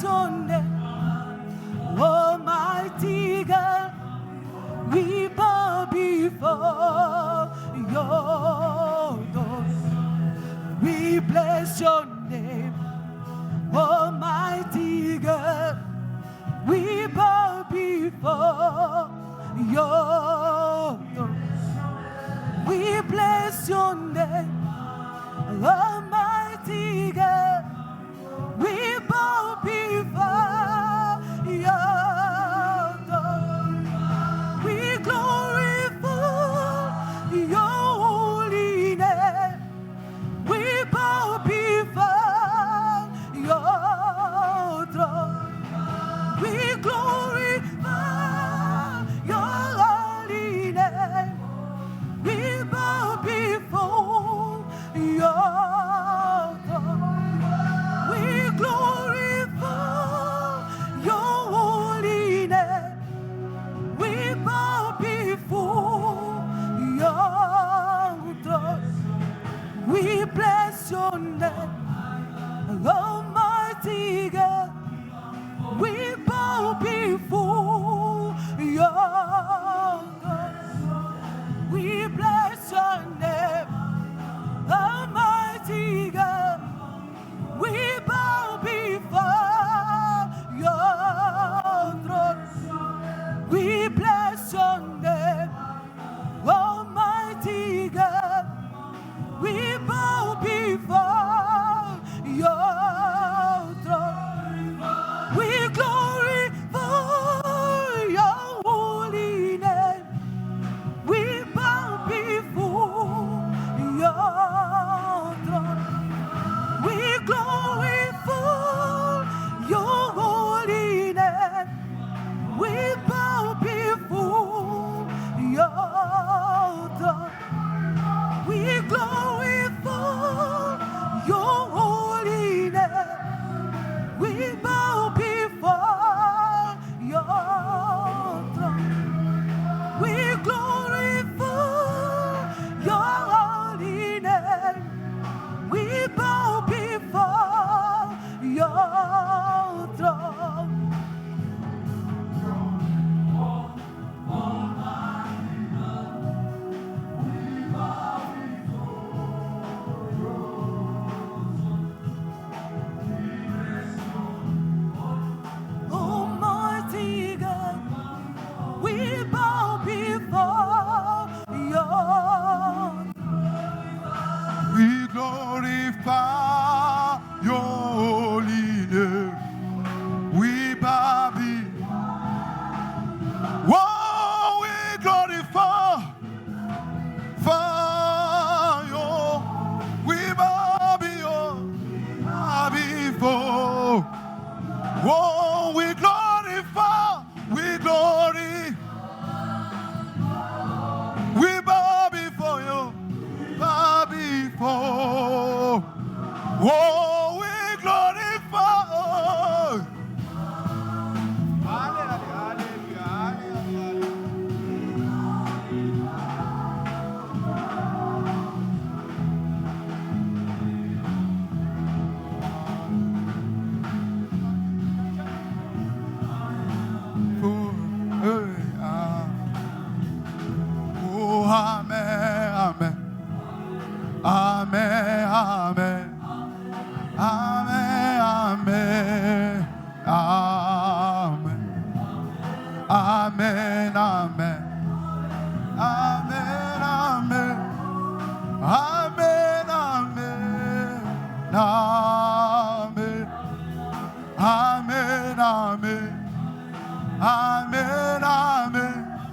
your name, Almighty God. We bow before your throne. We bless your name, Almighty God. We bow before your throne. We bless your name, Almighty God. We bow before your throne. We glorify your holy name. We bow before your throne. We glorify your holy name. We bow before your throne. We glorify your holy name. We bow before your throne. We bless your name, Almighty God. We bow before your throne. We bless your name, Almighty God. We bow before your throne. We bless your name, Almighty God. We bow before your throne. We glorify your holy name. We bow before your throne. We glorify your holy name. We bow before your throne. We glorify your holy name. We bow before your throne. We glorify your holy name. We bow before your throne. Almighty God, we bow before your. We glorify your holy name. We bow before. We glorify your. We bow before. Oh, we glorify, we glory. We bow before you, bow before. Oh, we glorify. Oh, amen, amen. Amen, amen. Amen, amen. Amen. Amen, amen. Amen, amen. Amen, amen. Amen. Amen, amen. Amen, amen.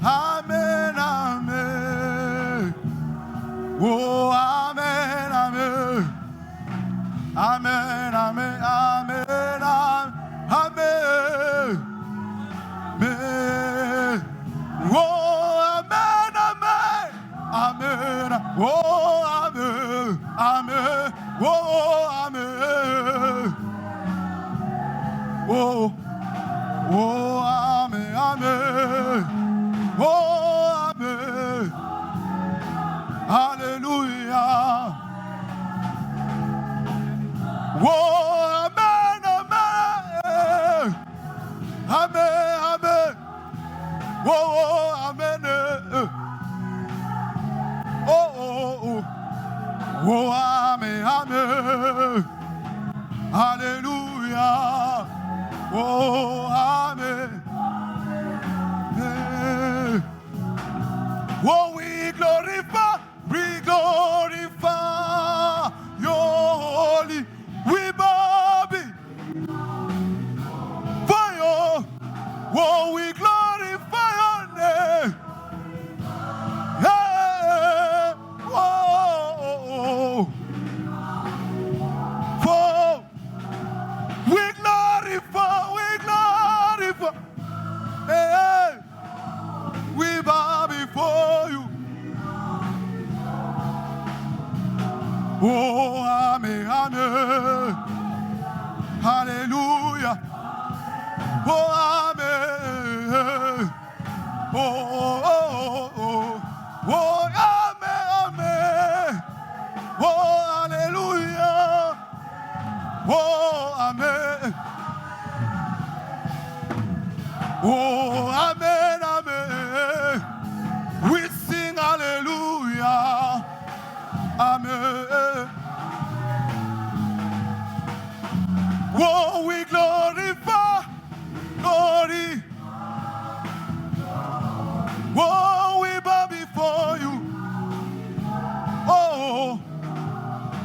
Amen, amen. Oh, amen, amen. Amen, amen, amen, amen. Amen. Oh, amen, amen. Amen. Oh, amen. Amen. Oh, amen. Oh, oh, amen, amen. Oh, amen. Hallelujah. Oh, amen, amen. Hallelujah. Oh, amen. Amen. Oh, we glorify your holy. We bow for you. Oh, we glorify your name. Hey, oh, for we glorify. Hey, we bow before you. Oh, amen, amen. Hallelujah. Oh, amen. Oh, oh, oh, oh, amen, amen. Oh, hallelujah. Oh, amen. Oh, amen, amen. We sing hallelujah. Amen. Oh, we glorify, glory. Oh, we bow before you. Oh,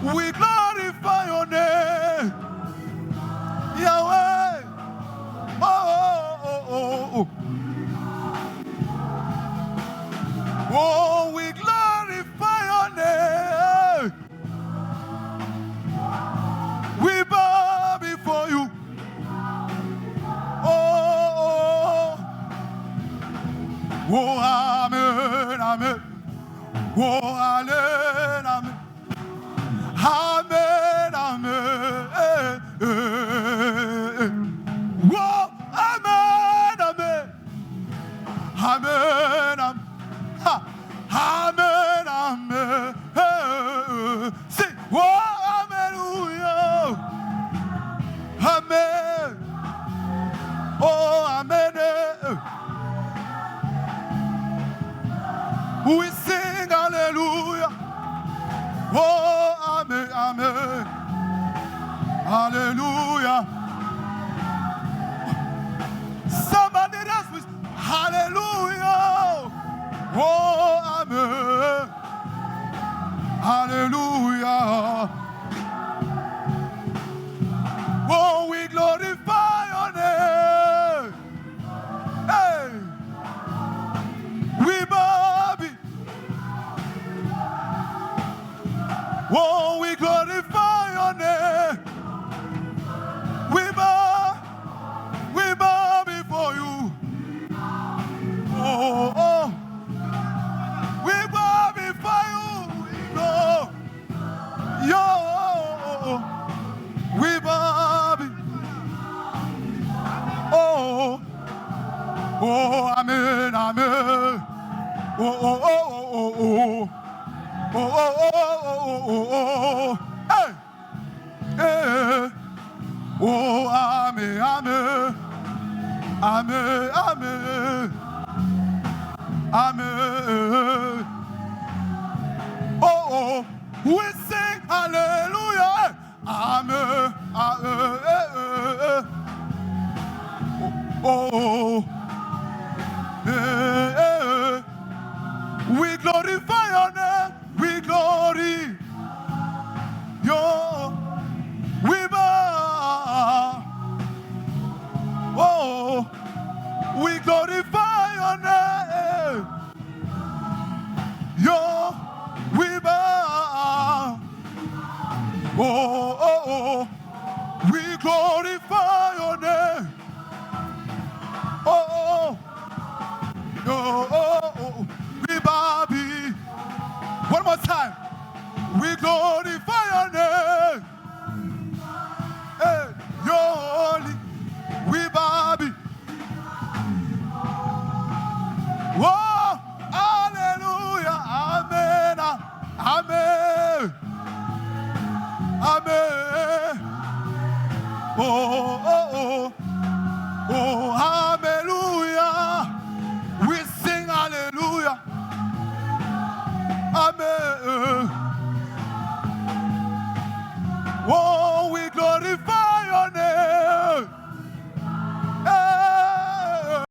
we glorify your name, Yahweh. Oh, oh, oh, oh. Oh, we glorify your name. We bow before you. Oh, oh, amen, amen. Oh, amen, amen. Amen, amen. Oh, amen, amen. Amen, amen. Ha. Amen, amen. Say, oh, hallelujah. Amen. Oh, amen. We sing hallelujah. Oh, amen, amen. Hallelujah. Somebody else with hallelujah. Oh, amen. Hallelujah. Oh, we glorify your name. Hey, we bow. Oh, we glorify your name. We bow before you. Oh, oh. We bow before you. No. Yo. We bow. Oh. Oh, amen, amen. Oh, oh, oh, oh, oh, oh. Oh, oh, oh, oh, oh, oh. Hey. Hey. Oh, amen, amen. Amen, amen. Amen. Oh, oh. We sing hallelujah. Amen. Amen. Oh. Hey. We glorify your name. We glory. We bow. Oh, we glorify your name. We bow. Oh, oh, oh, we glorify your name. Oh, oh, oh, oh, oh. We bow. One more time. We glorify your name. Hey, you're holy. We bow. Whoa.